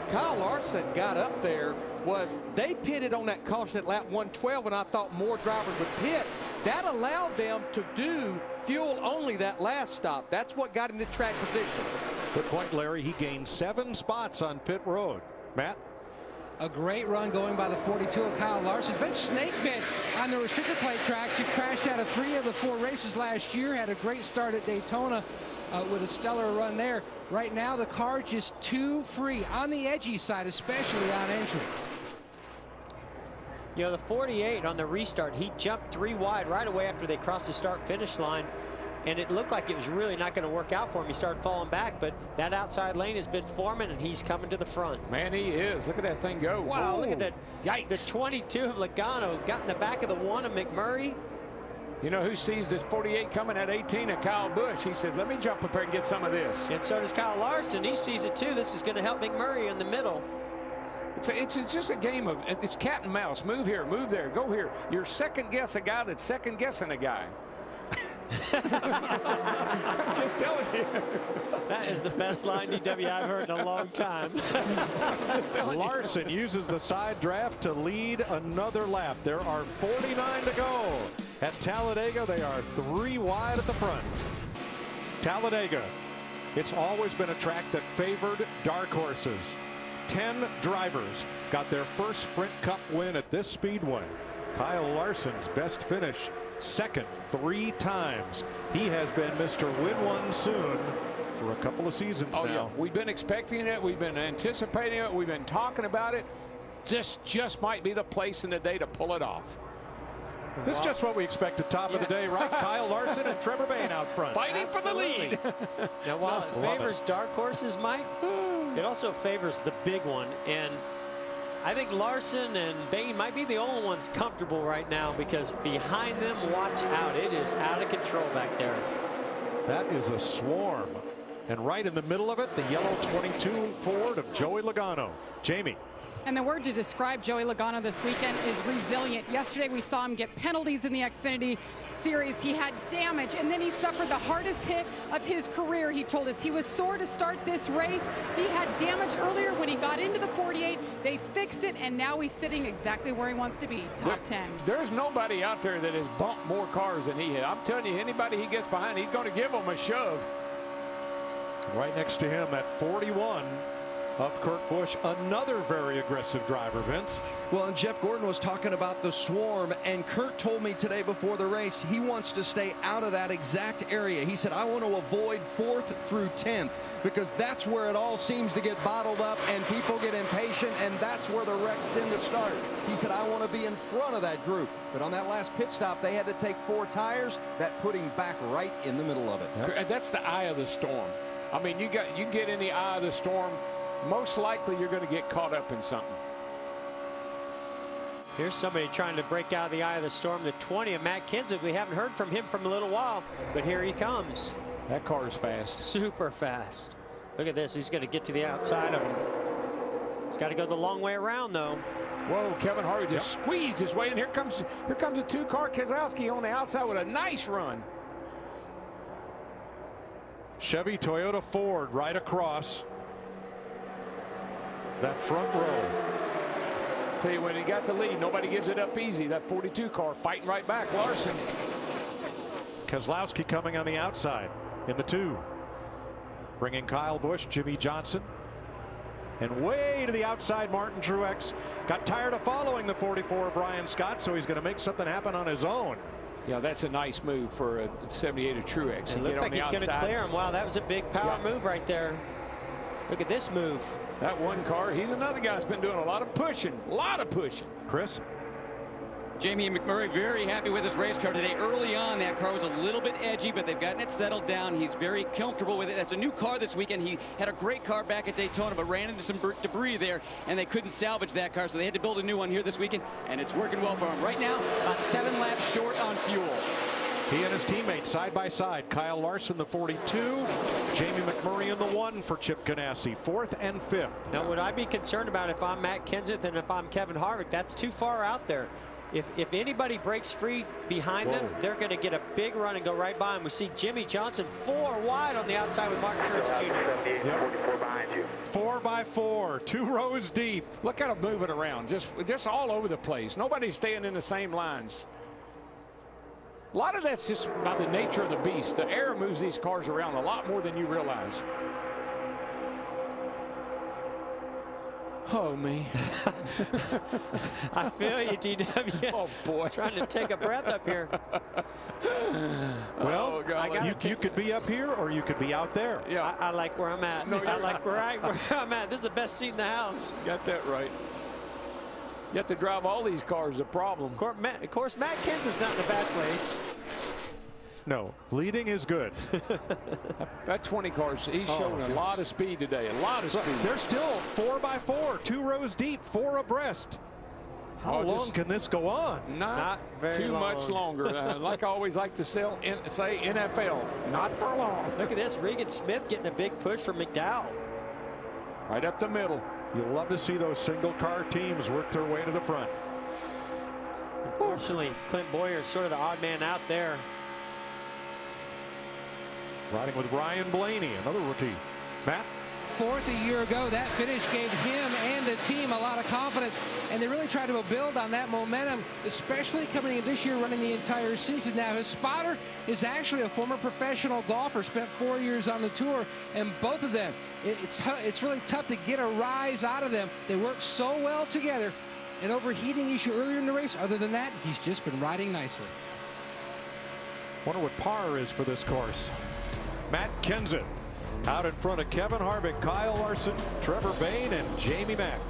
Kyle Larson got up there was they pitted on that caution at lap 112, and I thought more drivers would pit. That allowed them to do fuel only that last stop. That's what got him the track position. Good point, Larry. He gained 7 spots on pit road. Matt? A great run going by the 42 of Kyle Larson. Been snake bit on the restrictor plate tracks. He crashed out of 3 of the 4 races last year. Had a great start at Daytona with a stellar run there. Right now, the car just too free on the edgy side, especially on entry. You know, the 48 on the restart, he jumped 3 wide right away after they crossed the start-finish line, and it looked like it was really not going to work out for him. He started falling back, but that outside lane has been forming, and he's coming to the front. Man, he is. Look at that thing go. Wow, Whoa. look at that. Yikes. The 22 of Logano got in the back of the 1 of McMurray. You know who sees the 48 coming at 18 of Kyle Busch? He says, let me jump up here and get some of this. And so does Kyle Larson. He sees it too. This is going to help McMurray in the middle. It's just a game of, it's cat and mouse. Move here, move there, go here. You're second guess a guy that's second guessing a guy. I'm just telling you. That is the best line DW I've heard in a long time. telling you. Larson uses the side draft to lead another lap. There are 49 to go. At Talladega, they are 3 wide at the front. Talladega, it's always been a track that favored dark horses. 10 drivers got their first Sprint Cup win at this speedway. Kyle Larson's best finish, second 3 times. He has been Mr. Win One Soon for a couple of seasons now. Yeah. We've been expecting it. We've been anticipating it. We've been talking about it. This just might be the place and the day to pull it off. This is just what we expected. Top of the day, right? Kyle Larson and Trevor Bayne out front. Fighting for the lead. Now, while it favors dark horses, Mike, it also favors the big one. And I think Larson and Bayne might be the only ones comfortable right now, because behind them, watch out. It is out of control back there. That is a swarm. And right in the middle of it, the yellow 22 Ford of Joey Logano. Jamie. And the word to describe Joey Logano this weekend is resilient. Yesterday we saw him get penalties in the Xfinity Series. He had damage, and then he suffered the hardest hit of his career. He told us he was sore to start this race. He had damage earlier when he got into the 48. They fixed it, and now he's sitting exactly where he wants to be, top 10. There's nobody out there that has bumped more cars than he has. I'm telling you, anybody he gets behind, he's going to give them a shove. Right next to him, that 41 of Kurt Busch, another very aggressive driver, Vince. Well, and Jeff Gordon was talking about the swarm, and Kurt told me today before the race he wants to stay out of that exact area. He said, I want to avoid 4th through 10th, because that's where it all seems to get bottled up and people get impatient, and that's where the wrecks tend to start. He said, I want to be in front of that group. But on that last pit stop, they had to take 4 tires. That put him back right in the middle of it. Yep. That's the eye of the storm. I mean, you get in the eye of the storm, most likely you're going to get caught up in something. Here's somebody trying to break out of the eye of the storm. The 20 of Matt Kenseth. We haven't heard from him from a little while, but here he comes. That car is fast. Super fast. Look at this. He's going to get to the outside of him. He's got to go the long way around, though. Whoa, Kevin Harvick just squeezed his way, and here comes the 2-car Keselowski on the outside with a nice run. Chevy, Toyota, Ford right across that front row. Tell you, when he got the lead, nobody gives it up easy. That 42 car fighting right back. Larson. Keselowski coming on the outside in the 2. Bringing Kyle Busch, Jimmy Johnson. And way to the outside, Martin Truex. Got tired of following the 44 Brian Scott, so he's going to make something happen on his own. Yeah, that's a nice move for a 78 of Truex. It looks like he's going to clear him. Wow, that was a big power move right there. Look at this move. That one car, he's another guy that's been doing a lot of pushing. Chris? Jamie McMurray very happy with his race car today. Early on, that car was a little bit edgy, but they've gotten it settled down. He's very comfortable with it. That's a new car this weekend. He had a great car back at Daytona, but ran into some debris there, and they couldn't salvage that car, so they had to build a new one here this weekend, and it's working well for him. Right now, about 7 laps short on fuel. He and his teammates side by side. Kyle Larson, the 42. Jamie McMurray in the 1 for Chip Ganassi. 4th and 5th. Now, would I be concerned about if I'm Matt Kenseth and if I'm Kevin Harvick? That's too far out there. If anybody breaks free behind them, they're going to get a big run and go right by him. We see Jimmy Johnson 4 wide on the outside with Martin Truex Jr. 44 behind you. 4 by 4, 2 rows deep. Look at him moving around, just all over the place. Nobody's staying in the same lines. A lot of that's just by the nature of the beast. The air moves these cars around a lot more than you realize. Oh, me. I feel you, DW. Oh, boy. Trying to take a breath up here. Well, you could be up here or you could be out there. Yeah. I like where I'm at. No, I like where I'm at. This is the best seat in the house. Got that right. You have to drive all these cars, the problem. Of course, Matt Kenseth's not in a bad place. No, leading is good. That 20 cars, he's showing a lot of speed today, a lot of speed. They're still 4 by 4, 2 rows deep, 4 abreast. How long can this go on? Not very too much longer. Like I always like to say NFL, not for long. Look at this, Regan Smith getting a big push from McDowell. Right up the middle. You'll love to see those single car teams work their way to the front. Unfortunately, Clint Boyer is sort of the odd man out there. Riding with Ryan Blaney, another rookie. Matt? 4th a year ago. That finish gave him and the team a lot of confidence, and they really tried to build on that momentum, especially coming in this year running the entire season. Now, his spotter is actually a former professional golfer, spent 4 years on the tour, and both of them, it's really tough to get a rise out of them. They work so well together. An overheating issue earlier in the race. Other than that, he's just been riding nicely. Wonder what par is for this course. Matt Kenseth out in front of Kevin Harvick, Kyle Larson, Trevor Bayne, and Jamie Mack.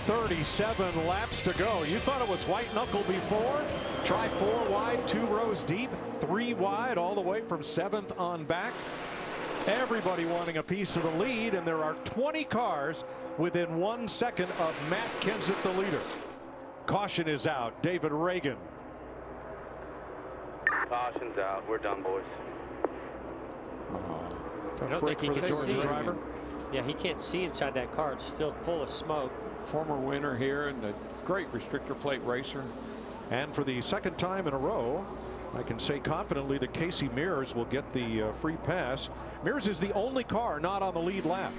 "37 laps to go." You thought it was white knuckle before? Try 4 wide, 2 rows deep, 3 wide, all the way from 7th on back. Everybody wanting a piece of the lead, and there are 20 cars within 1 second of Matt Kenseth, the leader. Caution is out. David Reagan. Caution's out. We're done, boys. I don't think he can see. Driver. Yeah, he can't see inside that car. It's filled full of smoke. Former winner here and a great restrictor plate racer. And for the 2nd time in a row, I can say confidently that Casey Mears will get the free pass. Mears is the only car not on the lead lap,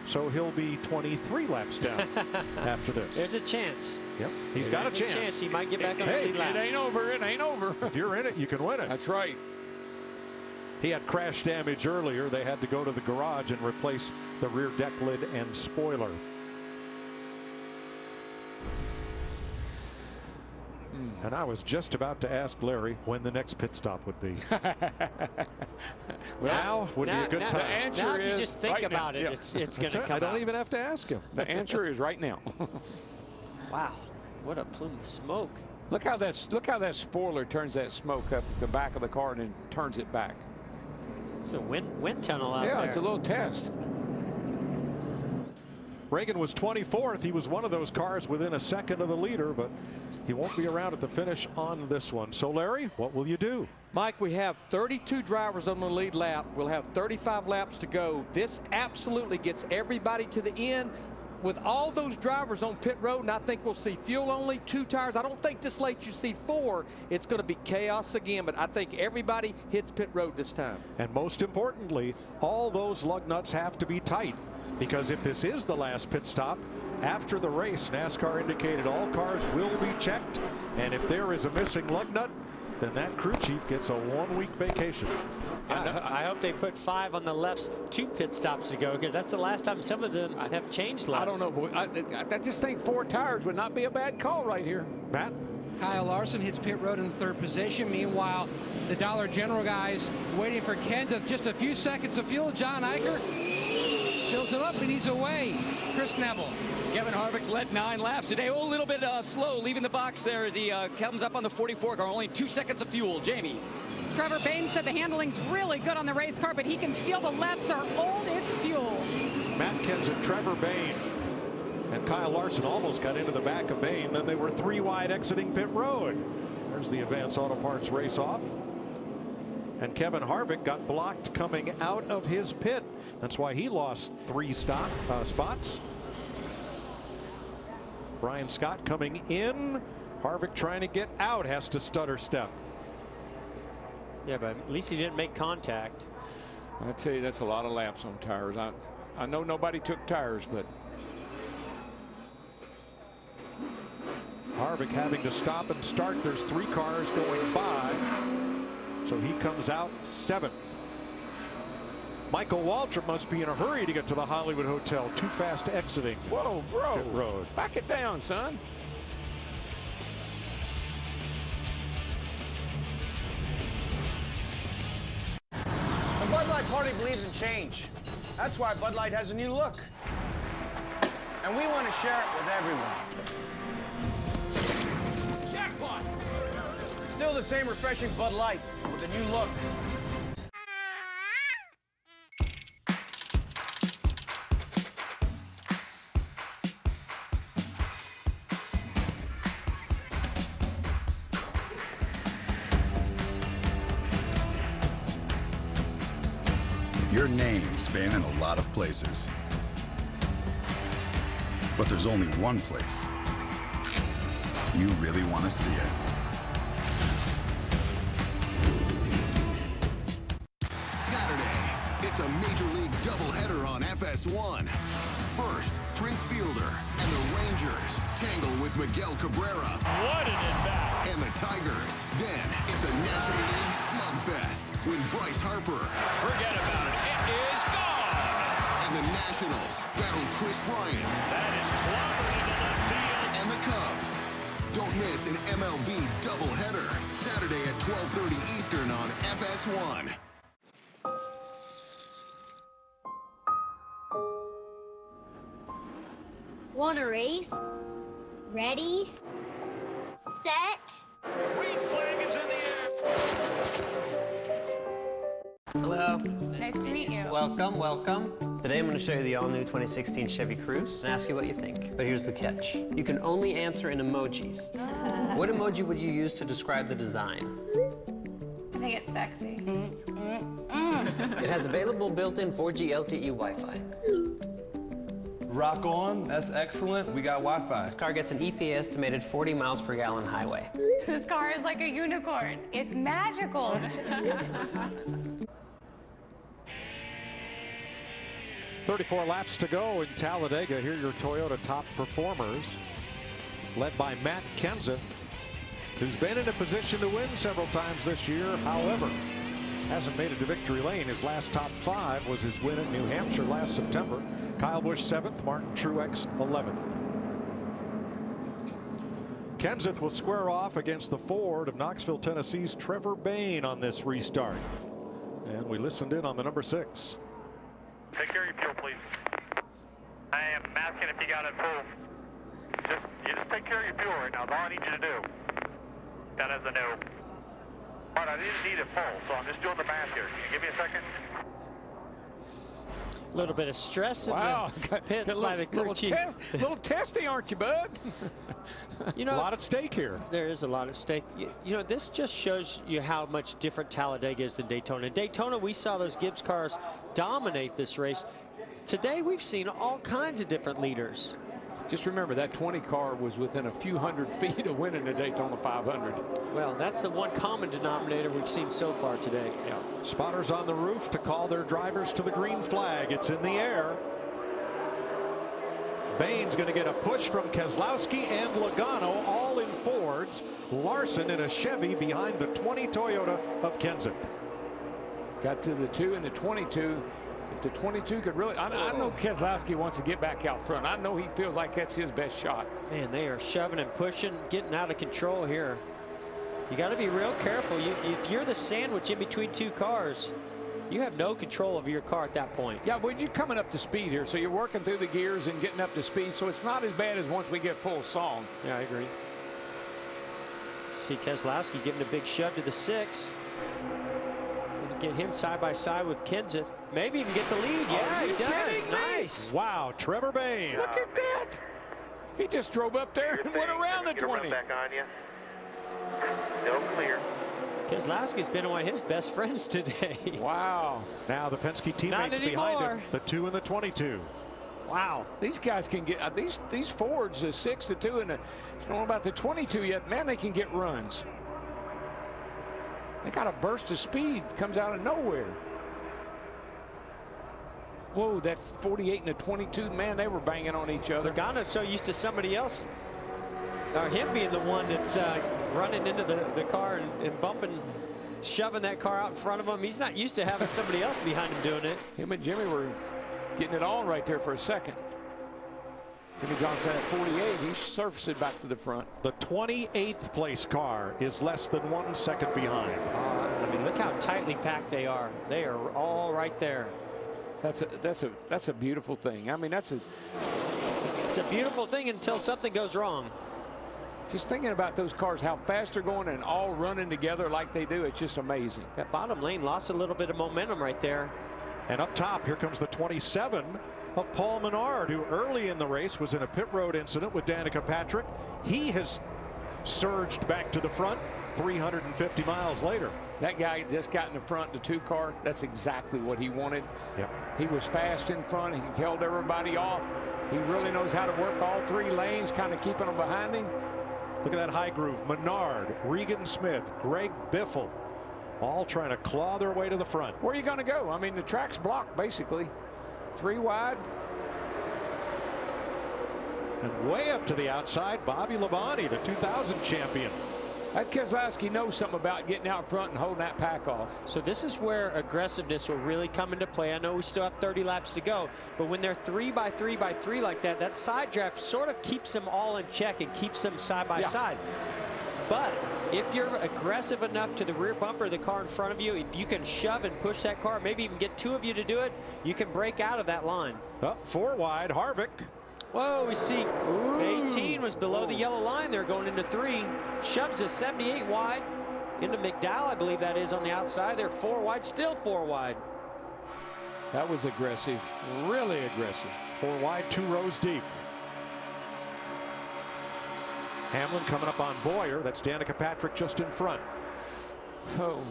so he'll be 23 laps down after this. There's a chance. Yep, he's got a chance. He might get back on the lead lap. It ain't over. It ain't over. If you're in it, you can win it. That's right. He had crash damage earlier. They had to go to the garage and replace the rear deck lid and spoiler. And I was just about to ask Larry when the next pit stop would be. Now would be a good time. The answer now if is you just think right about now. it, it's going to come out. I don't even have to ask him. The answer is right now. Wow, what a plume of smoke! Look how that spoiler turns that smoke up the back of the car and then turns it back. It's a wind tunnel out there. Yeah, it's a little test. Reagan was 24th. He was one of those cars within a second of the leader, but he won't be around at the finish on this one. So, Larry, what will you do? Mike, we have 32 drivers on the lead lap. We'll have 35 laps to go. This absolutely gets everybody to the end. With all those drivers on pit road, and I think we'll see fuel only, 2 tires. I don't think this late you see 4. It's going to be chaos again, but I think everybody hits pit road this time. And most importantly, all those lug nuts have to be tight, because if this is the last pit stop, after the race, NASCAR indicated all cars will be checked, and if there is a missing lug nut, then that crew chief gets a 1-week vacation. I hope they put 5 on the lefts 2 pit stops ago, because that's the last time some of them have changed lefts. I don't know, boy. I just think 4 tires would not be a bad call right here. Matt? Kyle Larson hits pit road in 3rd position. Meanwhile, the Dollar General guys waiting for Kenseth. Just a few seconds of fuel. John Eicher fills it up and he's away. Chris Neville. Kevin Harvick's led 9 laps today. A little bit slow leaving the box there as he comes up on the 44 car. Only 2 seconds of fuel. Jamie. Trevor Bayne said the handling's really good on the race car, but he can feel the lefts are old. It's fuel. Matt Kenseth, Trevor Bayne, and Kyle Larson almost got into the back of Bayne. Then they were 3 wide exiting pit road. There's the Advance Auto Parts race off. And Kevin Harvick got blocked coming out of his pit. That's why he lost 3 spots. Brian Scott coming in. Harvick trying to get out, has to stutter step. Yeah, but at least he didn't make contact. I tell you, that's a lot of laps on tires. I know nobody took tires, but Harvick having to stop and start. There's 3 cars going by, so he comes out 7th. Michael Waltrip must be in a hurry to get to the Hollywood Hotel. Too fast exiting. Whoa, bro. Pit road. Back it down, son. The Bud Light party believes in change. That's why Bud Light has a new look. And we want to share it with everyone. Jackpot! Still the same refreshing Bud Light with a new look. Your name's been in a lot of places. But there's only one place you really want to see it. It's a Major League doubleheader on FS1. First, Prince Fielder and the Rangers tangle with Miguel Cabrera. What an at-bat. And the Tigers. Then, it's a National League slugfest when Bryce Harper. Forget about it. It is gone. And the Nationals battle Chris Bryant. That is clobbered into left field. And the Cubs. Don't miss an MLB doubleheader Saturday at 12:30 Eastern on FS1. Want a race? Ready? Set? Green flag is in the air. Hello. Nice to meet you. Welcome, welcome. Today I'm going to show you the all-new 2016 Chevy Cruze and ask you what you think. But here's the catch. You can only answer in emojis. What emoji would you use to describe the design? I think it's sexy. It has available built-in 4G LTE Wi-Fi. Rock on, that's excellent. We got Wi-Fi. This car gets an EPA estimated 40 miles per gallon highway. This car is like a unicorn. It's magical. 34 laps to go in Talladega. Here are your Toyota top performers, led by Matt Kenseth, who's been in a position to win several times this year. However, hasn't made it to victory lane. His last top 5 was his win at New Hampshire last September. Kyle Busch 7th, Martin Truex 11th. Kenseth will square off against the Ford of Knoxville, Tennessee's Trevor Bayne on this restart. And we listened in on the number 6. Take care of your fuel, please. I am asking if you got it full. You just take care of your fuel right now. That's all I need you to do. That is a no. But I didn't need it full, so I'm just doing the math here. Can you give me a second? A little bit of stress in the pits by the crew chief. Little testy, aren't you, bud? You know, a lot at stake here. There is a lot at stake. You know, this just shows you how much different Talladega is than Daytona. In Daytona, we saw those Gibbs cars dominate this race. Today, we've seen all kinds of different leaders. Just remember, that 20 car was within a few hundred feet of winning the Daytona 500. Well, that's the one common denominator we've seen so far today. Yeah. Spotters on the roof to call their drivers to the green flag. It's in the air. Bayne's going to get a push from Keselowski and Logano, all in Fords. Larson in a Chevy behind the 20 Toyota of Kenseth. Got to the 2 and the 22. If the 22 could really, I know Keselowski wants to get back out front. I know he feels like that's his best shot. Man, they are shoving and pushing, getting out of control here. You got to be real careful. If you're the sandwich in between two cars, you have no control of your car at that point. Yeah, but you're coming up to speed here, so you're working through the gears and getting up to speed, so it's not as bad as once we get full song. Yeah, I agree. See Keselowski giving a big shove to the 6. Get him side by side with Kenseth. Maybe even get the lead. Yeah, he does. Nice. Wow, Trevor Bayne. Look at that. He just drove up there and went around the 20. Back on you. No clear. Keselowski's been one of his best friends today. Wow. Now the Penske teammates behind him, the 2 and the 22. Wow. These guys can get these Fords, the 6, the 2, and it's not about the 22 yet. Man, they can get runs. They got a burst of speed, comes out of nowhere. Whoa, that 48 and the 22, man, they were banging on each other. Logano's so used to somebody else, or him being the one that's running into the car and bumping, shoving that car out in front of him. He's not used to having somebody else behind him doing it. Him and Jimmy were getting it on right there for a second. Jimmy Johnson at 48, he surfs it back to the front. The 28th place car is less than 1 second behind. I mean, look how tightly packed they are. They are all right there. That's a beautiful thing. I mean, it's a beautiful thing until something goes wrong. Just thinking about those cars, how fast they're going and all running together like they do, it's just amazing. That bottom lane lost a little bit of momentum right there. And up top, here comes the 27 of Paul Menard, who early in the race was in a pit road incident with Danica Patrick. He has surged back to the front 350 miles later. That guy just got in the front, the 2 car. That's exactly what he wanted. Yep. He was fast in front. He held everybody off. He really knows how to work all 3 lanes, kind of keeping them behind him. Look at that high groove. Menard, Regan Smith, Greg Biffle, All trying to claw their way to the front. Where are you going to go? I mean, the track's blocked, basically. 3 wide. And way up to the outside, Bobby Labonte, the 2000 champion. That Keselowski knows something about getting out front and holding that pack off. So this is where aggressiveness will really come into play. I know we still have 30 laps to go, but when they're 3 by 3 by 3 like that, that side draft sort of keeps them all in check and keeps them side by side. But if you're aggressive enough to the rear bumper of the car in front of you, if you can shove and push that car, maybe even get 2 of you to do it, you can break out of that line. Up 4 wide, Harvick. Whoa, we see 18 was below the yellow line there going into 3. Shoves a 78 wide into McDowell, I believe that is, on the outside. They're 4 wide, still 4 wide. That was aggressive, really aggressive. 4 wide, 2 rows deep. Hamlin coming up on Boyer. That's Danica Patrick just in front. Oh.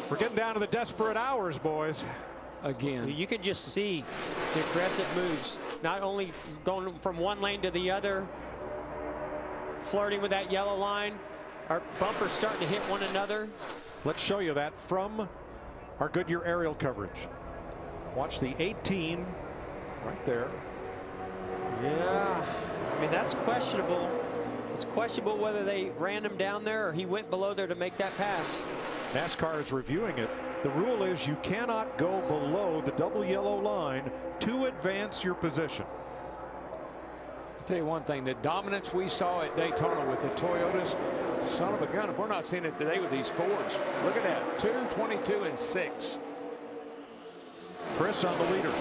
We're getting down to the desperate hours, boys. Again. You can just see the aggressive moves, not only going from one lane to the other, flirting with that yellow line. Our bumpers starting to hit one another. Let's show you that from our Goodyear aerial coverage. Watch the 18 right there. Yeah, I mean, that's questionable. It's questionable whether they ran him down there or he went below there to make that pass. NASCAR is reviewing it. The rule is you cannot go below the double yellow line to advance your position. I'll tell you one thing, the dominance we saw at Daytona with the Toyotas, son of a gun, if we're not seeing it today with these Fords. Look at that, 2, 22, and 6. Chris on the leader.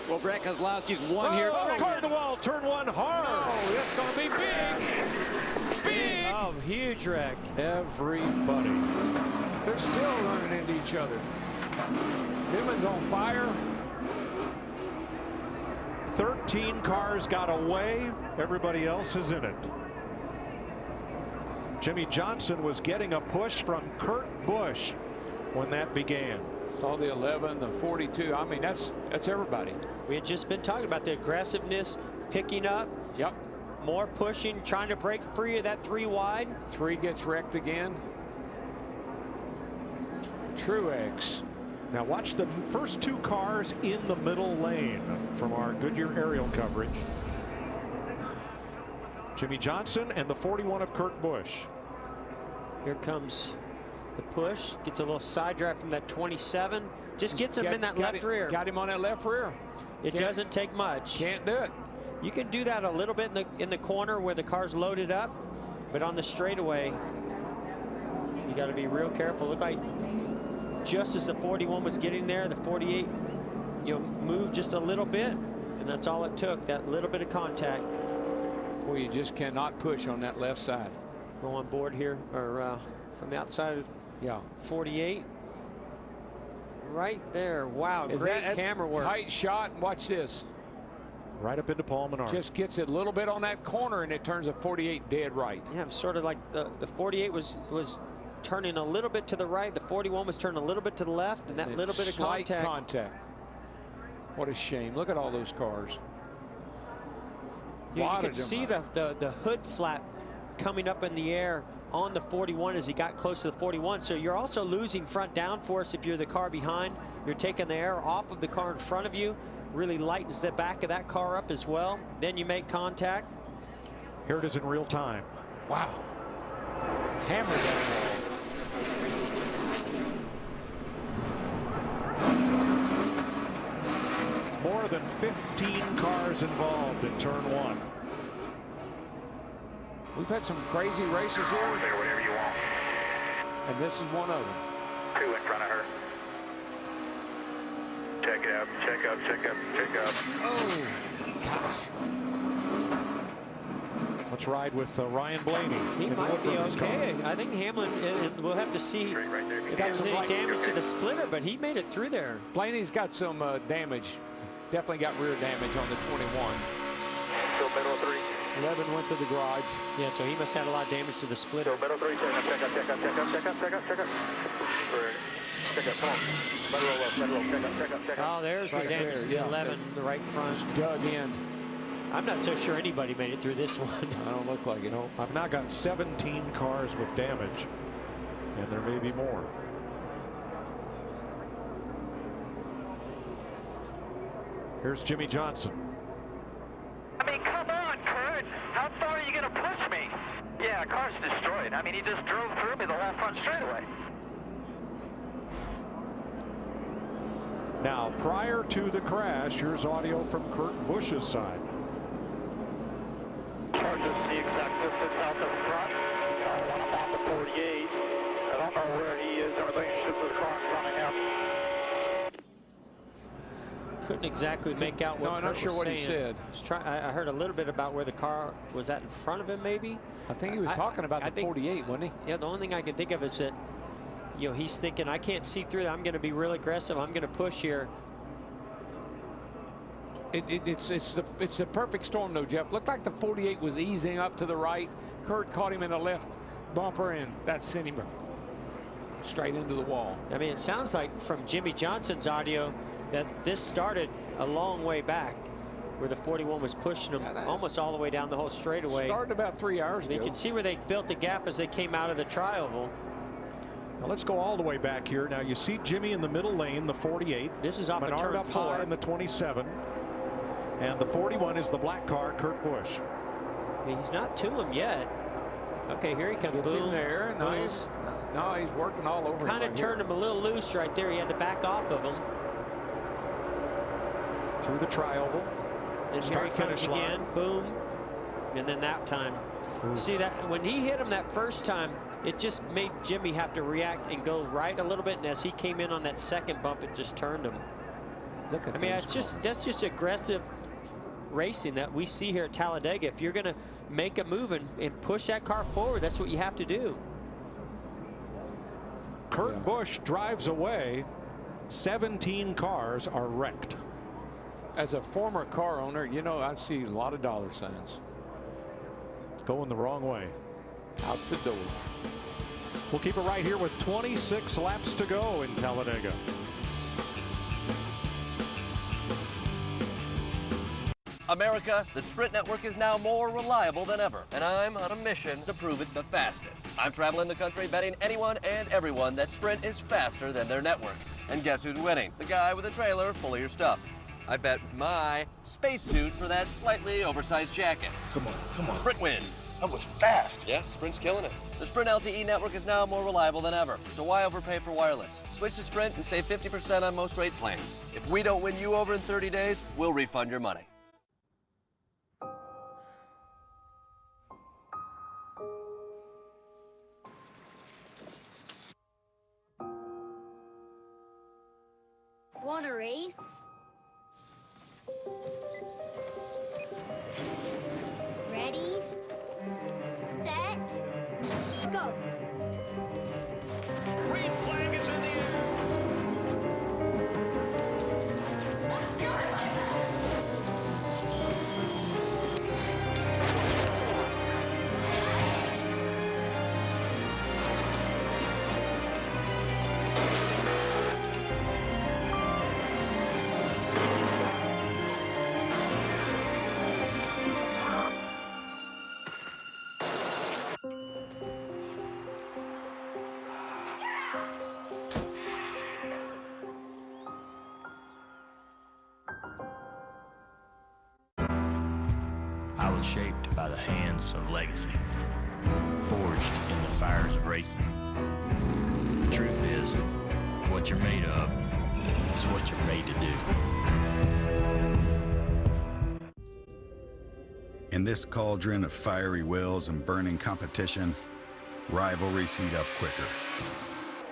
Well, Brett Keselowski's won here. Car to the wall, turn 1 hard. Oh, that's going to be big. Big. Oh, huge wreck. Everybody. They're still running into each other. Newman's on fire. 13 cars got away. Everybody else is in it. Jimmy Johnson was getting a push from Kurt Busch when that began. Saw the 11, the 42. I mean, that's everybody. We had just been talking about the aggressiveness picking up. Yep. More pushing, trying to break free of that 3 wide. 3 gets wrecked again. Truex. Now watch the first 2 cars in the middle lane from our Goodyear aerial coverage. Jimmy Johnson and the 41 of Kurt Busch. Here comes the push. Gets a little side draft from that 27. Just gets him in that left rear. Got him on that left rear. It doesn't take much. Can't do it. You can do that a little bit in the corner where the car's loaded up, but on the straightaway, you got to be real careful. Look like just as the 41 was getting there, the 48, moved just a little bit, and that's all it took. That little bit of contact. Boy, you just cannot push on that left side. Go on board here, or from the outside of 48. Right there. Wow, great camera work. Tight shot. Watch this. Right up into Paul Menard. Just gets it a little bit on that corner, and it turns a 48 dead right. Yeah, sort of like the 48 was turning a little bit to the right. The 41 was turning a little bit to the left, and that little bit of slight contact. What a shame. Look at all those cars. You can see the hood flap coming up in the air on the 41 as he got close to the 41. So you're also losing front downforce if you're the car behind. You're taking the air off of the car in front of you. Really lightens the back of that car up as well. Then you make contact. Here it is in real time. Wow. Hammered that. More than 15 cars involved in turn 1. We've had some crazy races here. Whatever you want. And this is one of them. 2 in front of her. Check it up, check up, check up, check up. Oh, gosh. Let's ride with Ryan Blaney. He might be okay. I think Hamlin, we'll have to see if there's any damage to the splitter, but he made it through there. Blaney's got some damage. Definitely got rear damage on the 21. Still middle of 3. 11 went to the garage. Yeah, so he must have had a lot of damage to the splitter. Still middle 3, check up, check up, check up, check up, check up, check up, check up. Check up, come on. Middle row up, middle row, check up, check up, check up. Oh, there's the damage to the 11, the right front. Just dug in. I'm not so sure anybody made it through this one. I don't look like it. No, I've now got 17 cars with damage. and there may be more. Here's Jimmy Johnson. I mean, come on, Kurt. How far are you going to push me? Yeah, car's destroyed. I mean, he just drove through me the whole front straightaway. Now, prior to the crash, here's audio from Kurt Busch's side. Hard to see exact distance out the front. When I'm on the 48, I don't know where he is in relationship to the car in front of him. Couldn't exactly make out what I'm Kurt not sure was what saying. he said. I heard a little bit about where the car was at in front of him, maybe. I think he was talking about the 48, wasn't he? Yeah, the only thing I can think of is that, you know, he's thinking, I can't see through that. I'm going to be real aggressive. I'm going to push here. It's the perfect storm, though, Jeff. Looked like the 48 was easing up to the right. Kurt caught him in the left bumper, and that sent him straight into the wall. I mean, it sounds like from Jimmy Johnson's audio that this started a long way back, where the 41 was pushing him almost all the way down the whole straightaway. Started about 3 hours ago. You can see where they built the gap as they came out of the tri-oval. Now let's go all the way back here. Now you see Jimmy in the middle lane, the 48. This is off of Menard turn up 4. high in the 27. And the 41 is the black car, Kurt Busch. I mean, he's not to him yet. Okay, here he comes. Gets Boom. in there. Boom. No, he's working all over. Kind of turned him a little loose right there. He had to back off of him. Through the tri-oval. And Start here he comes finish line. again. Boom. And then that time. See that when he hit him that first time, it just made Jimmy have to react and go right a little bit. And as he came in on that second bump, it just turned him. Look at I mean, that's just aggressive racing that we see here at Talladega. If you're going to make a move and push that car forward, that's what you have to do. Kurt Busch drives away. 17 cars are wrecked. As a former car owner, you know, I see a lot of dollar signs. Going the wrong way. Out the door. We'll keep it right here with 26 laps to go in Talladega. America, the Sprint network is now more reliable than ever, and I'm on a mission to prove it's the fastest. I'm traveling the country betting anyone and everyone that Sprint is faster than their network. And guess who's winning? The guy with a trailer full of your stuff. I bet my spacesuit for that slightly oversized jacket. Come on. Sprint wins. That was fast. Yeah, Sprint's killing it. The Sprint LTE network is now more reliable than ever, so why overpay for wireless? Switch to Sprint and save 50% on most rate plans. If we don't win you over in 30 days, we'll refund your money. Want a race? Ready, set, go. Green flag is in the air. I was shaped by the hands of legacy, forged in the fires of racing. The truth is, what you're made of is what you're made to do. In this cauldron of fiery wills and burning competition, rivalries heat up quicker.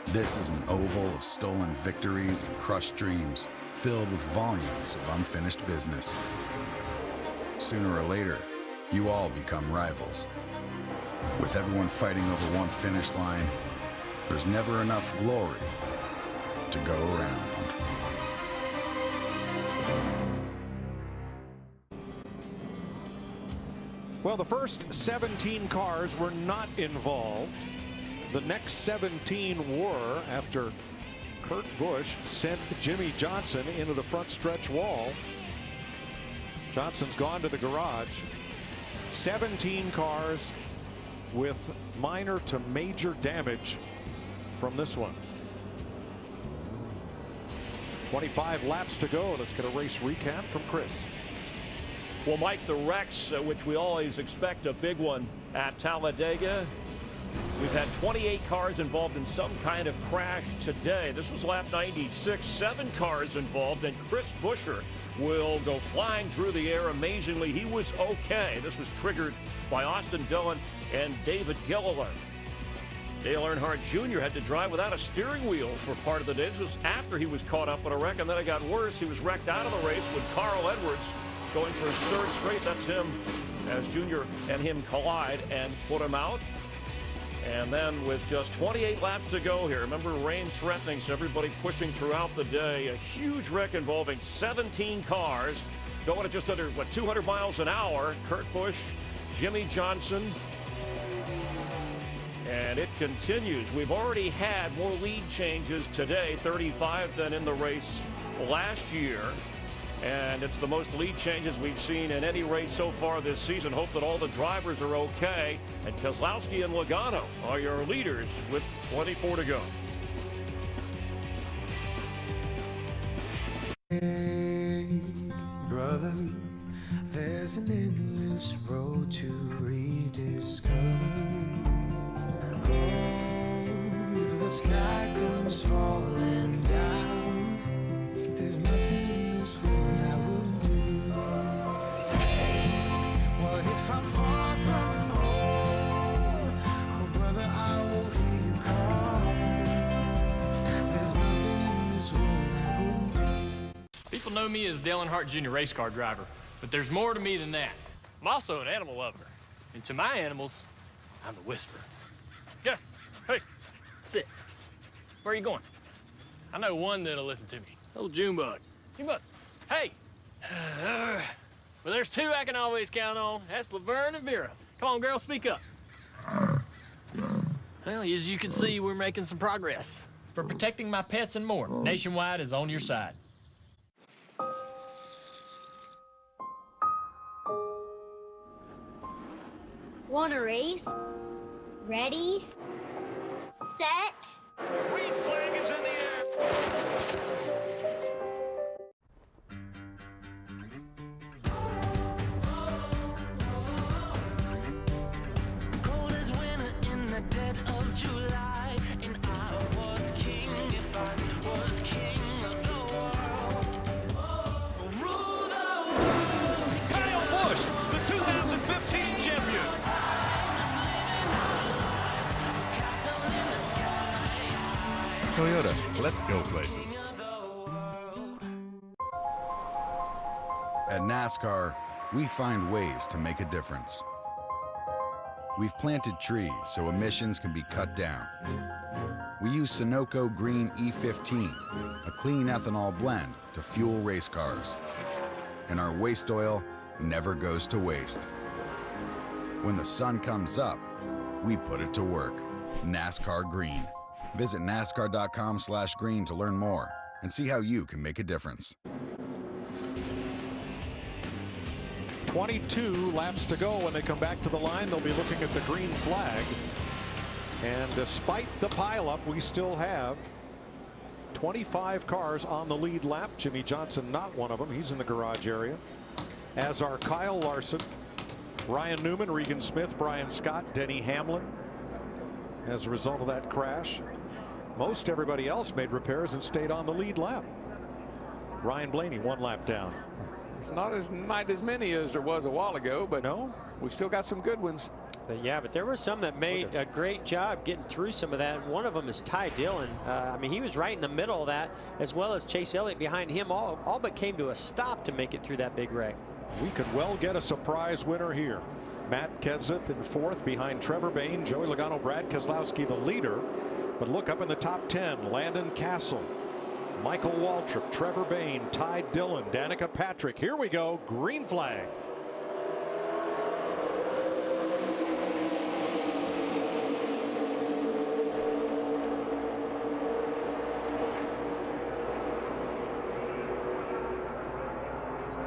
This is an oval of stolen victories and crushed dreams, filled with volumes of unfinished business. Sooner or later, you all become rivals. With everyone fighting over one finish line, there's never enough glory to go around. Well, the first 17 cars were not involved. The next 17 were after Kurt Busch sent Jimmy Johnson into the front stretch wall. Johnson's gone to the garage. 17 cars with minor to major damage from this one. 25 laps to go. Let's get a race recap from Chris. Well, Mike, the wrecks, which we always expect a big one at Talladega. We've had 28 cars involved in some kind of crash today. This was lap 96, 7 cars involved, and Chris Buescher will go flying through the air. Amazingly, he was okay. This was triggered by Austin Dillon and David Gilliland. Dale Earnhardt Jr. had to drive without a steering wheel for part of the day. This was after he was caught up in a wreck, and then it got worse. He was wrecked out of the race with Carl Edwards going for his third straight. That's him as Jr. and him collide and put him out. And then with just 28 laps to go here, remember rain threatening, so everybody pushing throughout the day. A huge wreck involving 17 cars going at just under, 200 miles an hour. Kurt Busch, Jimmy Johnson. And it continues. We've already had more lead changes today, 35 than in the race last year. And it's the most lead changes we've seen in any race so far this season. Hope that all the drivers are okay. And Keselowski and Logano are your leaders with 24 to go. Hey, brother, there's an endless road to rediscover. Oh, if the sky comes falling down, there's nothing in this world I wouldn't do. What if I'm far from home? Oh, brother, I will hear you call. There's nothing in this world I wouldn't do. People know me as Dale Earnhardt Jr. race car driver, but there's more to me than that. I'm also an animal lover, and to my animals, I'm the whisperer. Yes, hey, sit. Where are you going? I know one that'll listen to me. Old Junebug. Junebug, hey. Well, there's two I can always count on. That's Laverne and Vera. Come on, girl, speak up. Well, as you can see, we're making some progress. For protecting my pets and more, Nationwide is on your side. Want a race? Ready? Set? Green flag is in the air. Cold as winter in the dead of July, and I was king if I was king of the world. Rule the world. Kyle Busch, the 2015 champion. Toyota, let's go places. At NASCAR, we find ways to make a difference. We've planted trees so emissions can be cut down. We use Sunoco Green E15, a clean ethanol blend to fuel race cars. And our waste oil never goes to waste. When the sun comes up, we put it to work. NASCAR Green. Visit NASCAR.com/green to learn more and see how you can make a difference. 22 laps to go. When they come back to the line, they'll be looking at the green flag. And despite the pileup, we still have 25 cars on the lead lap. Jimmy Johnson, not one of them. He's in the garage area. As are Kyle Larson, Ryan Newman, Regan Smith, Brian Scott, Denny Hamlin. As a result of that crash, most everybody else made repairs and stayed on the lead lap. Ryan Blaney, 1 lap down. It's not as many as there was a while ago, but no, we still got some good ones. Yeah, but there were some that made a great job getting through some of that. And one of them is Ty Dillon. I mean, he was right in the middle of that, as well as Chase Elliott behind him. All but came to a stop to make it through that big wreck. We could well get a surprise winner here. Matt Kenseth in 4th behind Trevor Bayne, Joey Logano, Brad Keselowski the leader. But look up in the top 10, Landon Castle, Michael Waltrip, Trevor Bayne, Ty Dillon, Danica Patrick. Here we go, green flag.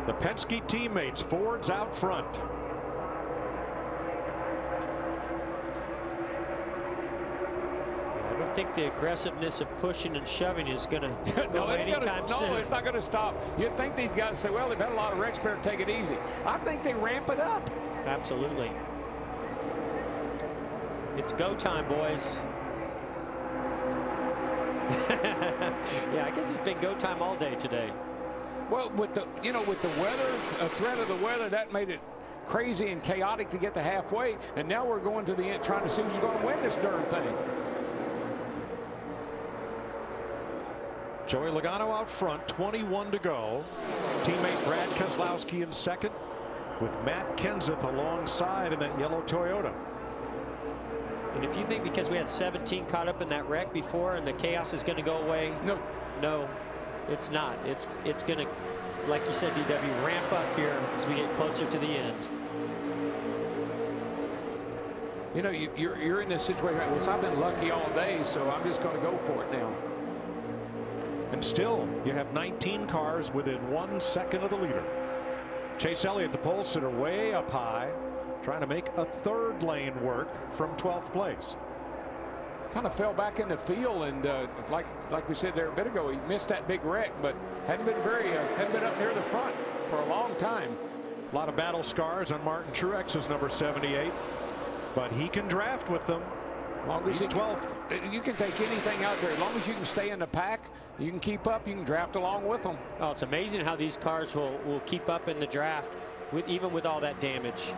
The Penske teammates, Ford's out front. don't think the aggressiveness of pushing and shoving is going to go anytime soon. No, it's not going to stop. You'd think these guys say, well, they've had a lot of wrecks, better take it easy. I think they ramp it up. Absolutely. It's go time, boys. Yeah, I guess it's been go time all day today. Well, with the weather, a threat of the weather, that made it crazy and chaotic to get to halfway, and now we're going to the end trying to see who's going to win this darn thing. Joey Logano out front, 21 to go. Teammate Brad Keselowski in second, with Matt Kenseth alongside in that yellow Toyota. And if you think because we had 17 caught up in that wreck before and the chaos is going to go away, no, it's not. It's going to, like you said, DW, ramp up here as we get closer to the end. You know, you're in this situation. Well, I've been lucky all day, so I'm just going to go for it now. And still, you have 19 cars within 1 second of the leader. Chase Elliott, the pole sitter, way up high, trying to make a third lane work from 12th place. Kind of fell back in the field, and like we said there a bit ago, he missed that big wreck, but hadn't been up near the front for a long time. A lot of battle scars on Martin Truex's number 78, but he can draft with them. He's 12th. You can take anything out there as long as you can stay in the pack. You can keep up. You can draft along with them. Oh, it's amazing how these cars will keep up in the draft even with all that damage.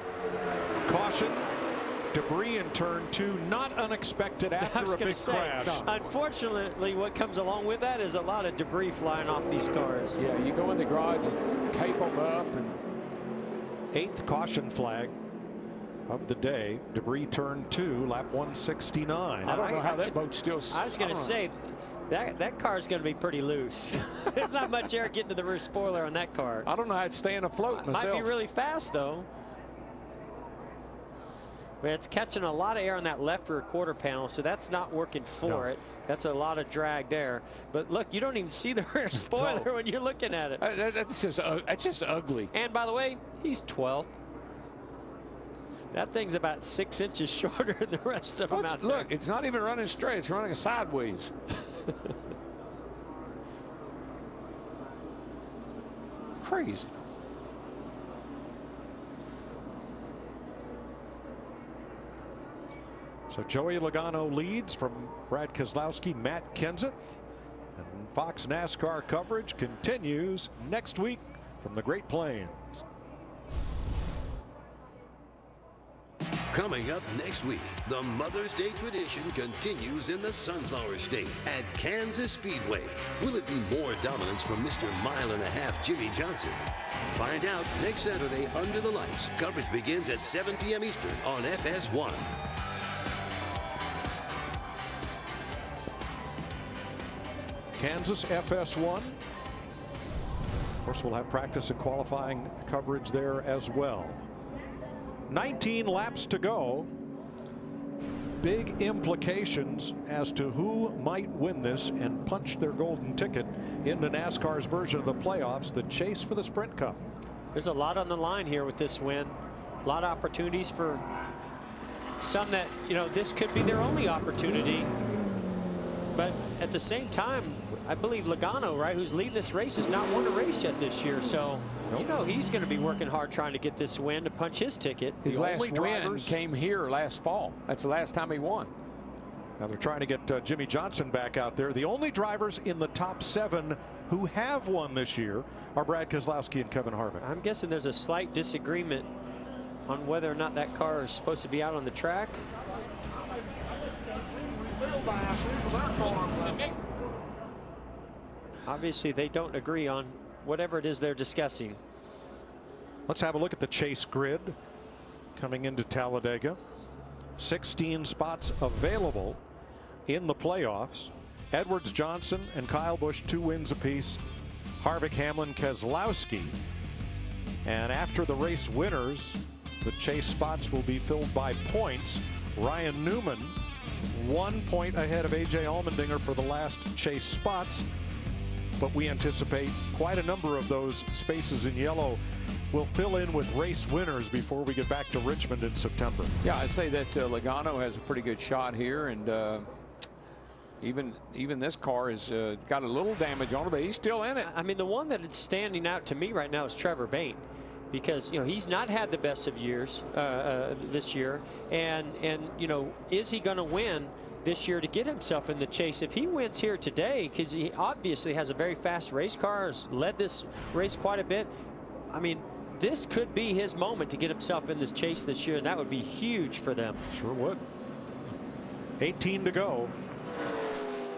Caution. Debris in turn 2, not unexpected after a big crash. Unfortunately, what comes along with that is a lot of debris flying off these cars. Yeah, you go in the garage and tape them up. And 8th caution flag of the day. Debris turn 2, lap 169. I don't know how that boat's still. I was going to say that car is going to be pretty loose. There's not much air getting to the rear spoiler on that car. I don't know how it's staying afloat myself. Might be really fast though. But it's catching a lot of air on that left rear quarter panel, so that's not working for it. That's a lot of drag there. But look, you don't even see the rear spoiler when you're looking at it. That's just ugly. And by the way, he's 12th. That thing's about 6 inches shorter than the rest of them out there. Look, it's not even running straight. It's running sideways. Crazy. So Joey Logano leads from Brad Keselowski, Matt Kenseth. And Fox NASCAR coverage continues next week from the Great Plains. Coming up next week, the Mother's Day tradition continues in the Sunflower State at Kansas Speedway. Will it be more dominance from Mr. Mile and a Half Jimmy Johnson? Find out next Saturday under the lights. Coverage begins at 7 p.m. Eastern on FS1. Kansas FS1. Of course, we'll have practice and qualifying coverage there as well. 19 laps to go. Big implications as to who might win this and punch their golden ticket into NASCAR's version of the playoffs, the chase for the Sprint Cup. There's a lot on the line here with this win. A lot of opportunities for some that, you know, this could be their only opportunity. But at the same time, I believe Logano, right, who's leading this race, has not won a race yet this year. So, you know, he's going to be working hard trying to get this win to punch his ticket. His last win came here last fall. That's the last time he won. Now they're trying to get Jimmy Johnson back out there. The only drivers in the top 7 who have won this year are Brad Keselowski and Kevin Harvick. I'm guessing there's a slight disagreement on whether or not that car is supposed to be out on the track. Obviously, they don't agree on whatever it is they're discussing. Let's have a look at the chase grid coming into Talladega. 16 spots available in the playoffs. Edwards, Johnson, and Kyle Busch, 2 wins apiece. Harvick, Hamlin, Keselowski. And after the race winners, the chase spots will be filled by points. Ryan Newman, 1 point ahead of A.J. Allmendinger for the last chase spots. But we anticipate quite a number of those spaces in yellow will fill in with race winners before we get back to Richmond in September. Yeah, I say that Logano has a pretty good shot here, and Even this car has got a little damage on it, but he's still in it. I mean, the one that is standing out to me right now is Trevor Bayne, because he's not had the best of years this year, and is he going to win this year to get himself in the chase? If he wins here today, because he obviously has a very fast race car, has led this race quite a bit. I mean, this could be his moment to get himself in this chase this year, and that would be huge for them. Sure would. 18 to go.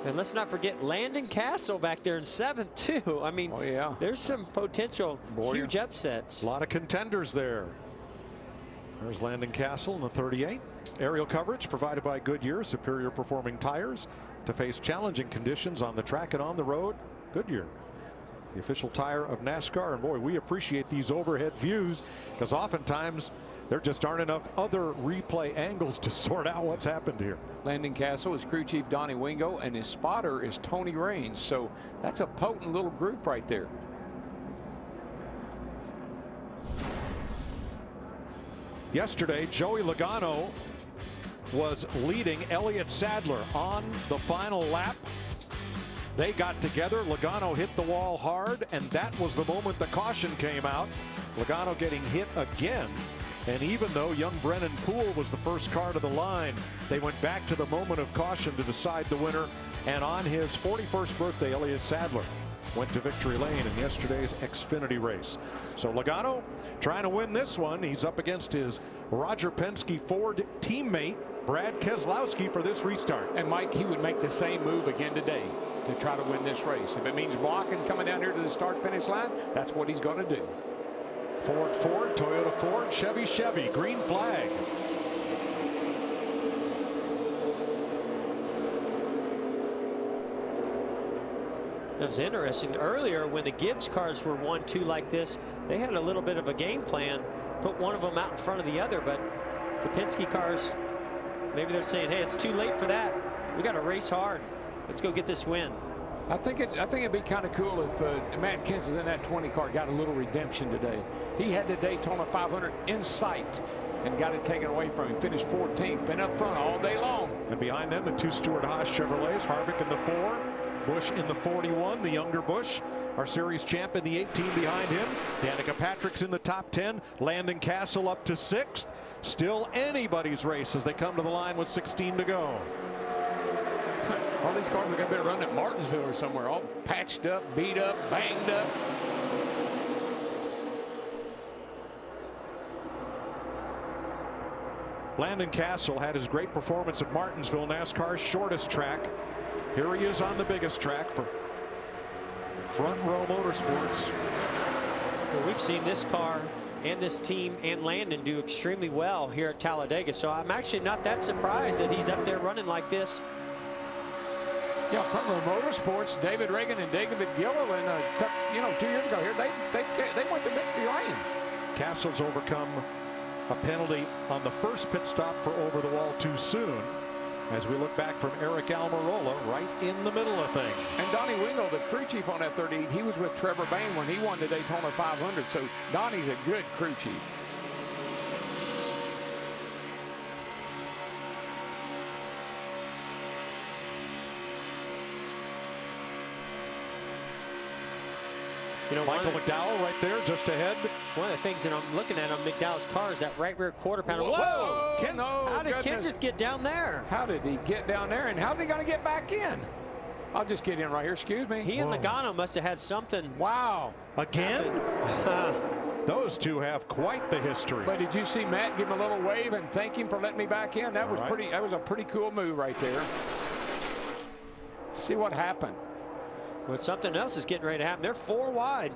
And let's not forget Landon Castle back there in 7th too. I mean, there's some potential huge upsets. A lot of contenders there. There's Landon Castle in the 38. Aerial coverage provided by Goodyear, superior performing tires to face challenging conditions on the track and on the road. Goodyear, the official tire of NASCAR. And boy, we appreciate these overhead views, because oftentimes there just aren't enough other replay angles to sort out what's happened here. Landon Castle is crew chief Donnie Wingo, and his spotter is Tony Raines. So that's a potent little group right there. Yesterday, Joey Logano was leading Elliott Sadler on the final lap. They got together. Logano hit the wall hard, and that was the moment the caution came out. Logano getting hit again. And even though young Brennan Poole was the first car to the line, they went back to the moment of caution to decide the winner. And on his 41st birthday, Elliott Sadler went to victory lane in yesterday's Xfinity race. So Logano trying to win this one. He's up against his Roger Penske Ford teammate, Brad Keselowski, for this restart. And Mike, he would make the same move again today to try to win this race. If it means blocking coming down here to the start-finish line, that's what he's going to do. Ford, Toyota, Ford, Chevy, green flag. It was interesting earlier when the Gibbs cars were 1-2 like this. They had a little bit of a game plan, put one of them out in front of the other, but the Penske cars, maybe they're saying, hey, it's too late for that. We got to race hard. Let's go get this win. I think it'd be kind of cool if Matt Kenseth in that 20 car got a little redemption today. He had the Daytona 500 in sight and got it taken away from him. Finished 14th, been up front all day long. And behind them, the two Stewart-Haas Chevrolets, Harvick in the 4, Busch in the 41, the younger Busch, our series champ in the 18 behind him. Danica Patrick's in the top 10. Landon Castle up to 6th. Still anybody's race as they come to the line with 16 to go. All these cars are going to be running at Martinsville or somewhere, all patched up, beat up, banged up. Landon Castle had his great performance at Martinsville, NASCAR's shortest track. Here he is on the biggest track for Front Row Motorsports. Well, we've seen this car and this team and Landon do extremely well here at Talladega, so I'm actually not that surprised that he's up there running like this. Yeah, Front Row Motorsports, David Reagan and David Gilliland, 2 years ago here, they went to victory lane. Castle's overcome a penalty on the first pit stop for over the wall too soon. As we look back from Eric Almirola right in the middle of things. And Donnie Wingo, the crew chief on that 38, he was with Trevor Bayne when he won the Daytona 500. So Donnie's a good crew chief. Michael McDowell right there just ahead. One of the things that I'm looking at on McDowell's car is that right rear quarter panel. Whoa! How did Kenseth get down there? How did he get down there, and how's he going to get back in? I'll just get in right here. Excuse me. He and Logano must have had something. Wow. Again? Those two have quite the history. But did you see Matt give him a little wave and thank him for letting me back in? That was pretty. That was a pretty cool move right there. See what happened. Well, something else is getting ready to happen. They're 4 wide.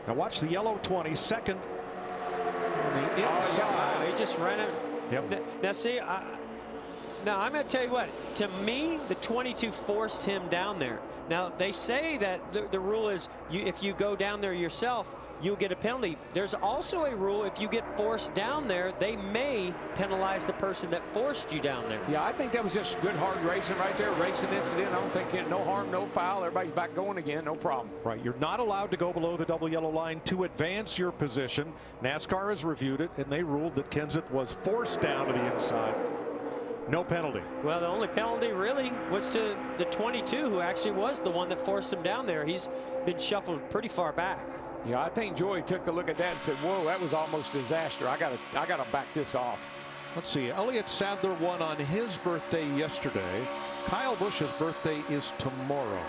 Now watch the yellow 20, second on the inside. He just ran it. Yep. Now see, now I'm going to tell you what. To me, the 22 forced him down there. Now they say that the rule is if you go down there yourself, you'll get a penalty. There's also a rule if you get forced down there, they may penalize the person that forced you down there. Yeah, I think that was just good hard racing right there. Racing incident. I don't think it, no harm, no foul. Everybody's back going again. No problem. Right. You're not allowed to go below the double yellow line to advance your position. NASCAR has reviewed it, and they ruled that Kenseth was forced down to the inside. No penalty. Well, the only penalty really was to the 22, who actually was the one that forced him down there. He's been shuffled pretty far back. Yeah, I think Joey took a look at that and said, whoa, that was almost disaster. I gotta back this off. Let's see. Elliott Sadler won on his birthday yesterday. Kyle Busch's birthday is tomorrow.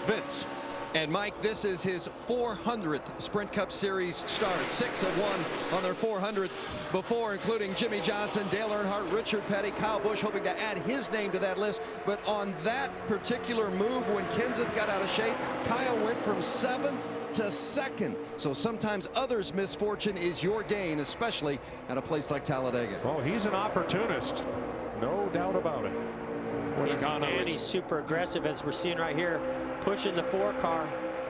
Vince. And Mike, this is his 400th Sprint Cup Series start. 6 have won on their 400th before, including Jimmy Johnson, Dale Earnhardt, Richard Petty, Kyle Busch, hoping to add his name to that list. But on that particular move, when Kenseth got out of shape, Kyle went from 7th to 2nd. So sometimes others' misfortune is your gain, especially at a place like Talladega. Oh, he's an opportunist. No doubt about it. And he's super aggressive, as we're seeing right here, pushing the 4 car.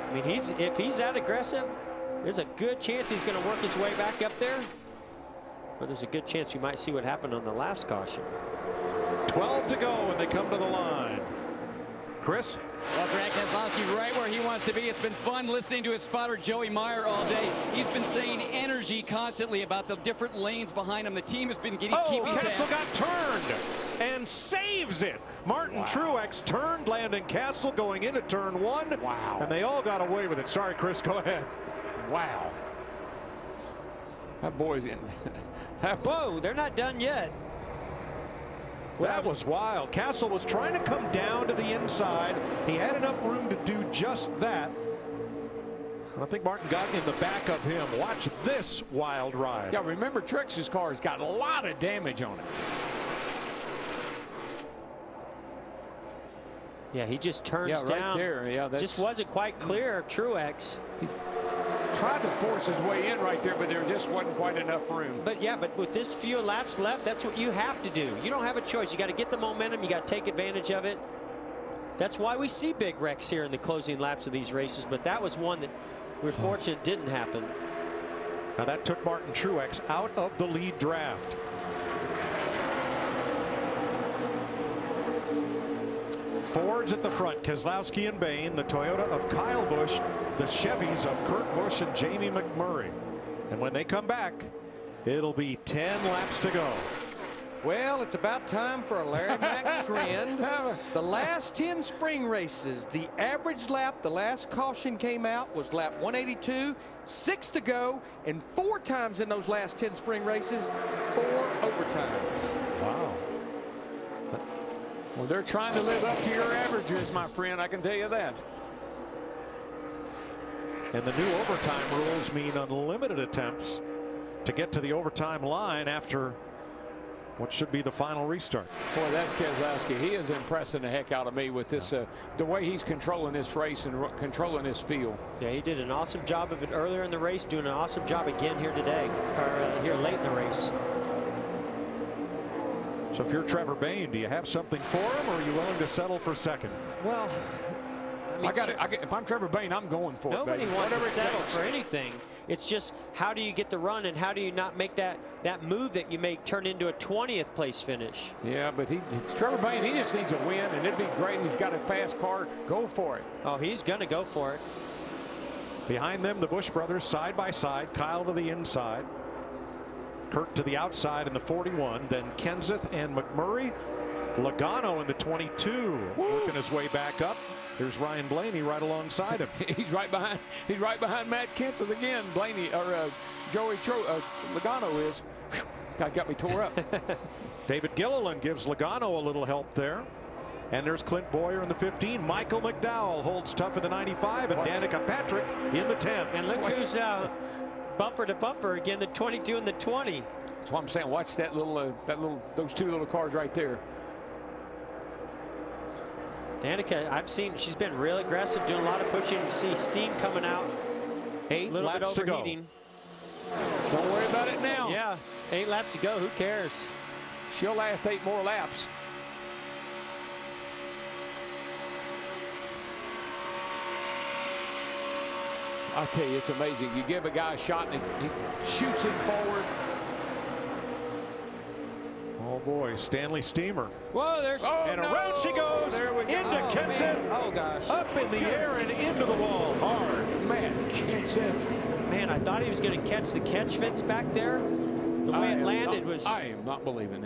I mean, if he's that aggressive, there's a good chance he's going to work his way back up there. But there's a good chance we might see what happened on the last caution. 12 to go, and they come to the line. Chris? Well, Grant Keselowski right where he wants to be. It's been fun listening to his spotter, Joey Meyer, all day. He's been saying energy constantly about the different lanes behind him. The team has been keeping Kessel got turned and saves it. Martin Truex turned Landon Castle going into turn 1. Wow. And they all got away with it. Sorry, Chris, go ahead. Wow. That boy's in. Whoa, they're not done yet. That was wild. Castle was trying to come down to the inside. He had enough room to do just that. I think Martin got in the back of him. Watch this wild ride. Yeah, remember Truex's car has got a lot of damage on it. Yeah, he just turns right down. There. Yeah, just wasn't quite clear of Truex. He tried to force his way in right there, but there just wasn't quite enough room. But yeah, but with this few laps left, that's what you have to do. You don't have a choice. You got to get the momentum. You got to take advantage of it. That's why we see big wrecks here in the closing laps of these races. But that was one that we're fortunate didn't happen. Now that took Martin Truex out of the lead draft. Fords at the front, Keselowski and Bain, the Toyota of Kyle Busch, the Chevys of Kurt Busch and Jamie McMurray. And when they come back, it'll be 10 laps to go. Well, it's about time for a Larry Mack trend. The last 10 spring races, the average lap, the last caution came out, was lap 182, 6 to go, and 4 times in those last 10 spring races, 4 overtimes. Wow. Well, they're trying to live up to your averages, my friend. I can tell you that. And the new overtime rules mean unlimited attempts to get to the overtime line after what should be the final restart. Boy, that Keselowski, he is impressing the heck out of me with this, the way he's controlling this race and controlling this field. Yeah, he did an awesome job of it earlier in the race, doing an awesome job again here today, or here late in the race. So if you're Trevor Bayne, do you have something for him, or are you willing to settle for second? Well, I mean, if I'm Trevor Bayne, I'm going for it. Nobody wants to settle for anything. It's just, how do you get the run, and how do you not make that move that you make turn into a 20th place finish? Yeah, but Trevor Bayne, he just needs a win, and it'd be great. He's got a fast car. Go for it. Oh, he's going to go for it. Behind them, the Busch brothers side by side. Kyle to the inside. Kurt to the outside in the 41. Then Kenseth and McMurray. Logano in the 22, working his way back up. There's Ryan Blaney right alongside him. He's right behind Matt Kenseth again. Blaney or Joey Logano is. Whew, this guy got me tore up. David Gilliland gives Logano a little help there. And there's Clint Boyer in the 15. Michael McDowell holds tough in the 95, and Danica Patrick in the 10. And look who's bumper to bumper again, the 22 and the 20. That's what I'm saying. Watch that those two little cars right there. Danica, I've seen, she's been real aggressive, doing a lot of pushing. You see steam coming out. 8 laps to go. Don't worry about it now. Yeah, 8 laps to go. Who cares? She'll last 8 more laps. I'll tell you, it's amazing. You give a guy a shot and he shoots him forward. Oh boy, Stanley Steamer. Whoa, there's and around she goes into Kenseth. Oh gosh. Up in the air and into the wall hard. Man, Kenseth. Man, I thought he was going to catch the catch fence back there. The way it landed was... I am not believing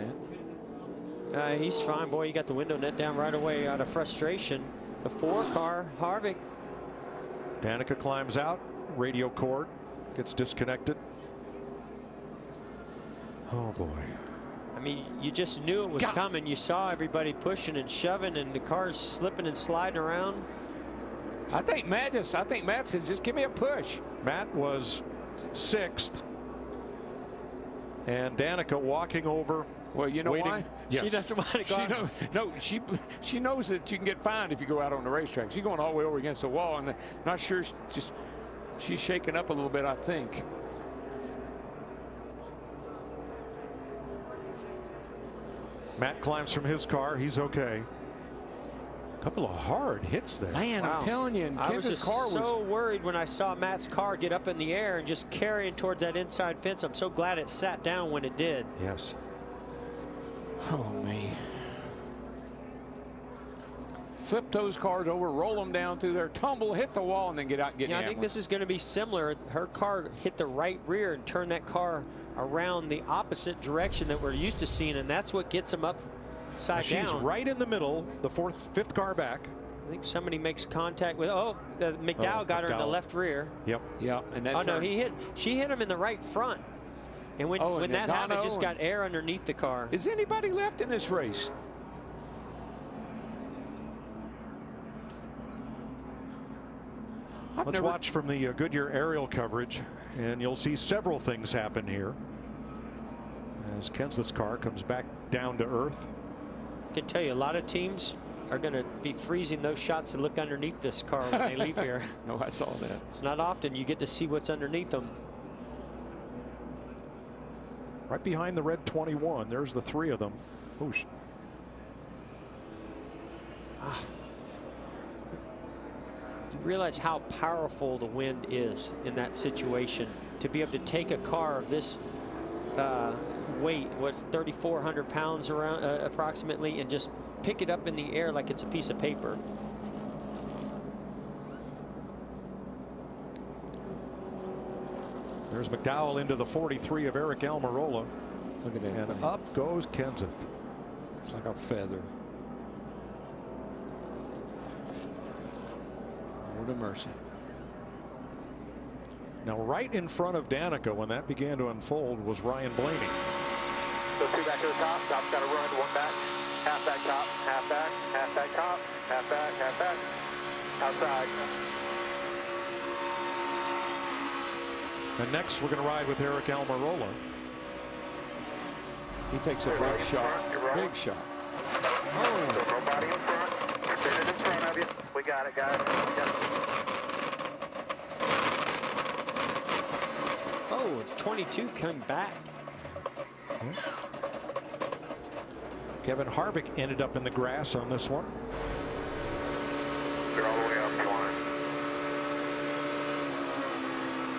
that. He's fine, boy. He got the window net down right away out of frustration. The 4 car, Harvick. Danica climbs out. Radio cord gets disconnected. Oh, boy. I mean, you just knew it was coming. You saw everybody pushing and shoving, and the cars slipping and sliding around. I think Matt said, just give me a push. Matt was 6th. And Danica walking over. Well, you know waiting. why? Yes. She doesn't want to go. She knows that you can get fined if you go out on the racetrack. She's going all the way over against the wall, and I'm not sure. She's shaking up a little bit, I think. Matt climbs from his car. He's okay. A couple of hard hits there. Man, Wow. I'm telling you, and I was Kenz's just car was so worried when I saw Matt's car get up in the air and just carrying towards that inside fence. I'm so glad it sat down when it did. Yes. Oh, me. Flip those cars over, roll them down through there, tumble, hit the wall, and then get out and get in. I think this is going to be similar. Her car hit the right rear and turned that car around the opposite direction that we're used to seeing, and that's what gets them upside down. She's right in the middle, the 5th car back. I think somebody makes contact with. McDowell got her in the left rear. Yep. Yep. And that no, she hit him in the right front. And when that happened, just got air underneath the car. Is anybody left in this race? Let's watch from the Goodyear aerial coverage, and you'll see several things happen here as Kenseth's car comes back down to earth. I can tell you, a lot of teams are going to be freezing those shots to look underneath this car when they leave here. No, I saw that. It's not often you get to see what's underneath them. Right behind the red 21, there's the 3 of them. Whoosh. You realize how powerful the wind is in that situation. To be able to take a car of this weight, what's 3,400 pounds around approximately, and just pick it up in the air like it's a piece of paper. There's McDowell into the 43 of Eric Almirola. Look at that. And thing. up goes Kenseth. It's like a feather. Lord of mercy. Now, right in front of Danica when that began to unfold was Ryan Blaney. So 2 back to the top. Top's got to run. 1 back. Half back top. Half back. Half back top. Half back. Half back. Outside. And next, we're going to ride with Eric Almirola. He takes a big shot. Big shot. Oh. So nobody in front. Spin it in front of you. We got it, guys. Oh, 22 coming back. Kevin Harvick ended up in the grass on this one. They're all the way up the line.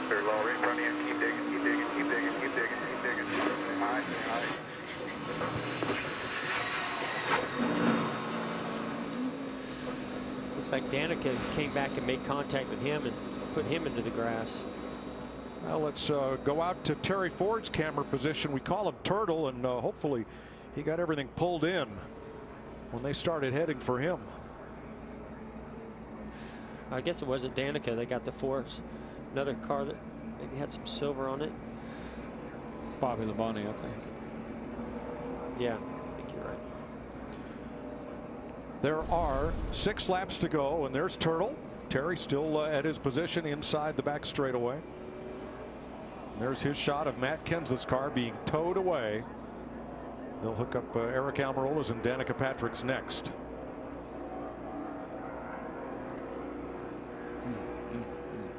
They're low right in front of you. Keep digging, keep digging, keep digging, keep digging, keep digging. High, high. Looks like Danica came back and made contact with him and put him into the grass. Well, let's go out to Terry Ford's camera position. We call him Turtle, and hopefully he got everything pulled in when they started heading for him. I guess it wasn't Danica. They got the Fords. Another car that maybe had some silver on it. Bobby Labonte, I think. Yeah, I think you're right. There are 6 laps to go, and there's Turtle. Terry still at his position inside the back straightaway. There's his shot of Matt Kenseth's car being towed away. They'll hook up Eric Almirola's and Danica Patrick's next.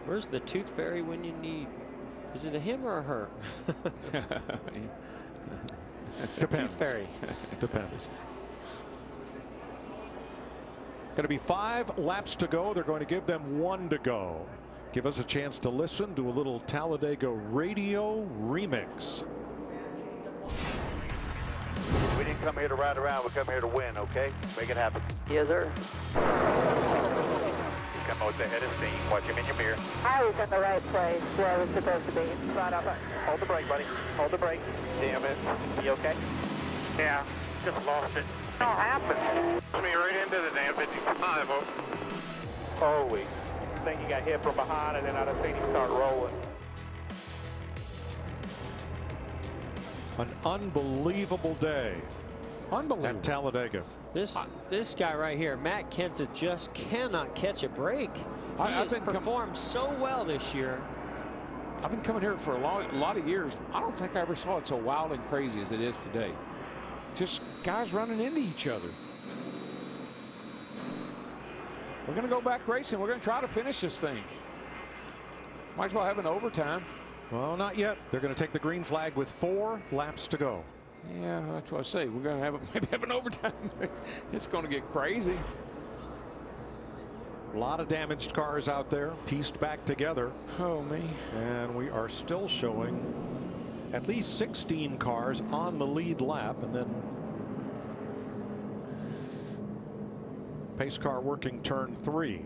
Where's the tooth fairy when you need? Is it a him or a her? Depends. Tooth fairy. Depends. Going to be 5 laps to go. They're going to give them 1 to go. Give us a chance to listen to a little Talladega radio remix. We didn't come here to ride around. We come here to win, okay? Make it happen. Yes, sir. You second most ahead of steam. Watch him in your mirror. I was in the right place where I was supposed to be. Right up. Hold the brake, buddy. Hold the brake. Damn it. You okay? Yeah, just lost it. What happened? Pushed me right into the damn 55. Holy. I think he got hit from behind, and then I just seen him start rolling. An unbelievable day. Unbelievable. At Talladega. This guy right here, Matt Kenseth, just cannot catch a break. He has performed so well this year. I've been coming here for a lot of years. I don't think I ever saw it so wild and crazy as it is today. Just guys running into each other. We're going to go back racing. We're going to try to finish this thing. Might as well have an overtime. Well, not yet. They're going to take the green flag with 4 laps to go. Yeah, that's what I say. We're going to maybe have an overtime. It's going to get crazy. A lot of damaged cars out there, pieced back together. Oh, me. And we are still showing at least 16 cars on the lead lap, and then pace car working turn 3.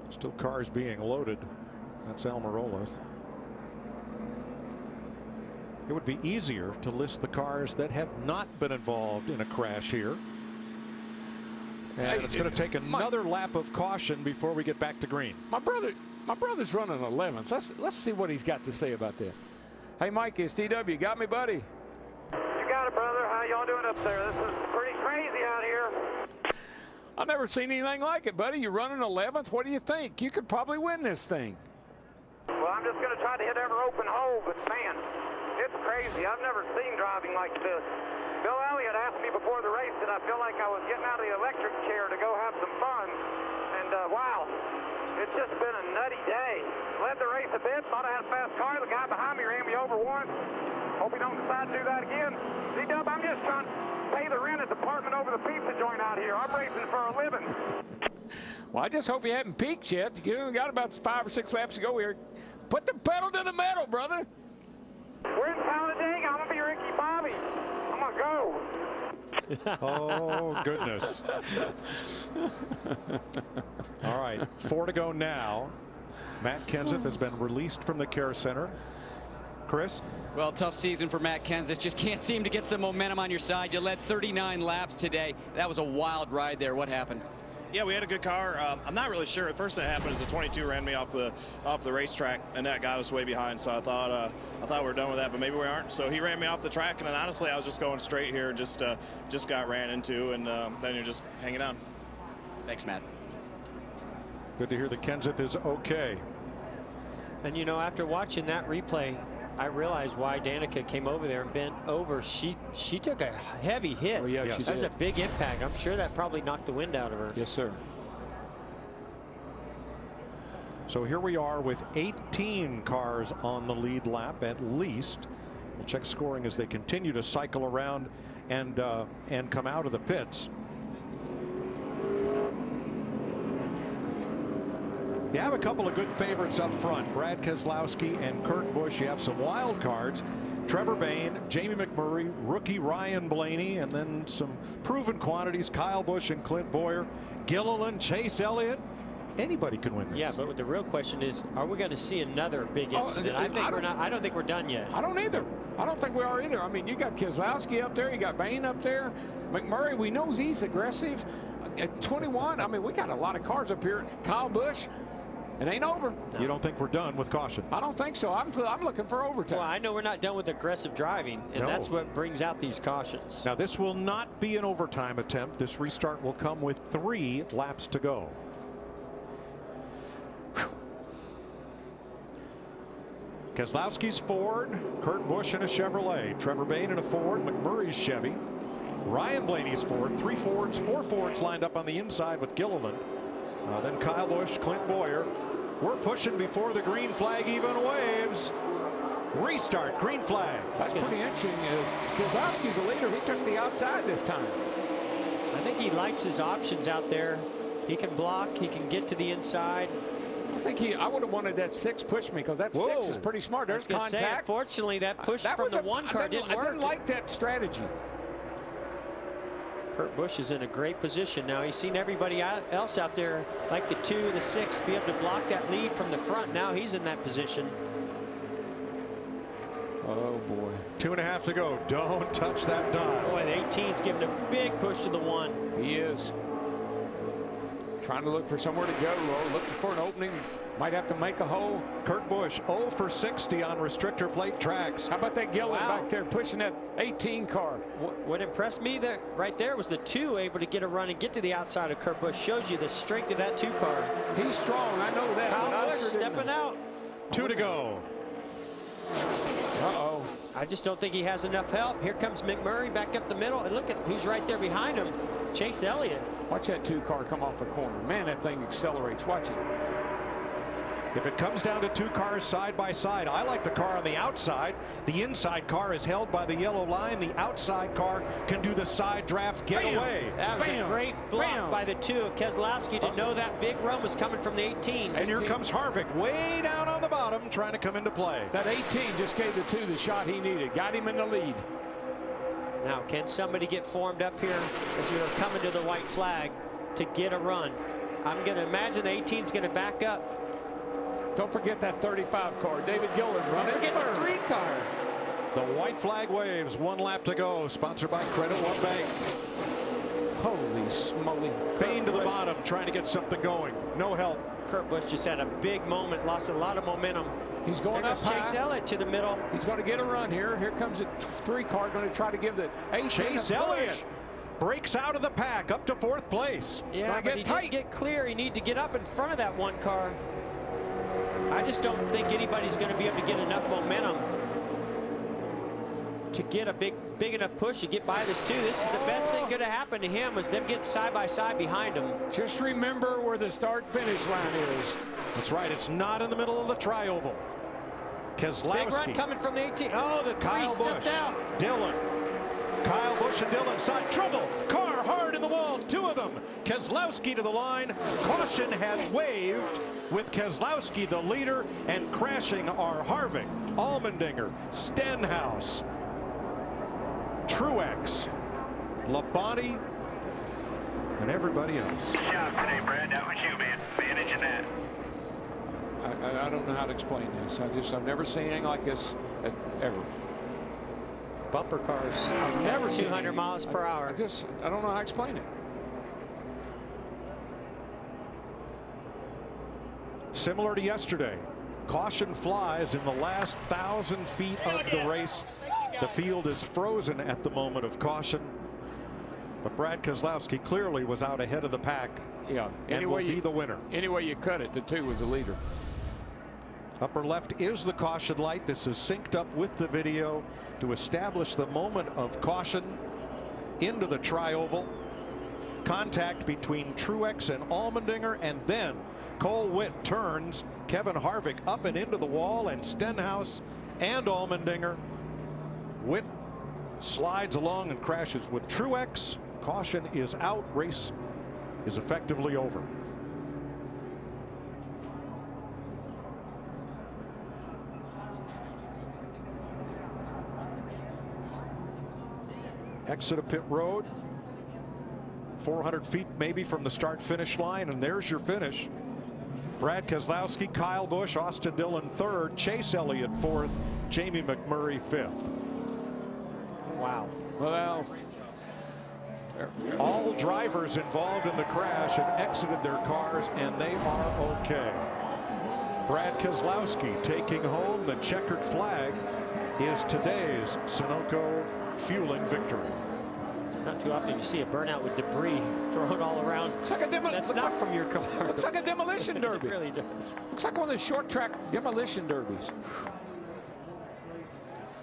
Still cars being loaded. That's Almirola. It would be easier to list the cars that have not been involved in a crash here. And it's going to take another lap of caution before we get back to green. My brother's running 11th. Let's see what he's got to say about that. Hey, Mike, it's DW. You got me, buddy? You got it, brother. How y'all doing up there? This is pretty crazy out here. I've never seen anything like it, buddy. You're running 11th. What do you think? You could probably win this thing. Well, I'm just going to try to hit every open hole, but man, it's crazy. I've never seen driving like this. Bill Elliott asked me before the race that I feel like I was getting out of the electric chair to go have some fun. And wow, it's just been a nutty day. Led the race a bit, thought I had a fast car. The guy behind me ran me over once. Hope he don't decide to do that again. D-Dub, I'm just trying to pay the rent at the apartment over the pizza joint out here. I'm racing for a living. Well, I just hope you haven't peaked yet. You got about 5 or 6 laps to go here. Put the pedal to the metal, brother. We're in Talladega. I'm going to be Ricky Bobby. I'm going to go. Oh, goodness. All right, 4 to go now. Matt Kenseth has been released from the care center. Chris? Well, tough season for Matt Kenseth. Just can't seem to get some momentum on your side. You led 39 laps today. That was a wild ride there. What happened? Yeah, we had a good car. I'm not really sure. The first thing that happened is the 22 ran me off the racetrack, and that got us way behind. So I thought we were done with that, but maybe we aren't. So he ran me off the track, and then honestly, I was just going straight here and just got ran into, and then you're just hanging on. Thanks, Matt. Good to hear that Kenseth is okay. And you know, after watching that replay, I realized why Danica came over there and bent over. She took a heavy hit. Oh, yeah, yes. she That's did. a big impact. I'm sure that probably knocked the wind out of her. Yes, sir. So here we are with 18 cars on the lead lap at least. We'll check scoring as they continue to cycle around and come out of the pits. You have a couple of good favorites up front, Brad Keselowski and Kurt Busch. You have some wild cards, Trevor Bayne, Jamie McMurray, rookie Ryan Blaney, and then some proven quantities, Kyle Busch and Clint Boyer, Gilliland, Chase Elliott. Anybody can win this. Yeah, but the real question is, are we going to see another big incident? I don't think we're done yet. I don't either. I don't think we are either. I mean, you got Keselowski up there, you got Bayne up there, McMurray. We know he's aggressive. At 21, I mean, we got a lot of cars up here. Kyle Busch. It ain't over. No. You don't think we're done with cautions? I don't think so. I'm looking for overtime. Well, I know we're not done with aggressive driving, and that's what brings out these cautions. Now, this will not be an overtime attempt. This restart will come with 3 laps to go. Keselowski's Ford, Kurt Busch in a Chevrolet, Trevor Bayne in a Ford, McMurray's Chevy, Ryan Blaney's Ford, 3 Fords, 4 Fords lined up on the inside with Gilliland. Then Kyle Busch, Clint Boyer. We're pushing before the green flag even waves. Restart, green flag. That's pretty interesting. Keselowski's the leader. He took the outside this time. I think he likes his options out there. He can block. He can get to the inside. I would have wanted that 6 push me, because that 6 is pretty smart. There's contact. Unfortunately, that push from the 1 car didn't work. I didn't like that strategy. Kurt Busch is in a great position now. He's seen everybody else out there, like the 2, the 6, be able to block that lead from the front. Now he's in that position. Oh, boy. 2.5 to go. Don't touch that dial. Boy, the 18's giving a big push to the 1. He is. Trying to look for somewhere to go. Oh, looking for an opening. Might have to make a hole. Kurt Busch 0 for 60 on restrictor plate tracks. How about that Gillen back there pushing that 18 car? What impressed me there, right there, was the 2 able to get a run and get to the outside of Kurt Busch. Shows you the strength of that 2 car. He's strong, I know that. Kyle Busch stepping out. 2 to go. Uh-oh. I just don't think he has enough help. Here comes McMurray back up the middle, and look at, he's right there behind him. Chase Elliott. Watch that 2 car come off the corner. Man, that thing accelerates. Watch it. If it comes down to 2 cars side by side, I like the car on the outside. The inside car is held by the yellow line. The outside car can do the side draft getaway. That was a great block by the 2. Keselowski didn't know that big run was coming from the 18. And here comes Harvick way down on the bottom trying to come into play. That 18 just gave the 2 the shot he needed. Got him in the lead. Now, can somebody get formed up here as we are coming to the white flag to get a run? I'm going to imagine the 18's going to back up. Don't forget that 35 car. David Gillen running Don't forget third. the 3 car. The white flag waves. 1 lap to go. Sponsored by Credit One Bank. Holy smoly. Bain to the bottom trying to get something going. No help. Kurt Busch just had a big moment. Lost a lot of momentum. He's going there up goes Chase high. Elliott to the middle. He's going to get a run here. Here comes a 3 car going to try to give the 18 Chase Elliott breaks out of the pack up to 4th place. Yeah, but he didn't get clear. He needed to get up in front of that 1 car. I just don't think anybody's going to be able to get enough momentum to get a big enough push to get by this 2. This is the best thing going to happen to him, was them getting side by side behind him. Just remember where the start-finish line is. That's right. It's not in the middle of the tri-oval. Keselowski. Big run coming from the 18. Oh, the 3 Kyle stepped Busch. out. Dillon. Kyle Busch and Dillon side trouble. Car hard in the wall. 2 of them. Keselowski to the line. Caution has waved with Keselowski the leader, and crashing are Harvick, Allmendinger, Stenhouse, Truex, Labonte, and everybody else. Good job today, Brad. That was you, man. Managing that. I don't know how to explain this. I've never seen anything like this ever. Bumper cars. I've never seen 200 miles per hour. I don't know how to explain it. Similar to yesterday, caution flies in the last 1,000 feet of the race. The field is frozen at the moment of caution, but Brad Keselowski clearly was out ahead of the pack. Yeah, and will be the winner. Any way you cut it, the 2 was the leader. Upper left is the caution light. This is synced up with the video to establish the moment of caution into the tri-oval. Contact between Truex and Allmendinger, and then Cole Witt turns Kevin Harvick up and into the wall, and Stenhouse and Allmendinger. Witt slides along and crashes with Truex. Caution is out. Race is effectively over. Exit of pit road. 400 feet maybe from the start finish line, and there's your finish. Brad Keselowski, Kyle Busch, Austin Dillon 3rd, Chase Elliott 4th, Jamie McMurray 5th. Wow. Well, all drivers involved in the crash have exited their cars, and they are okay. Brad Keselowski taking home the checkered flag is today's Sunoco fueling victory. Not too often you see a burnout with debris thrown all around. It's like a That's not from your car. Looks like a demolition derby. It really does. Looks like one of the short track demolition derbies.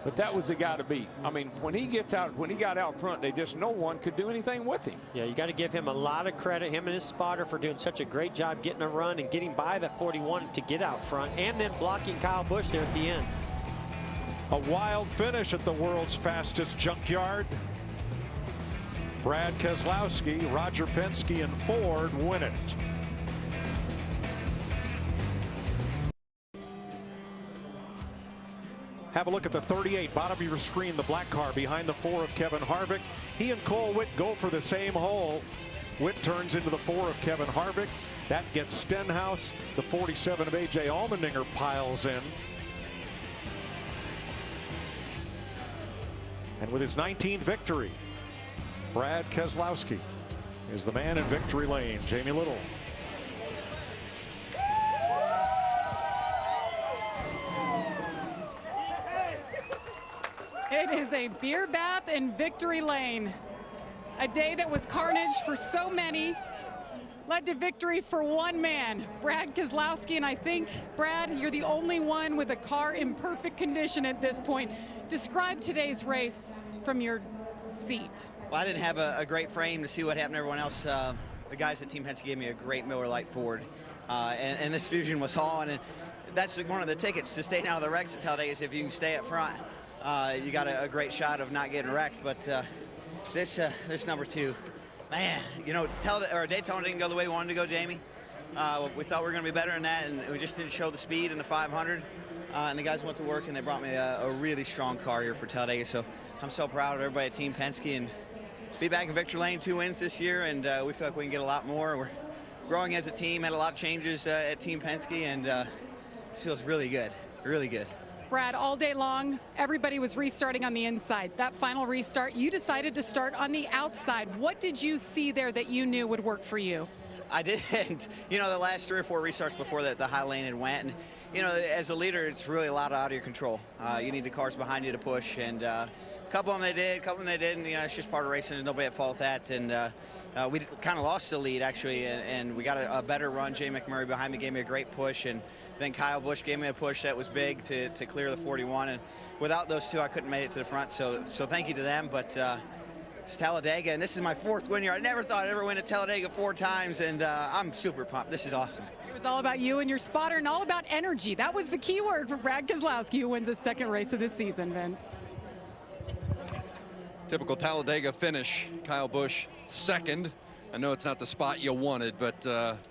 But that was the guy to beat. I mean, when he got out front, no one could do anything with him. Yeah, you got to give him a lot of credit, him and his spotter, for doing such a great job getting a run and getting by the 41 to get out front, and then blocking Kyle Busch there at the end. A wild finish at the world's fastest junkyard. Brad Keselowski, Roger Penske, and Ford win it. Have a look at the 38, bottom of your screen, the black car behind the 4 of Kevin Harvick. He and Cole Witt go for the same hole. Witt turns into the 4 of Kevin Harvick. That gets Stenhouse. The 47 of A.J. Allmendinger piles in. And with his 19th victory, Brad Keselowski is the man in victory lane. Jamie Little. It is a beer bath in victory lane. A day that was carnage for so many, led to victory for one man, Brad Keselowski. And I think, Brad, you're the only one with a car in perfect condition at this point. Describe today's race from your seat. Well, I didn't have a great frame to see what happened to everyone else. The guys at Team Penske gave me a great Miller Lite Ford, and this Fusion was on. And that's one of the tickets to staying out of the wrecks at Talladega is if you can stay up front. You got a great shot of not getting wrecked, but this number 2, man, you know, Daytona didn't go the way we wanted to go, Jamie. We thought we were going to be better than that, and we just didn't show the speed in the 500. And the guys went to work, and they brought me a really strong car here for Talladega. So I'm so proud of everybody at Team Penske, and be back in victory lane, 2 wins this year, and we feel like we can get a lot more. We're growing as a team, had a lot of changes at Team Penske, and this feels really good, really good. Brad, all day long, everybody was restarting on the inside. That final restart, you decided to start on the outside. What did you see there that you knew would work for you? I didn't. You know, the last 3 or 4 restarts before that, the high lane had went. And, you know, as a leader, it's really a lot out of your control. You need the cars behind you to push. And a couple of them they did, a couple of them they didn't. You know, it's just part of racing. There's nobody at fault with that. And we kind of lost the lead, actually. And we got a better run. Jay McMurray behind me gave me a great push. And then Kyle Busch gave me a push that was big to clear the 41. And without those 2, I couldn't make it to the front. So thank you to them. But it's Talladega, and this is my 4th win here. I never thought I'd ever win at Talladega 4 times, and I'm super pumped. This is awesome. It was all about you and your spotter and all about energy. That was the key word for Brad Keselowski, who wins his 2nd race of the season, Vince. Typical Talladega finish. Kyle Busch 2nd. I know it's not the spot you wanted, but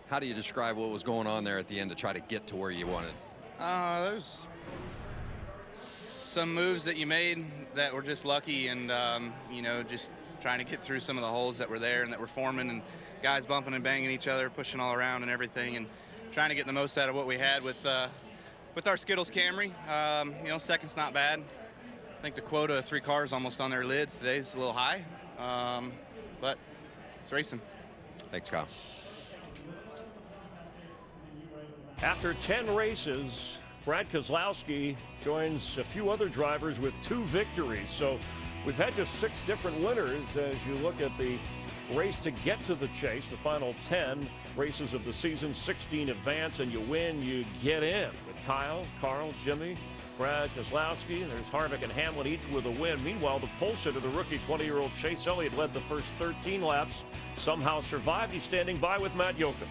how do you describe what was going on there at the end to try to get to where you wanted? There's some moves that you made that were just lucky, and you know, just trying to get through some of the holes that were there and that were forming, and guys bumping and banging each other, pushing all around and everything, and trying to get the most out of what we had with our Skittles Camry. You know, 2nd's not bad. I think the quota of 3 cars almost on their lids today is a little high, but it's racing. Thanks, Kyle. After 10 races, Brad Keselowski joins a few other drivers with 2 victories. So we've had just 6 different winners as you look at the race to get to the chase. The final 10 races of the season, 16 advance, and you win, you get in. With Kyle, Carl, Jimmy, Brad Keselowski, there's Harvick and Hamlin, each with a win. Meanwhile, the pole sitter, the rookie 20-year-old Chase Elliott, led the first 13 laps, somehow survived. He's standing by with Matt Yoakum.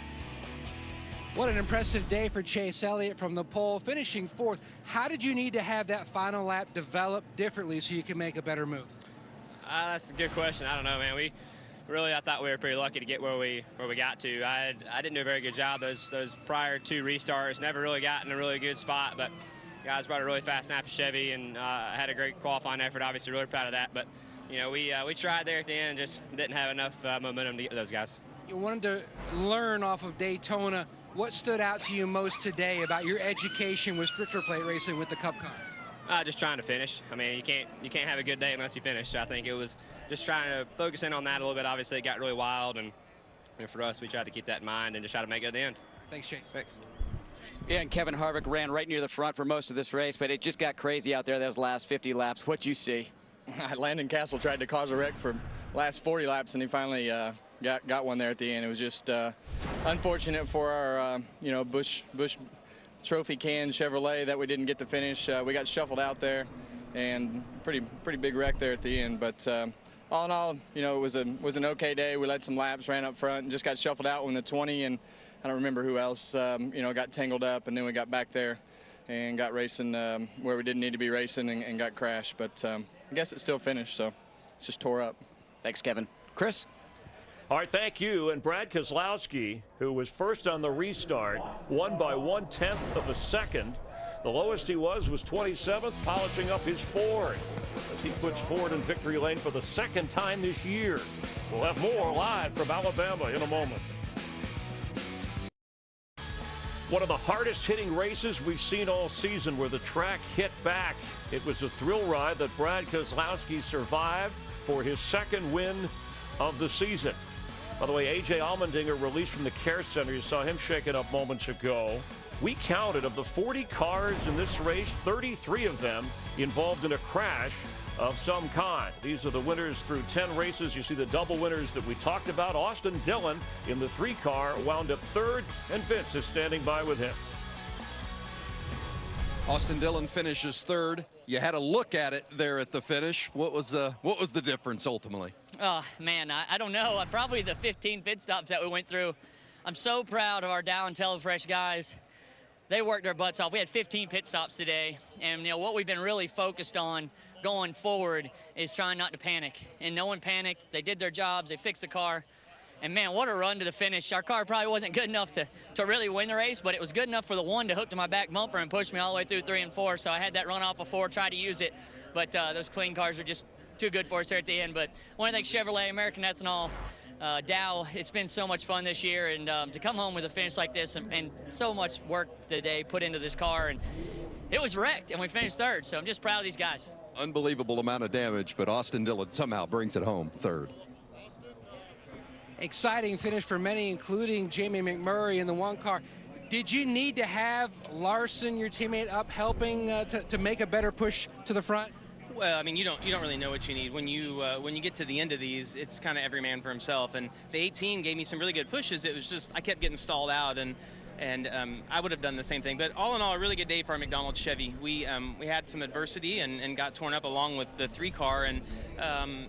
What an impressive day for Chase Elliott from the pole, finishing 4th. How did you need to have that final lap develop differently so you can make a better move? That's a good question. I don't know, man. I thought we were pretty lucky to get where we got to. I didn't do a very good job those prior 2 restarts. Never really got in a really good spot, but guys brought a really fast snappy Chevy and had a great qualifying effort. Obviously, really proud of that. But you know, we tried there at the end, just didn't have enough momentum to get to those guys. You wanted to learn off of Daytona. What stood out to you most today about your education with stricter plate racing with the Cup car? Just trying to finish. I mean, you can't have a good day unless you finish. So I think it was just trying to focus in on that a little bit. Obviously, it got really wild, and for us, we tried to keep that in mind and just try to make it at the end. Thanks, Chase. Thanks. Yeah, and Kevin Harvick ran right near the front for most of this race, but it just got crazy out there those last 50 laps. What'd you see? Landon Castle tried to cause a wreck for last 40 laps, and he finally got one there at the end. It was just unfortunate for our Busch Trophy can Chevrolet that we didn't get to finish. We got shuffled out there, and pretty big wreck there at the end. But all in all, you know, it was an okay day. We led some laps, ran up front, and just got shuffled out in the 20. And I don't remember who else got tangled up, and then we got back there and got racing where we didn't need to be racing and got crashed. But I guess it still finished, so it's just tore up. Thanks, Kevin. Chris? All right, thank you. And Brad Keselowski, who was first on the restart, won by 1/10 of a second. The lowest he was 27th, polishing up his Ford as he puts Ford in victory lane for the second time this year. We'll have more live from Alabama in a moment. One of the hardest hitting races we've seen all season, where the track hit back. It was a thrill ride that Brad Keselowski survived for his second win of the season. By the way, A.J. Allmendinger released from the care center. You saw him shaken up moments ago. We counted, of the 40 cars in this race, 33 of them involved in a crash of some kind. These are the winners through 10 races. You see the double winners that we talked about. Austin Dillon in the 3-car wound up third, and Vince is standing by with him. Austin Dillon finishes third. You had a look at it there at the finish. What was the difference ultimately? Oh, man, I don't know. Probably the 15 pit stops that we went through. I'm so proud of our Dow and Telefresh guys. They worked their butts off. We had 15 pit stops today, and what we've been really focused on going forward is trying not to panic. And no one panicked. They did their jobs. They fixed the car. And, man, what a run to the finish. Our car probably wasn't good enough to really win the race, but it was good enough for the one to hook to my back bumper and push me all the way through 3 and 4. So I had that run off of 4, tried to use it. But those clean cars are just too good for us here at the end. But I want to thank Chevrolet, American Ethanol, Dow. It's been so much fun this year, and to come home with a finish like this and so much work today put into this car, and it was wrecked, and we finished third. So I'm just proud of these guys. Unbelievable amount of damage, but Austin Dillon somehow brings it home third. Exciting finish for many, including Jamie McMurray in the 1 car. Did you need to have Larson, your teammate, up helping to make a better push to the front? Well, I mean, you don't really know what you need when you get to the end of these. It's kind of every man for himself. And the 18 gave me some really good pushes. It was just I kept getting stalled out, and I would have done the same thing. But all in all, a really good day for our McDonald's Chevy. We had some adversity and got torn up along with the 3-car, and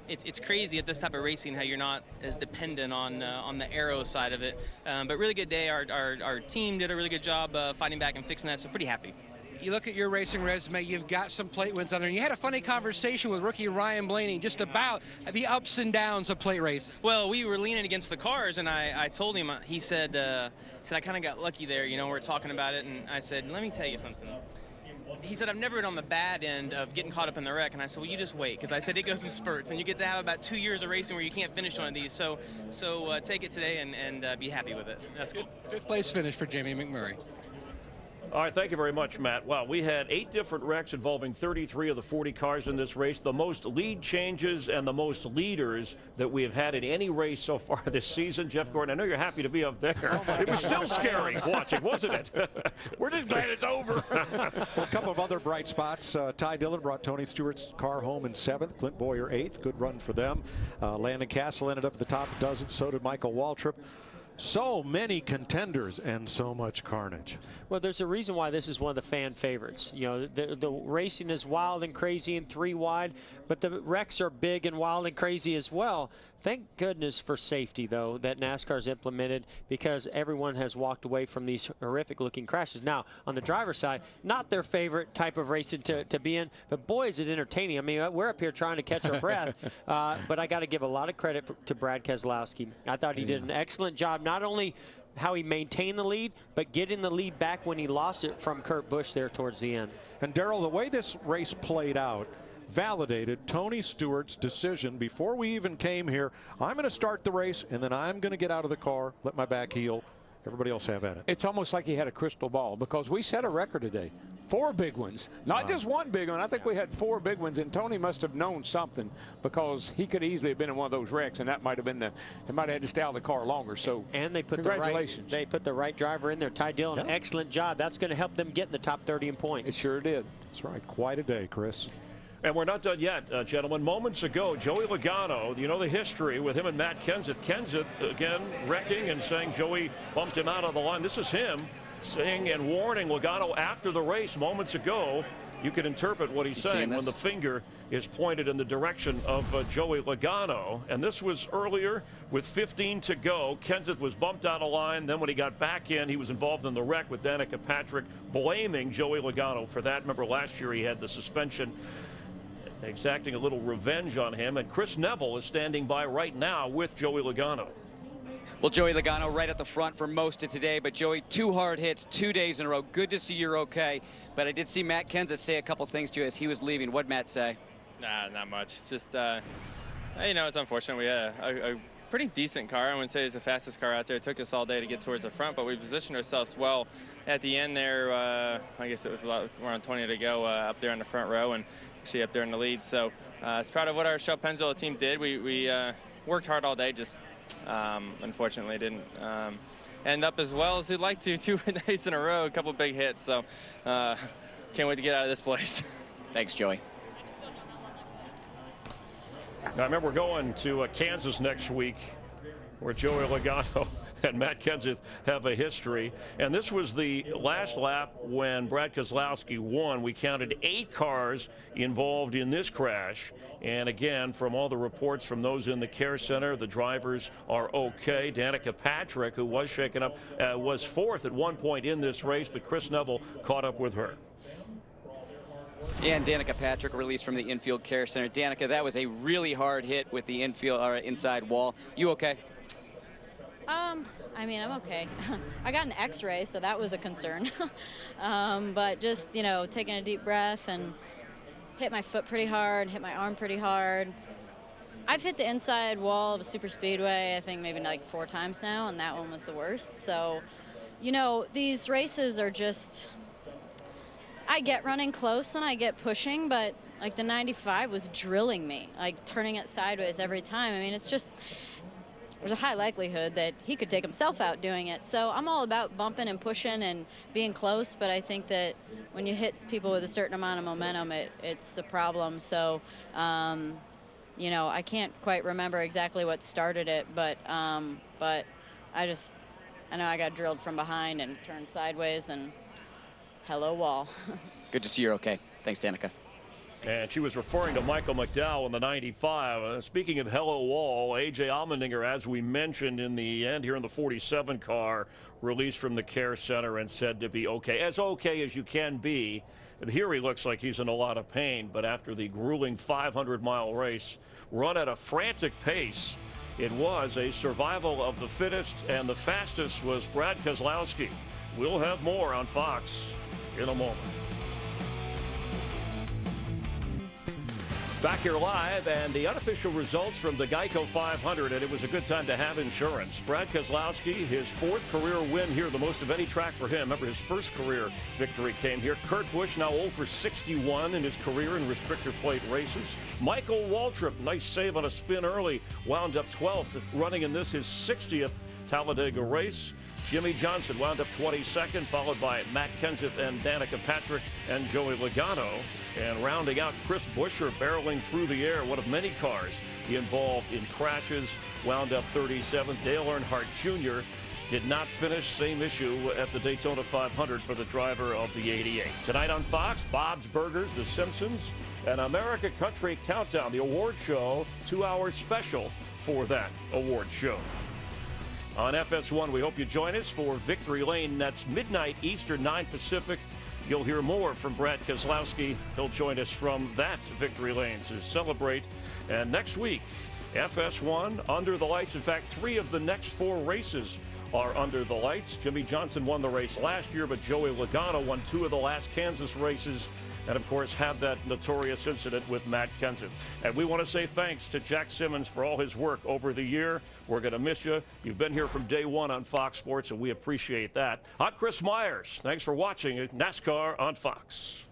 it's crazy at this type of racing how you're not as dependent on the aero side of it. But really good day. Our team did a really good job fighting back and fixing that, so pretty happy. You look at your racing resume, you've got some plate wins on there. And you had a funny conversation with rookie Ryan Blaney just about the ups and downs of plate racing. Well, we were leaning against the cars, and I told him, he said I kind of got lucky there, we're talking about it, and I said, let me tell you something. He said, I've never been on the bad end of getting caught up in the wreck. And I said, well, you just wait, because I said it goes in spurts, and you get to have about 2 years of racing where you can't finish one of these. So take it today and be happy with it. That's good. Fifth place finish for Jamie McMurray. All right, thank you very much, Matt. Wow, we had 8 different wrecks involving 33 of the 40 cars in this race. The most lead changes and the most leaders that we have had in any race so far this season. Jeff Gordon, I know you're happy to be up there. It was still scary watching, wasn't it? We're just glad it's over. A couple of other bright spots. Ty Dillon brought Tony Stewart's car home in 7th. Clint Boyer 8th. Good run for them. Landon Castle ended up at the top of the dozen. So did Michael Waltrip. So many contenders and so much carnage. Well, there's a reason why this is one of the fan favorites. The racing is wild and crazy and 3 wide, but the wrecks are big and wild and crazy as well. Thank goodness for safety, though, that NASCAR's implemented, because everyone has walked away from these horrific-looking crashes. Now, on the driver's side, not their favorite type of racing to be in, but boy, is it entertaining. I mean, we're up here trying to catch our breath, but I got to give a lot of credit to Brad Keselowski. I thought he did an excellent job, not only how he maintained the lead, but getting the lead back when he lost it from Kurt Busch there towards the end. And Darrell, the way this race played out validated Tony Stewart's decision before we even came here. I'm going to start the race, and then I'm going to get out of the car, let my back heal. Everybody else have at it. It's almost like he had a crystal ball, because we set a record today. 4 big ones, not just one big one. I think we had 4 big ones, and Tony must have known something, because he could easily have been in one of those wrecks, and that might have been he might have had to stay out of the car longer. So, and they put congratulations. They put the right driver in there. Ty Dillon, excellent job. That's going to help them get in the top 30 in points. It sure did. That's right. Quite a day, Chris. And we're not done yet, gentlemen. Moments ago, Joey Logano, you know the history with him and Matt Kenseth. Kenseth, again, wrecking and saying Joey bumped him out of the line. This is him saying and warning Logano after the race moments ago. You can interpret what he's saying when the finger is pointed in the direction of Joey Logano. And this was earlier with 15 to go. Kenseth was bumped out of line. Then when he got back in, he was involved in the wreck with Danica Patrick, blaming Joey Logano for that. Remember last year he had the suspension, exacting a little revenge on him. And Chris Neville is standing by right now with Joey Logano. Well, Joey Logano right at the front for most of today, but Joey, 2 hard hits, 2 days in a row. Good to see you're okay. But I did see Matt Kenseth say a couple things to you as he was leaving. What'd Matt say? Nah, not much. Just, you know, it's unfortunate. We had a pretty decent car. I wouldn't say it's the fastest car out there. It took us all day to get towards the front, but we positioned ourselves well at the end there. I guess it was around 20 to go up there in the front row and actually up there in the lead. So I was proud of what our Shell Pennzoil team did. We worked hard all day, just unfortunately didn't end up as well as we'd like to. 2 days in a row, a couple big hits. So can't wait to get out of this place. Thanks, Joey. Now, I remember going to Kansas next week where Joey Logano and Matt Kenseth have a history. And this was the last lap when Brad Keselowski won. We counted 8 cars involved in this crash. And again, from all the reports from those in the care center, the drivers are okay. Danica Patrick, who was shaken up, was 4th at one point in this race, but Chris Neville caught up with her. And Danica Patrick released from the infield care center. Danica, that was a really hard hit with the infield or inside wall. You okay? I mean, I'm okay. I got an X-ray, so that was a concern. But just, you know, taking a deep breath and hit my foot pretty hard, hit my arm pretty hard. I've hit the inside wall of a super speedway, I think maybe like 4 times now, and that one was the worst. So, you know, these races are just, I get running close and I get pushing, but like the 95 was drilling me, like turning it sideways every time. I mean, it's just, there's a high likelihood that he could take himself out doing it. So I'm all about bumping and pushing and being close, but I think that when you hit people with a certain amount of momentum, it's a problem. So, you know, I can't quite remember exactly what started it, but I know I got drilled from behind and turned sideways, and hello wall. Good to see you're okay. Thanks, Danica. And she was referring to Michael McDowell in the 95. Speaking of hello wall, A.J. Allmendinger, as we mentioned in the end here in the 47 car, released from the care center and said to be okay as you can be. And here he looks like he's in a lot of pain, but after the grueling 500-mile race run at a frantic pace, it was a survival of the fittest, and the fastest was Brad Keselowski. We'll have more on Fox in a moment. Back here live, and the unofficial results from the Geico 500, and it was a good time to have insurance. Brad Keselowski, his 4th career win here, the most of any track for him. Remember, his first career victory came here. Kurt Busch now 0 for 61 in his career in restrictor plate races. Michael Waltrip, nice save on a spin early, wound up 12th, running in this his 60th Talladega race. Jimmy Johnson wound up 22nd, followed by Matt Kenseth and Danica Patrick and Joey Logano. And rounding out, Chris Buescher barreling through the air, one of many cars involved in crashes, wound up 37th. Dale Earnhardt Jr. did not finish. Same issue at the Daytona 500 for the driver of the 88. Tonight on Fox, Bob's Burgers, The Simpsons, and America Country Countdown, the award show, 2-hour special for that award show. On FS1, we hope you join us for Victory Lane. That's midnight Eastern, 9 Pacific. You'll hear more from Brad Keselowski. He'll join us from that Victory Lane to celebrate. And next week, FS1, Under the Lights. In fact, 3 of the next 4 races are under the lights. Jimmy Johnson won the race last year, but Joey Logano won 2 of the last Kansas races. And, of course, had that notorious incident with Matt Kenseth. And we want to say thanks to Jack Simmons for all his work over the year. We're going to miss you. You've been here from day one on Fox Sports, and we appreciate that. I'm Chris Myers. Thanks for watching NASCAR on Fox.